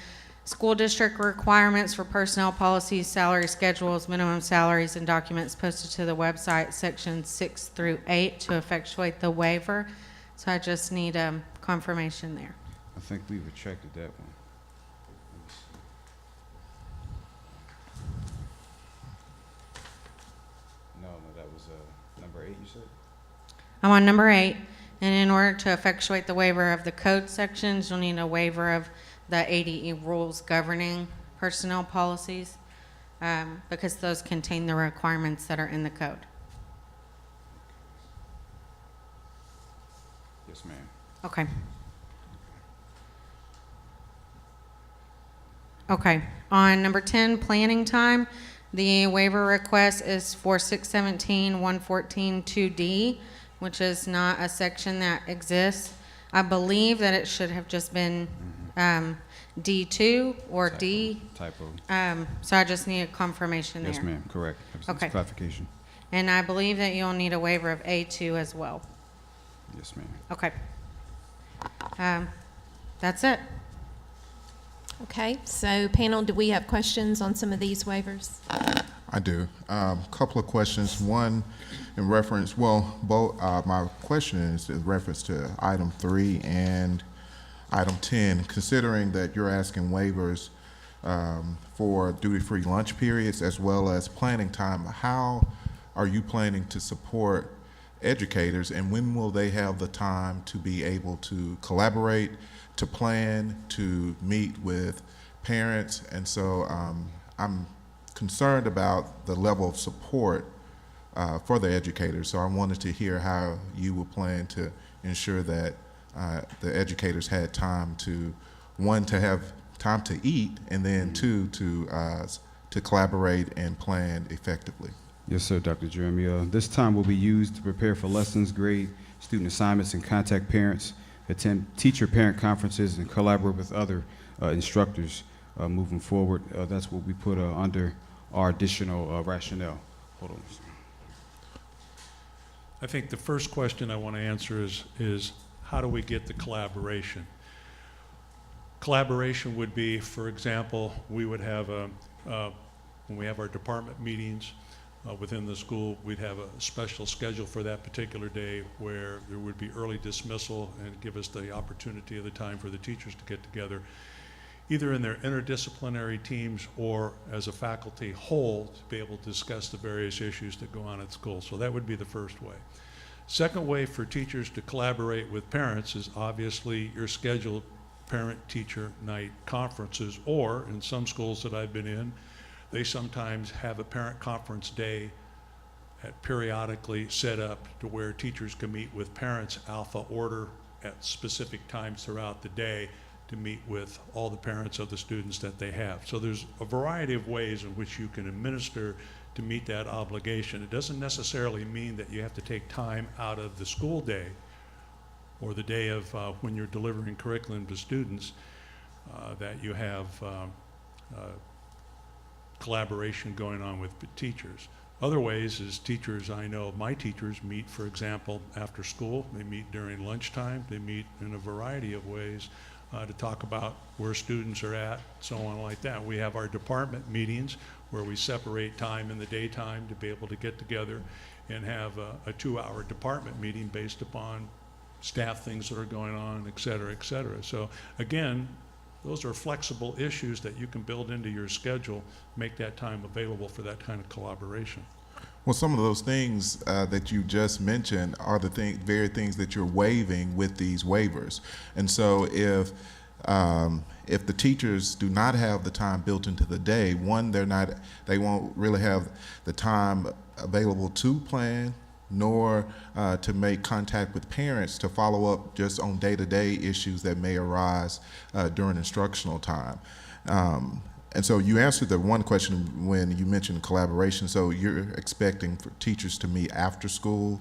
school district requirements for personnel policies, salary schedules, minimum salaries, and documents posted to the website, sections 6 through 8, to effectuate the waiver. So I just need confirmation there.
I think we retracted that one. No, that was number 8, you said?
I'm on number 8, and in order to effectuate the waiver of the code sections, you'll need a waiver of the ADE rules governing personnel policies, because those contain the requirements that are in the code.
Yes, ma'am.
Okay. Okay, on number 10, planning time, the waiver request is for 617-114-2D, which is not a section that exists. I believe that it should have just been D2 or D.
Typo.
So I just need a confirmation there.
Yes, ma'am, correct. That's
Okay.
clarification.
And I believe that you'll need a waiver of A2 as well.
Yes, ma'am.
Okay. That's it.
Okay, so panel, do we have questions on some of these waivers?
I do. Couple of questions. One, in reference, well, both, my question is in reference to item 3 and item 10. Considering that you're asking waivers for duty-free lunch periods as well as planning time, how are you planning to support educators, and when will they have the time to be able to collaborate, to plan, to meet with parents? And so I'm concerned about the level of support for the educators. So I wanted to hear how you will plan to ensure that the educators had time to, one, to have time to eat, and then two, to collaborate and plan effectively.
Yes, sir, Dr. Jeremy. This time will be used to prepare for lessons, grade student assignments, and contact parents, attend teacher-parent conferences, and collaborate with other instructors moving forward. That's what we put under our additional rationale. Hold on.
I think the first question I want to answer is how do we get the collaboration? Collaboration would be, for example, we would have when we have our department meetings within the school, we'd have a special schedule for that particular day where there would be early dismissal and give us the opportunity of the time for the teachers to get together, either in their interdisciplinary teams or as a faculty whole, to be able to discuss the various issues that go on at school. So that would be the first way. Second way for teachers to collaborate with parents is obviously your scheduled parent-teacher night conferences, or in some schools that I've been in, they sometimes have a parent conference day periodically set up to where teachers can meet with parents alpha order at specific times throughout the day to meet with all the parents of the students that they have. So there's a variety of ways in which you can administer to meet that obligation. It doesn't necessarily mean that you have to take time out of the school day or the day of when you're delivering curriculum to students that you have collaboration going on with teachers. Other ways is teachers, I know my teachers meet, for example, after school. They meet during lunchtime. They meet in a variety of ways to talk about where students are at, so on like that. We have our department meetings where we separate time in the daytime to be able to get together and have a 2-hour department meeting based upon staff things that are going on, et cetera, et cetera. So again, those are flexible issues that you can build into your schedule, make that time available for that kind of collaboration.
Well, some of those things that you just mentioned are the very things that you're waiving with these waivers. And so if the teachers do not have the time built into the day, one, they won't really have the time available to plan, nor to make contact with parents to follow up just on day-to-day issues that may arise during instructional time. And so you answered the one question when you mentioned collaboration. So you're expecting for teachers to meet after school?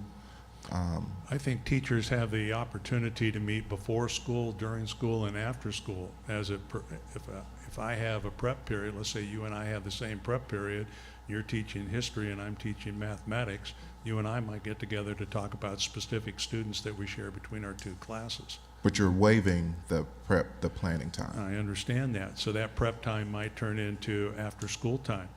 I think teachers have the opportunity to meet before school, during school, and after school. If I have a prep period, let's say you and I have the same prep period, you're teaching history and I'm teaching mathematics, you and I might get together to talk about specific students that we share between our two classes.
But you're waiving the planning time.
I understand that. So that prep time might turn into after school time.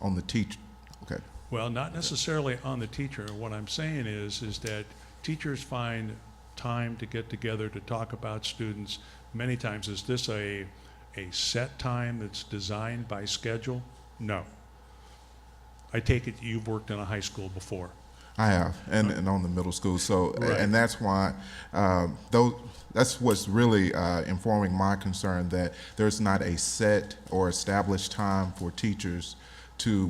On the teacher, okay.
Well, not necessarily on the teacher. What I'm saying is that teachers find time to get together to talk about students many times. Is this a set time that's designed by schedule? No. I take it you've worked in a high school before.
I have, and on the middle school. So,
Right.
and that's why, that's what's really informing my concern, that there's not a set or established time for teachers to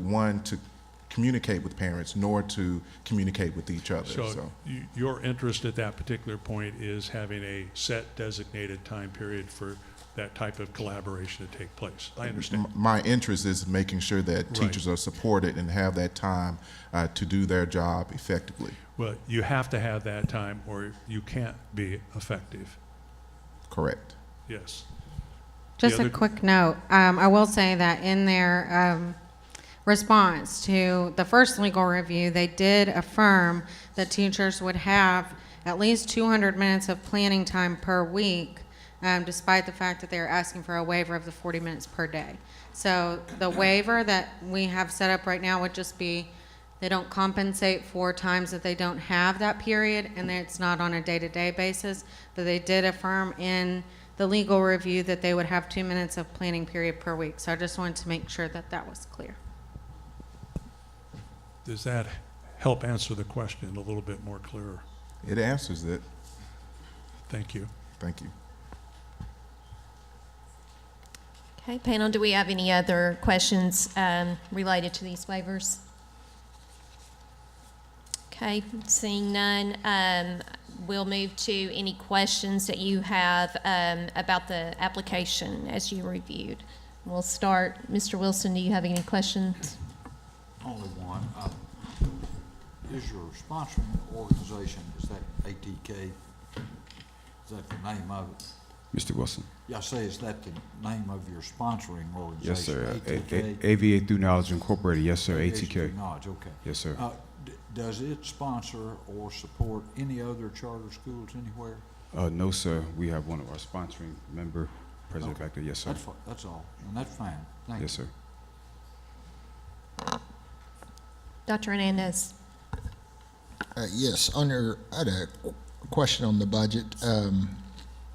communicate with parents, nor to communicate with each other.
So your interest at that particular point is having a set designated time period for that type of collaboration to take place. I understand.
My interest is making sure that
Right.
teachers are supported and have that time to do their job effectively.
Well, you have to have that time or you can't be effective.
Correct.
Yes.
Just
The
a
other-
quick note, I will say that in their response to the first legal review, they did affirm that teachers would have at least 200 minutes of planning time per week, despite the fact that they're asking for a waiver of the 40 minutes per day. So the waiver that we have set up right now would just be, they don't compensate for times that they don't have that period, and it's not on a day-to-day basis, but they did affirm in the legal review that they would have 2 minutes of planning period per week. So I just wanted to make sure that that was clear.
Does that help answer the question a little bit more clearer?
It answers it.
Thank you.
Thank you.
Okay, panel, do we have any other questions related to these waivers? Okay, seeing none, we'll move to any questions that you have about the application as you reviewed. We'll start, Mr. Wilson, do you have any questions?
Only one. Is your sponsoring organization, is that ATK? Is that the name of it?
Mr. Wilson.
Yeah, I say, is that the name of your sponsoring organization?
Yes, sir.
ATK?
AVA Through Knowledge Incorporated. Yes, sir.
Aviation
ATK.
Knowledge, okay.
Yes, sir.
Does it sponsor or support any other charter schools anywhere?
No, sir. We have one of our sponsoring member, President
Okay.
back there. Yes, sir.
That's all, and that's fine. Thank you.
Yes, sir.
Dr. Hernandez?
Yes, I had a question on the budget.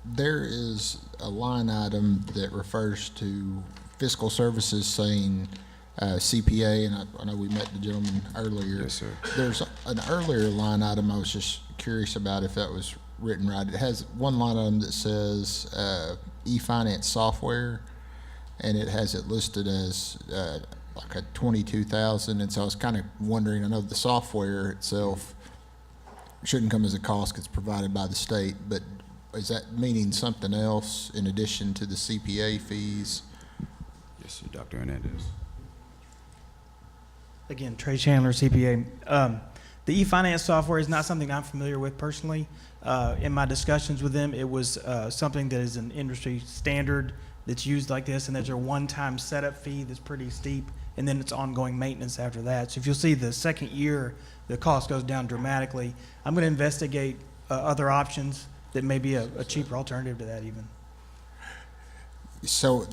There is a line item that refers to fiscal services saying CPA, and I know we met the gentleman earlier.
Yes, sir.
There's an earlier line item I was just curious about if that was written right. It has one line item that says e-finance software, and it has it listed as like a 22,000. And so I was kind of wondering, I know the software itself shouldn't come as a cost because it's provided by the state, but is that meaning something else in addition to the CPA fees?
Yes, sir. Dr. Hernandez.
Again, Trey Chandler, CPA. The e-finance software is not something I'm familiar with personally. In my discussions with them, it was something that is an industry standard that's used like this, and there's a one-time setup fee that's pretty steep, and then it's ongoing maintenance after that. So if you'll see the second year, the cost goes down dramatically. I'm going to investigate other options that may be a cheaper alternative to that even.
So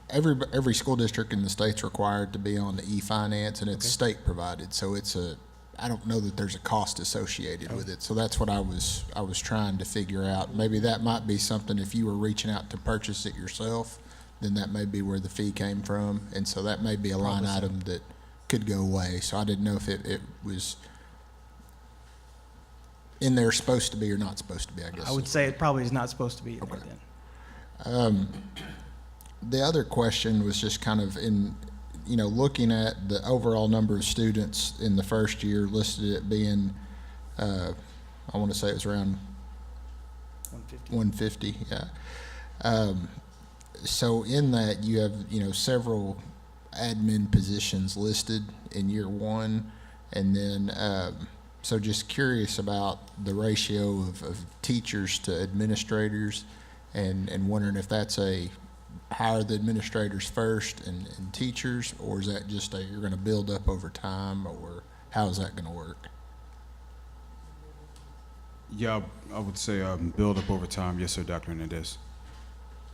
every school district in the state's required to be on the e-finance, and it's state provided. So I don't know that there's a cost associated with it. So that's what I was trying to figure out. Maybe that might be something, if you were reaching out to purchase it yourself, then that may be where the fee came from. And so that may be a line item that could go away. So I didn't know if it was in there supposed to be or not supposed to be, I guess.
I would say it probably is not supposed to be in there then.
The other question was just kind of in, looking at the overall number of students in the first year, listed it being, I want to say it was around 150, yeah. So in that, you have, several admin positions listed in year one, and then, so just curious about the ratio of teachers to administrators, and wondering if that's a hire the administrators first and teachers, or is that just you're going to build up over time, or how is that going to work?
Yeah, I would say build up over time. Yes, sir, Dr. Hernandez.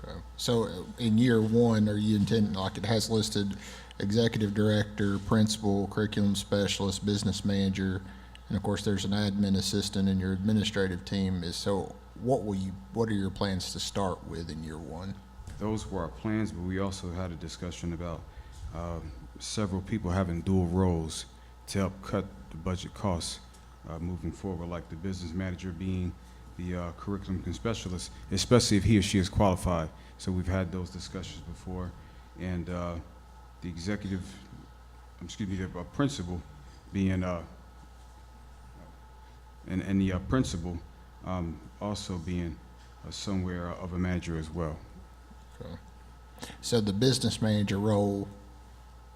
Okay. So in year one, are you intending, like it has listed, executive director, principal, curriculum specialist, business manager, and of course there's an admin assistant in your administrative team. So what are your plans to start with in year one?
Those were our plans, but we also had a discussion about several people having dual roles to help cut the budget costs moving forward, like the business manager being the curriculum specialist, especially if he or she is qualified. So we've had those discussions before, and the principal being, and the principal also being somewhere of a manager as well.
Okay. So the business manager role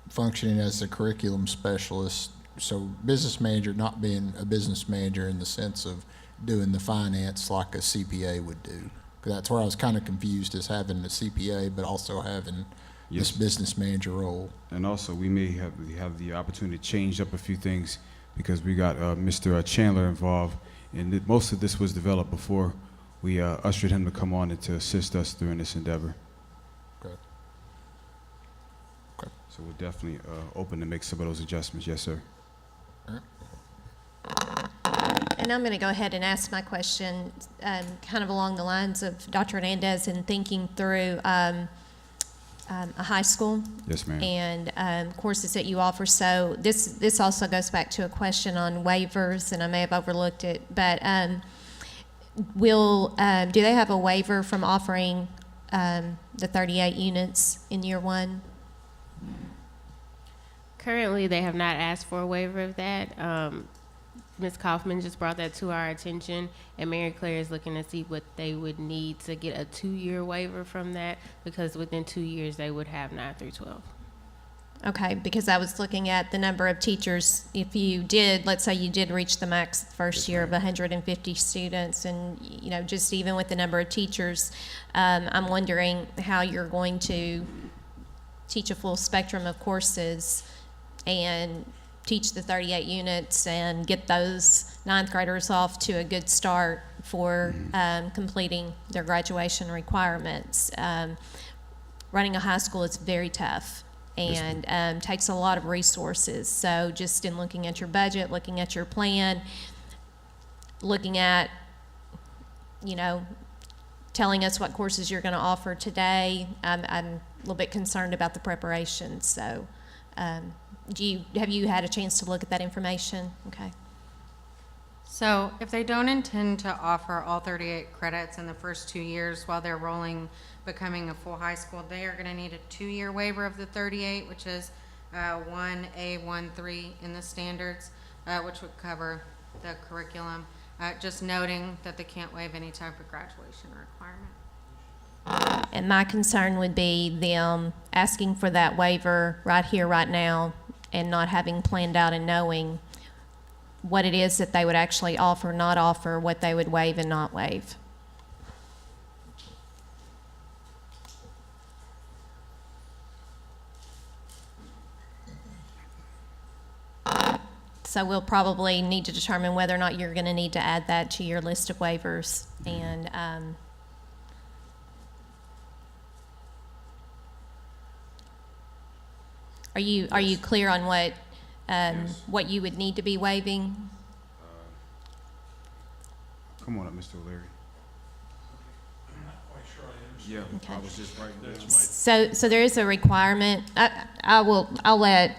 functioning as the curriculum specialist, so business manager not being a business manager in the sense of doing the finance like a CPA would do. That's where I was kind of confused, is having the CPA but also having this business manager role.
And also we may have the opportunity to change up a few things because we got Mr. Chandler involved, and most of this was developed before we ushered him to come on and to assist us during this endeavor.
Okay. Okay.
So we're definitely open to make some of those adjustments. Yes, sir.
All right.
And I'm going to go ahead and ask my question kind of along the lines of Dr. Hernandez in thinking through a high school.
Yes, ma'am.
And courses that you offer. So this also goes back to a question on waivers, and I may have overlooked it, but do they have a waiver from offering the 38 units in year one?
Currently, they have not asked for a waiver of that. Ms. Kaufman just brought that to our attention, and Mary Claire is looking to see what they would need to get a 2-year waiver from that, because within 2 years they would have 9 through 12.
Okay, because I was looking at the number of teachers. If you did, let's say you did reach the max the first year of 150 students, and just even with the number of teachers, I'm wondering how you're going to teach a full spectrum of courses and teach the 38 units and get those 9th graders off to a good start for completing their graduation requirements. Running a high school is very tough and takes a lot of resources. So just in looking at your budget, looking at your plan, looking at, telling us what courses you're going to offer today, I'm a little bit concerned about the preparation. So have you had a chance to look at that information? Okay.
So if they don't intend to offer all 38 credits in the first 2 years while they're becoming a full high school, they are going to need a 2-year waiver of the 38, which is 1A13 in the standards, which would cover the curriculum. Just noting that they can't waive any type of graduation requirement.
And my concern would be them asking for that waiver right here, right now, and not having planned out and knowing what it is that they would actually offer, not offer, what they would waive and not waive. So we'll probably need to determine whether or not you're going to need to add that to your list of waivers. And are you clear on what you would need to be waiving?
Come on up, Mr. O'Leary.
I'm not quite sure I understand.
Yeah,
Okay.
I was just writing
That's
down.
my
So there is a requirement. I'll let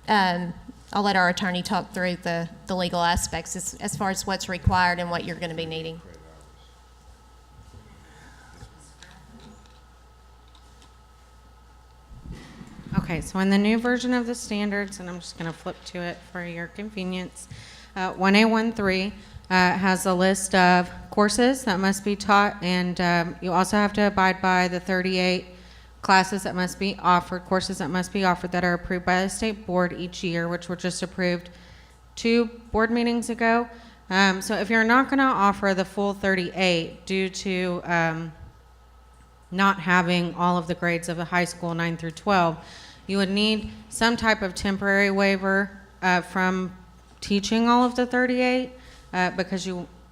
I'll let our attorney talk through the legal aspects as far as what's required and what you're going to be needing.
Okay, so in the new version of the standards, and I'm just going to flip to it for your convenience, 1A13 has a list of courses that must be taught, and you also have to abide by the 38 classes that must be offered, courses that must be offered that are approved by the state board each year, which were just approved 2 board meetings ago. So if you're not going to offer the full 38 due to not having all of the grades of a high school 9 through 12, you would need some type of temporary waiver from teaching all of the 38 because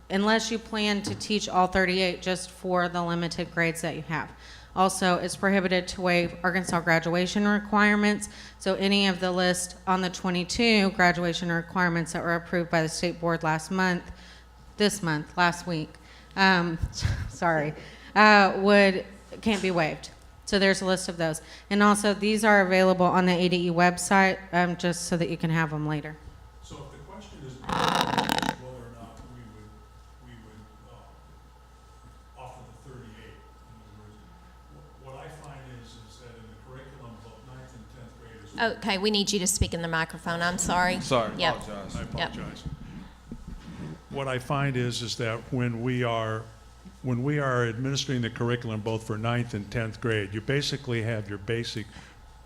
unless you plan to teach all 38 just for the limited grades that you have. Also, it's prohibited to waive Arkansas graduation requirements. So any of the list on the 22 graduation requirements that were approved by the state board last week, can't be waived. So there's a list of those. And also, these are available on the ADE website, just so that you can have them later.
So if the question is whether or not we would offer the 38, in other words, what I find is that in the curriculum, both 9th and 10th graders.
Okay, we need you to speak in the microphone. I'm sorry.
Sorry,
Yep.
I apologize. What I find is that when we are administering the curriculum both for 9th and 10th grade, you basically have your basic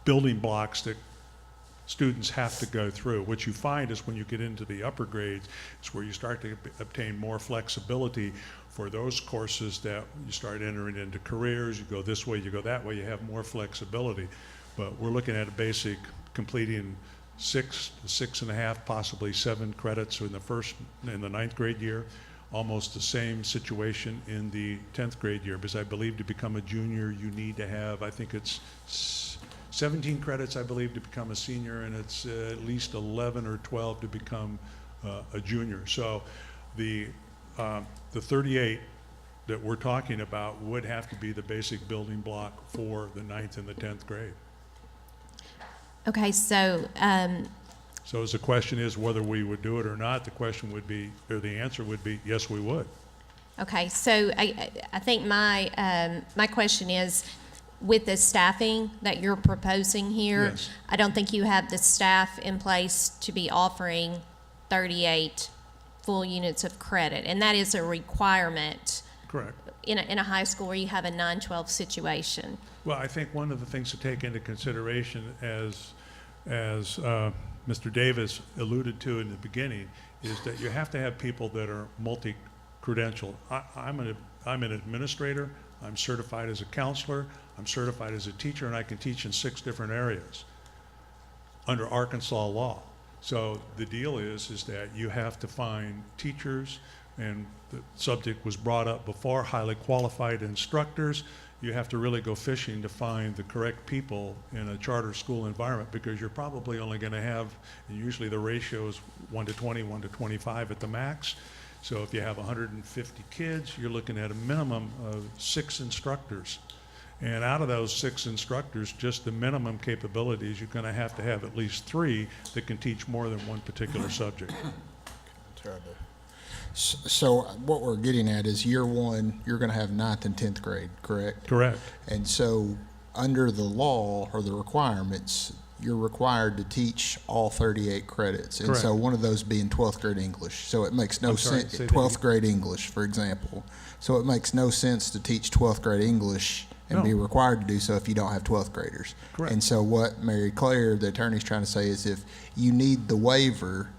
building blocks that students have to go through. What you find is when you get into the upper grades, it's where you start to obtain more flexibility for those courses that you start entering into careers. You go this way, you go that way, you have more flexibility. But we're looking at a basic completing 6 to 6.5, possibly 7 credits in the 9th grade year. Almost the same situation in the 10th grade year, because I believe to become a junior, you need to have, I think it's 17 credits, I believe, to become a senior, and it's at least 11 or 12 to become a junior. So the 38 that we're talking about would have to be the basic building block for the 9th and the 10th grade.
Okay, so
So as the question is whether we would do it or not, the question would be, or the answer would be, yes, we would.
okay, so I think my question is, with the staffing that you're proposing here,
Yes.
I don't think you have the staff in place to be offering 38 full units of credit, and that is a requirement
Correct.
in a high school where you have a 9-12 situation.
Well, I think one of the things to take into consideration, as Mr. Davis alluded to in the beginning, is that you have to have people that are multi-credentialed. I'm an administrator, I'm certified as a counselor, I'm certified as a teacher, and I can teach in 6 different areas under Arkansas law. So the deal is that you have to find teachers, and the subject was brought up before, highly qualified instructors. You have to really go fishing to find the correct people in a charter school environment, because you're probably only going to have, and usually the ratio is 1 to 20, 1 to 25 at the max. So if you have 150 kids, you're looking at a minimum of 6 instructors. And out of those 6 instructors, just the minimum capabilities, you're going to have at least 3 that can teach more than one particular subject.
So what we're getting at is year 1, you're going to have 9th and 10th grade, correct?
Correct.
And so under the law or the requirements, you're required to teach all 38 credits. And so
Correct.
one of those being 12th grade English. So it makes no
I'm sorry,
sense,
say that
12th grade English, for example. So it makes no sense to teach 12th grade English and
No.
be required to do so if you don't have 12th graders.
Correct.
And so what Mary Claire, the attorney's trying to say, is if you need the waiver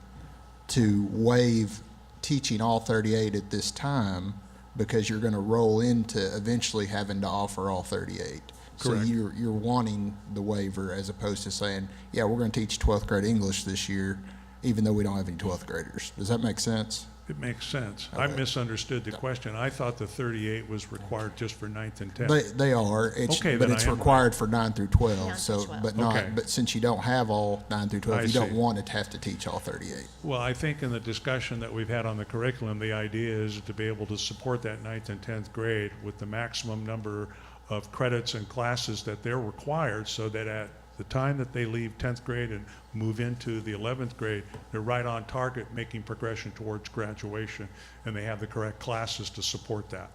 to waive teaching all 38 at this time, because you're going to roll into eventually having to offer all 38. So
Correct.
you're wanting the waiver as opposed to saying, yeah, we're going to teach 12th grade English this year, even though we don't have any 12th graders. Does that make sense?
It makes sense. I
Okay.
misunderstood the question. I thought the 38 was required just for 9th and 10th.
They are,
Okay,
but
then
it's
I am
required for 9 through 12.
9
So,
through 12.
but not,
Okay.
but since you don't have all 9 through 12,
I
you don't
see.
want to have to teach all 38.
Well, I think in the discussion that we've had on the curriculum, the idea is to be able to support that 9th and 10th grade with the maximum number of credits and classes that they're required, so that at The time that they leave 10th grade and move into the 11th grade, they're right on target making progression towards graduation, and they have the correct classes to support that.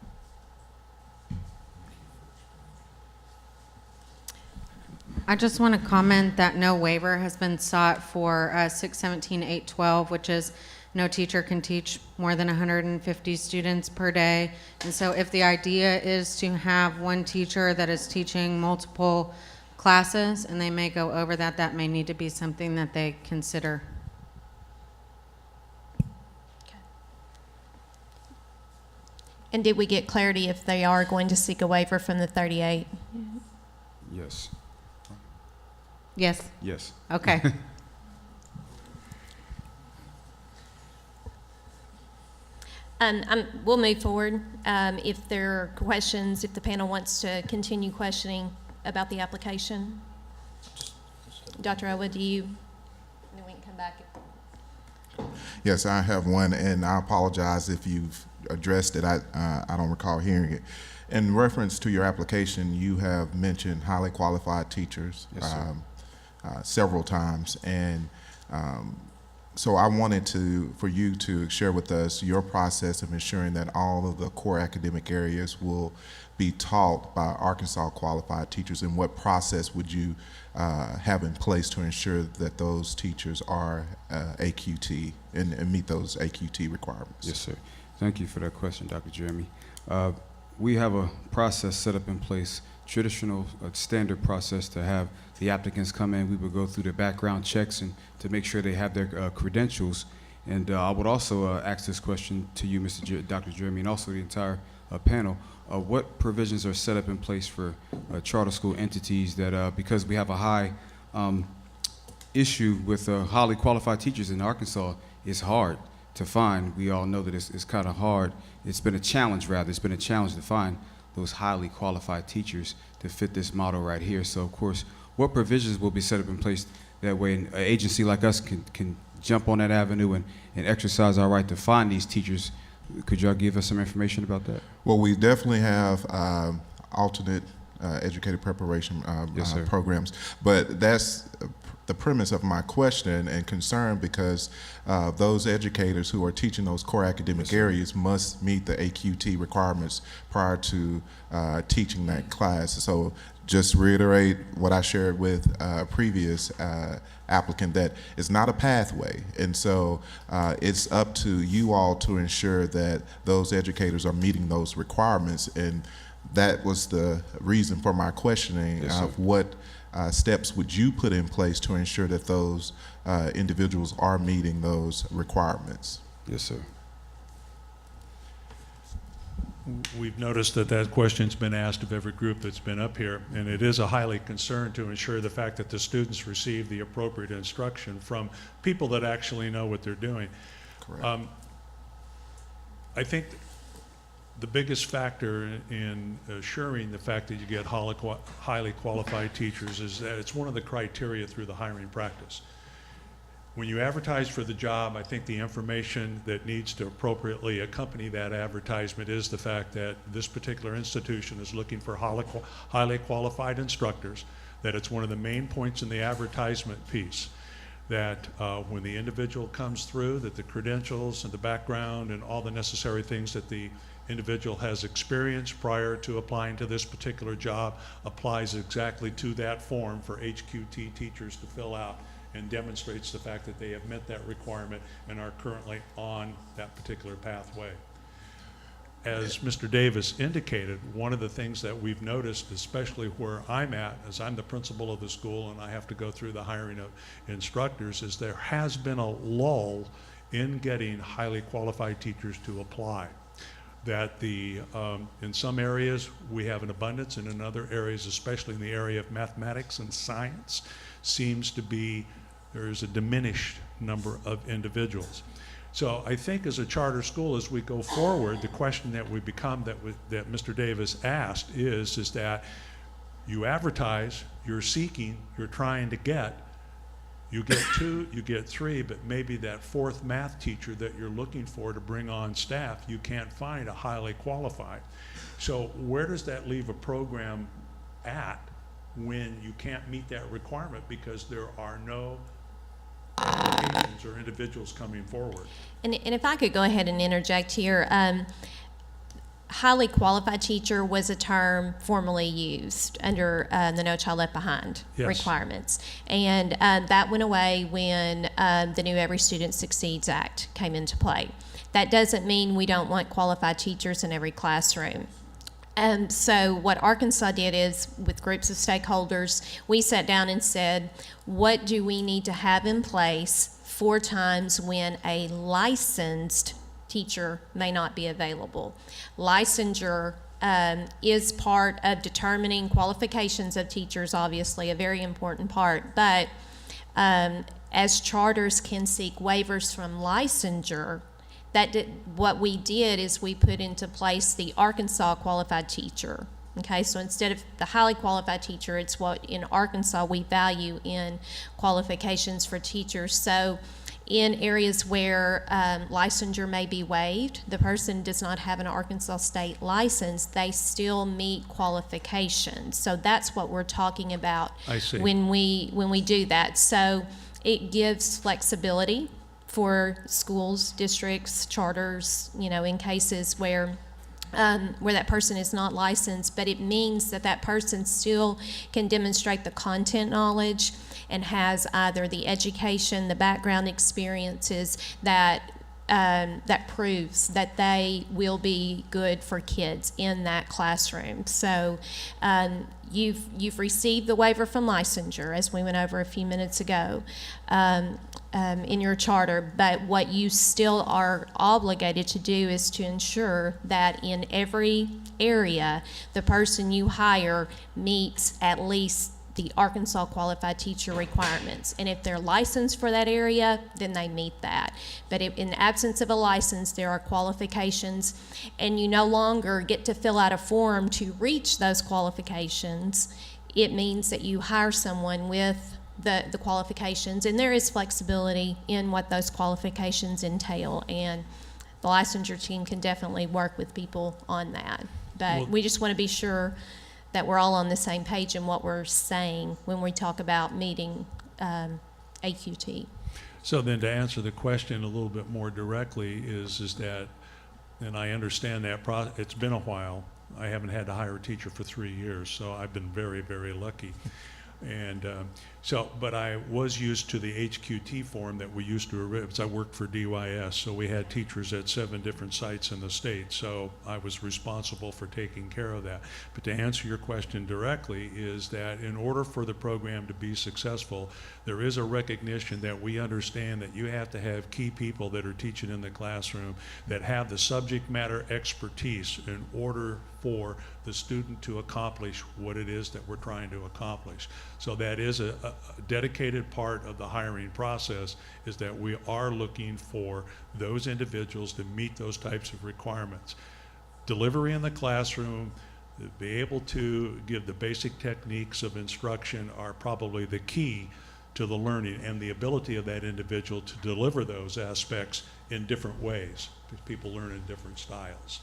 I just want to comment that no waiver has been sought for 617-812, which is no teacher can teach more than 150 students per day. And so if the idea is to have one teacher that is teaching multiple classes and they may go over that, that may need to be something that they consider.
And did we get clarity if they are going to seek a waiver from the 38?
Yes.
Yes?
Yes.
Okay.
We'll move forward. If there are questions, if the panel wants to continue questioning about the application. Dr. Elwood, do you? And then we can come back.
Yes, I have one, and I apologize if you've addressed it. I don't recall hearing it. In reference to your application, you have mentioned highly qualified teachers.
Yes, sir.
Several times, and so I wanted for you to share with us your process of ensuring that all of the core academic areas will be taught by Arkansas qualified teachers, and what process would you have in place to ensure that those teachers are AQT and meet those AQT requirements?
Yes, sir. Thank you for that question, Dr. Jeremy. We have a process set up in place, traditional standard process to have the applicants come in. We would go through the background checks and to make sure they have their credentials. And I would also ask this question to you, Dr. Jeremy, and also the entire panel. What provisions are set up in place for charter school entities that, because we have a high issue with highly qualified teachers in Arkansas, it's hard to find. We all know that it's kind of hard. It's been a challenge, rather. It's been a challenge to find those highly qualified teachers to fit this model right here. So, of course, what provisions will be set up in place that way an agency like us can jump on that avenue and exercise our right to find these teachers? Could y'all give us some information about that?
Well, we definitely have alternate educator preparation
Yes,
programs, but that's the premise of my question and concern, because those educators who are teaching those core academic areas must meet the AQT requirements prior to teaching that class. So just reiterate what I shared with a previous applicant, that it's not a pathway. And so it's up to you all to ensure that those educators are meeting those requirements. And that was the reason for my questioning of what steps would you put in place to ensure that those individuals are meeting those requirements?
Yes, sir.
We've noticed that question's been asked of every group that's been up here, and it is a highly concern to ensure the fact that the students receive the appropriate instruction from people that actually know what they're doing.
Correct.
I think the biggest factor in assuring the fact that you get highly qualified teachers is that it's one of the criteria through the hiring practice. When you advertise for the job, I think the information that needs to appropriately accompany that advertisement is the fact that this particular institution is looking for highly qualified instructors, that it's one of the main points in the advertisement piece, that when the individual comes through, that the credentials and the background and all the necessary things that the individual has experienced prior to applying to this particular job applies exactly to that form for HQT teachers to fill out, and demonstrates the fact that they have met that requirement and are currently on that particular pathway. As Mr. Davis indicated, one of the things that we've noticed, especially where I'm at, as I'm the principal of the school and I have to go through the hiring of instructors, is there has been a lull in getting highly qualified teachers to apply. That in some areas we have an abundance, and in other areas, especially in the area of mathematics and science, seems to be there is a diminished number of individuals. So I think as a charter school, as we go forward, the question that we become, that Mr. Davis asked is that you advertise, you're seeking, you're trying to get, you get 2, you get 3, but maybe that 4th math teacher that you're looking for to bring on staff, you can't find a highly qualified. So where does that leave a program at when you can't meet that requirement because there are no applications or individuals coming forward.
And if I could go ahead and interject here, highly qualified teacher was a term formerly used under the No Child Left Behind
Yes.
requirements. And that went away when the new Every Student Succeeds Act came into play. That doesn't mean we don't want qualified teachers in every classroom. So what Arkansas did is, with groups of stakeholders, we sat down and said, what do we need to have in place for times when a licensed teacher may not be available? Licensure is part of determining qualifications of teachers, obviously, a very important part, but as charters can seek waivers from licensure, what we did is we put into place the Arkansas qualified teacher. Okay, so instead of the highly qualified teacher, it's what in Arkansas we value in qualifications for teachers. So in areas where licensure may be waived, the person does not have an Arkansas state license, they still meet qualifications. So that's what we're talking about
I see.
when we do that. So it gives flexibility for schools, districts, charters, in cases where that person is not licensed, but it means that that person still can demonstrate the content knowledge and has either the education, the background experiences that proves that they will be good for kids in that classroom. So you've received the waiver from licensure, as we went over a few minutes ago, in your charter, but what you still are obligated to do is to ensure that in every area, the person you hire meets at least the Arkansas qualified teacher requirements. And if they're licensed for that area, then they meet that. But if, in the absence of a license, there are qualifications, and you no longer get to fill out a form to reach those qualifications. It means that you hire someone with the qualifications, and there is flexibility in what those qualifications entail, and the licensure team can definitely work with people on that. But
Well,
we just want to be sure that we're all on the same page in what we're saying when we talk about meeting AQT.
So then, to answer the question a little bit more directly, is that, and I understand that it's been a while. I haven't had to hire a teacher for 3 years, so I've been very, very lucky. And but I was used to the HQT form that we used to, because I worked for DYS, so we had teachers at 7 different sites in the state, so I was responsible for taking care of that. But to answer your question directly, is that in order for the program to be successful, there is a recognition that we understand that you have to have key people that are teaching in the classroom that have the subject matter expertise in order for the student to accomplish what it is that we're trying to accomplish. So that is a dedicated part of the hiring process, is that we are looking for those individuals to meet those types of requirements. Delivery in the classroom, be able to give the basic techniques of instruction are probably the key to the learning, and the ability of that individual to deliver those aspects in different ways, because people learn in different styles.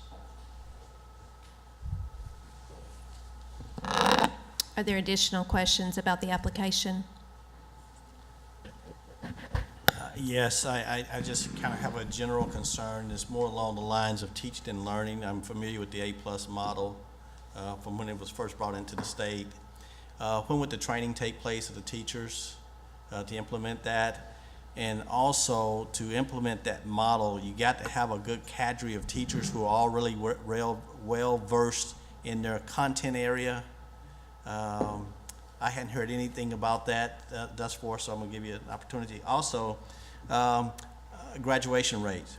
Are there additional questions about the application?
Yes, I just kind of have a general concern. It's more along the lines of teaching and learning. I'm familiar with the A+ model from when it was first brought into the state. When would the training take place of the teachers to implement that? And also, to implement that model, you got to have a good cadre of teachers who are all really well versed in their content area. I hadn't heard anything about that thus far, so I'm going to give you an opportunity. Also, graduation rates.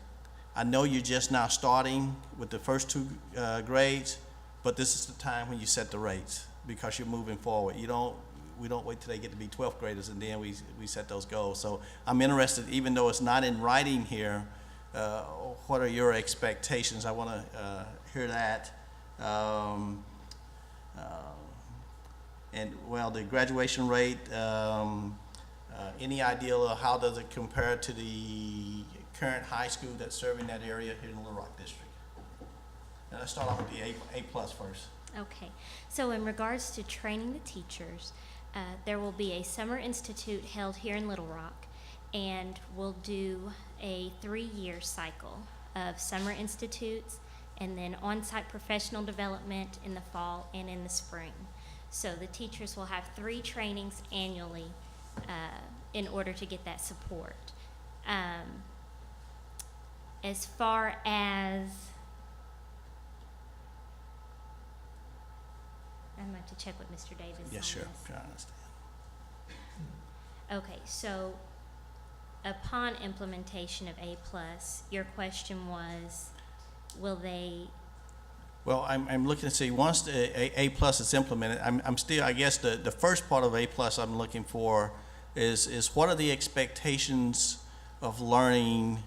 I know you're just now starting with the first 2 grades, but this is the time when you set the rates, because you're moving forward. We don't wait till they get to be 12th graders and then we set those goals. So I'm interested, even though it's not in writing here, what are your expectations? I want to hear that. And well, the graduation rate, any idea of how does it compare to the current high school that's serving that area here in the Little Rock District? Now let's start off with the A+ first.
Okay, so in regards to training the teachers, there will be a summer institute held here in Little Rock, and we'll do a 3-year cycle of summer institutes and then on-site professional development in the fall and in the spring. So the teachers will have 3 trainings annually in order to get that support. As far as, I'm going to have to check with Mr. Davis on
Yes, sure.
this.
Sure, I understand.
Okay, so upon implementation of A+, your question was, will they,
Well, I'm looking to see, once the A plus is implemented, I'm still, I guess the first part of A plus I'm looking for is what are the expectations of learning,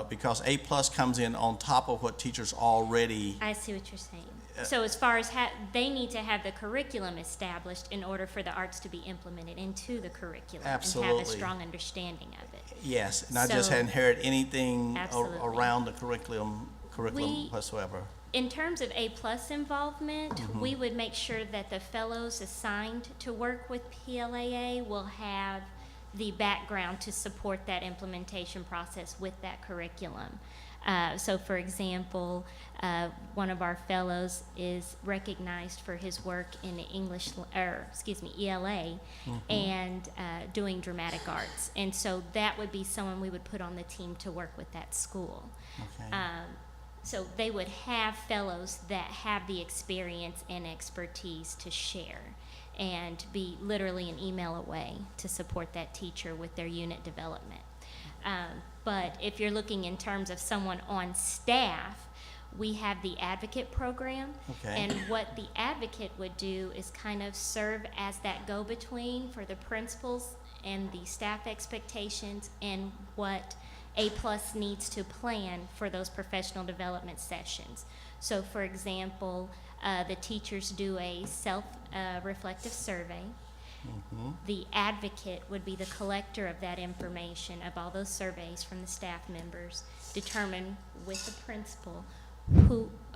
because A plus comes in on top of what teachers already,
I see what you're saying. So as far as they need to have the curriculum established in order for the arts to be implemented into the curriculum and have
Absolutely.
a strong understanding of it.
yes, and I just
So-
hadn't heard anything
Absolutely.
around the curriculum
We-
whatsoever.
In terms of A+ involvement,
Mm-hmm.
we would make sure that the fellows assigned to work with PLAA will have the background to support that implementation process with that curriculum. So for example, one of our fellows is recognized for his work in the ELA and doing dramatic arts. And so that would be someone we would put on the team to work with that school.
Okay.
So they would have fellows that have the experience and expertise to share and be literally an email away to support that teacher with their unit development. But if you're looking in terms of someone on staff, we have the advocate program.
Okay.
And what the advocate would do is kind of serve as that go-between for the principals and the staff expectations and what A+ needs to plan for those professional development sessions. So for example, the teachers do a self-reflective survey. The advocate would be the collector of that information, of all those surveys from the staff members, determine with the principal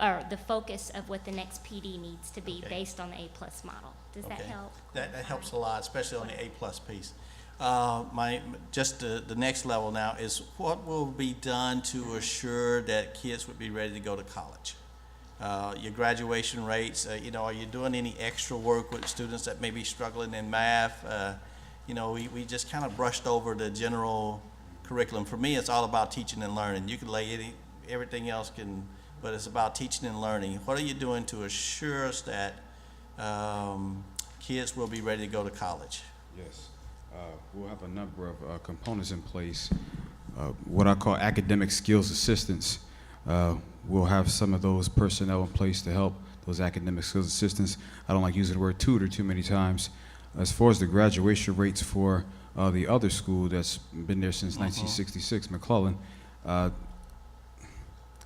or the focus of what the next PD needs to be
Okay.
based on the A+ model. Does that
Okay.
help?
That helps a lot, especially on the A plus piece. The next level now is what will be done to assure that kids would be ready to go to college? Your graduation rates, are you doing any extra work with students that may be struggling in math? We just kind of brushed over the general curriculum. For me, it's all about teaching and learning. You can lay everything else but it's about teaching and learning. What are you doing to assure us that kids will be ready to go to college?
Yes. We'll have a number of components in place. What I call academic skills assistants. We'll have some of those personnel in place to help those academic skills assistants. I don't like using the word tutor too many times. As far as the graduation rates for the other school that's been there since 1966, McClellan,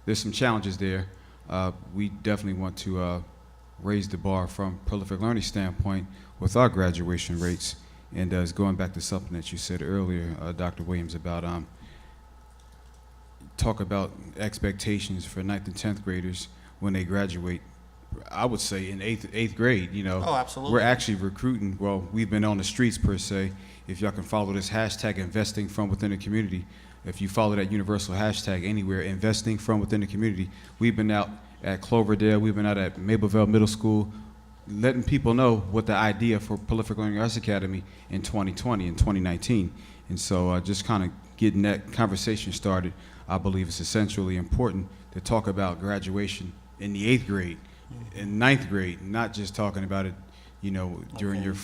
there's some challenges there. We definitely want to raise the bar from prolific learning standpoint with our graduation rates. And it's going back to something that you said earlier, Dr. Williams, about talk about expectations for 9th and 10th graders when they graduate. I would say in eighth grade,
Oh, absolutely.
we're actually recruiting. Well, we've been on the streets per se. If y'all can follow this hashtag, investing from within the community. If you follow that universal hashtag anywhere, investing from within the community. We've been out at Cloverdale. We've been out at Mableville Middle School, letting people know what the idea for Prolific Learning Arts Academy in 2020 and 2019. And so just kind of getting that conversation started, I believe it's essentially important to talk about graduation in the 8th grade, in 9th grade, not just talking about it, during your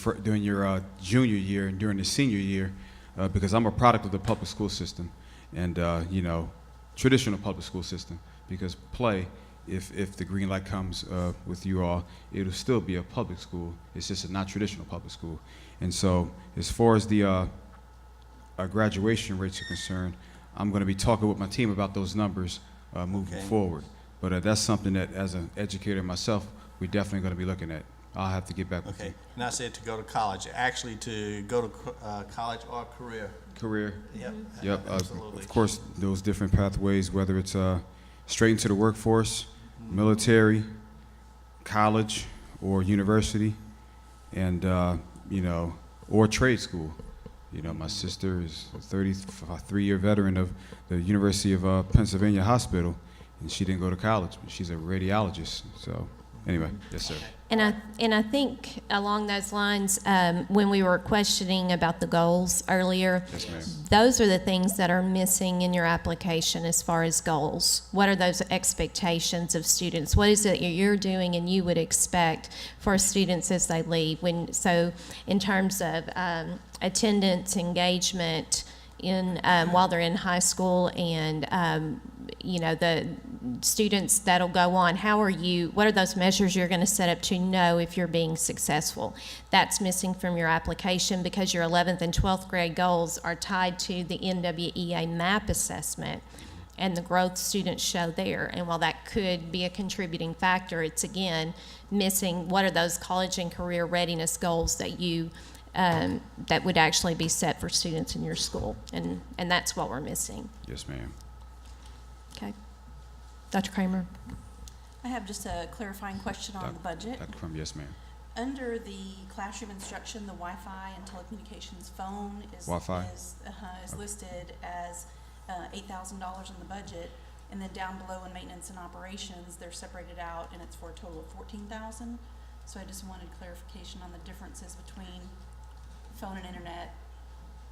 junior year and during the senior year, because I'm a product of the public school system and, traditional public school system, because if the green light comes with you all, it'll still be a public school. It's just a not traditional public school. And so as far as the our graduation rates are concerned, I'm going to be talking with my team about those numbers moving forward. But that's something that, as an educator myself, we're definitely going to be looking at. I'll have to get back with you.
Okay, and I said to go to college, actually to go to college or career.
Career.
Yep.
Yep.
Absolutely.
Of course, those different pathways, whether it's straight into the workforce, military, college or university, and or trade school. My sister is a 33-year veteran of the University of Pennsylvania Hospital, and she didn't go to college, but she's a radiologist. So anyway, yes, sir.
And I think along those lines, when we were questioning about the goals earlier,
Yes, ma'am.
those are the things that are missing in your application as far as goals. What are those expectations of students? What is it you're doing and you would expect for students as they leave? So in terms of attendance, engagement in while they're in high school, and the students that'll go on, what are those measures you're going to set up to know if you're being successful? That's missing from your application because your 11th and 12th grade goals are tied to the NWEA MAP assessment and the growth students show there. And while that could be a contributing factor, it's again missing what are those college and career readiness goals that that would actually be set for students in your school, and that's what we're missing.
Yes, ma'am.
Okay. Dr. Kramer?
I have just a clarifying question on the budget.
Dr. Crum, yes, ma'am.
Under the classroom instruction, the Wi-Fi and telecommunications phone is
Wi-Fi?
is listed as $8,000 in the budget, and then down below in maintenance and operations, they're separated out, and it's for a total of $14,000. So I just wanted clarification on the differences between phone and internet,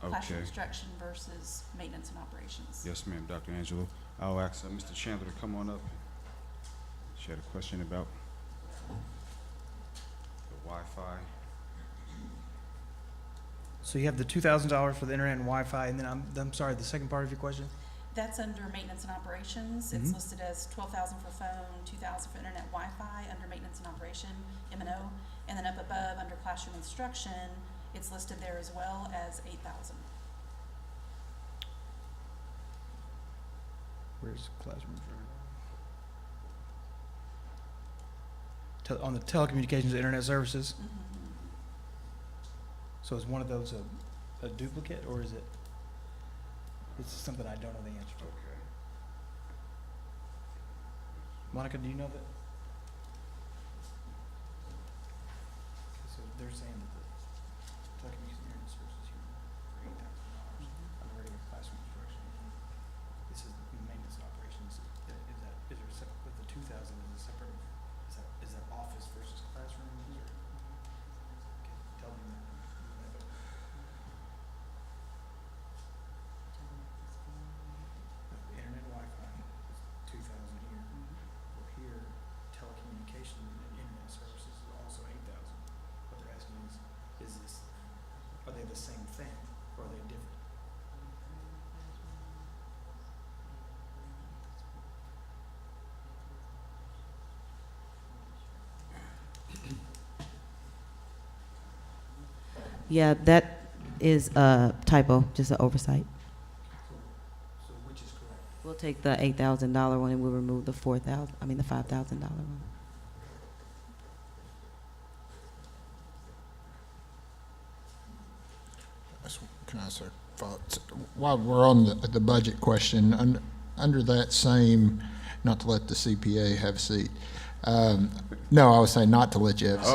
classroom
Okay.
instruction versus maintenance and operations.
Yes, ma'am, Dr. Angelo. I'll ask Mr. Chandler to come on up. She had a question about the Wi-Fi.
So you have the $2,000 for the internet and Wi-Fi, and then I'm sorry, the second part of your question?
That's under maintenance and operations. It's listed as $12,000 for phone, $2,000 for internet Wi-Fi under maintenance and operation, M&O. And then up above, under classroom instruction, it's listed there as well as $8,000.
Where's classroom? On the telecommunications and internet services? So is one of those a duplicate, or is it? It's something I don't know the answer to.
Okay.
Monica, do you know that? So they're saying that the telecommunications and internet services here for $8,000 on the regular classroom instruction. This is the maintenance and operations. Is there separate with the 2,000? Is it separate? Is that office versus classrooms? Or okay, tell me that. The internet Wi-Fi is 2,000 here. Well, here, telecommunications and internet services is also 8,000. What they're asking are they the same thing, or are they different?
Yeah, that is a typo, just an oversight.
So which is correct?
We'll take the $8,000 one and we'll remove the the $5,000 one.
Can I, sir, while we're on the budget question, under that same, not to let the CPA have a seat. No, I was saying not to let you have a seat.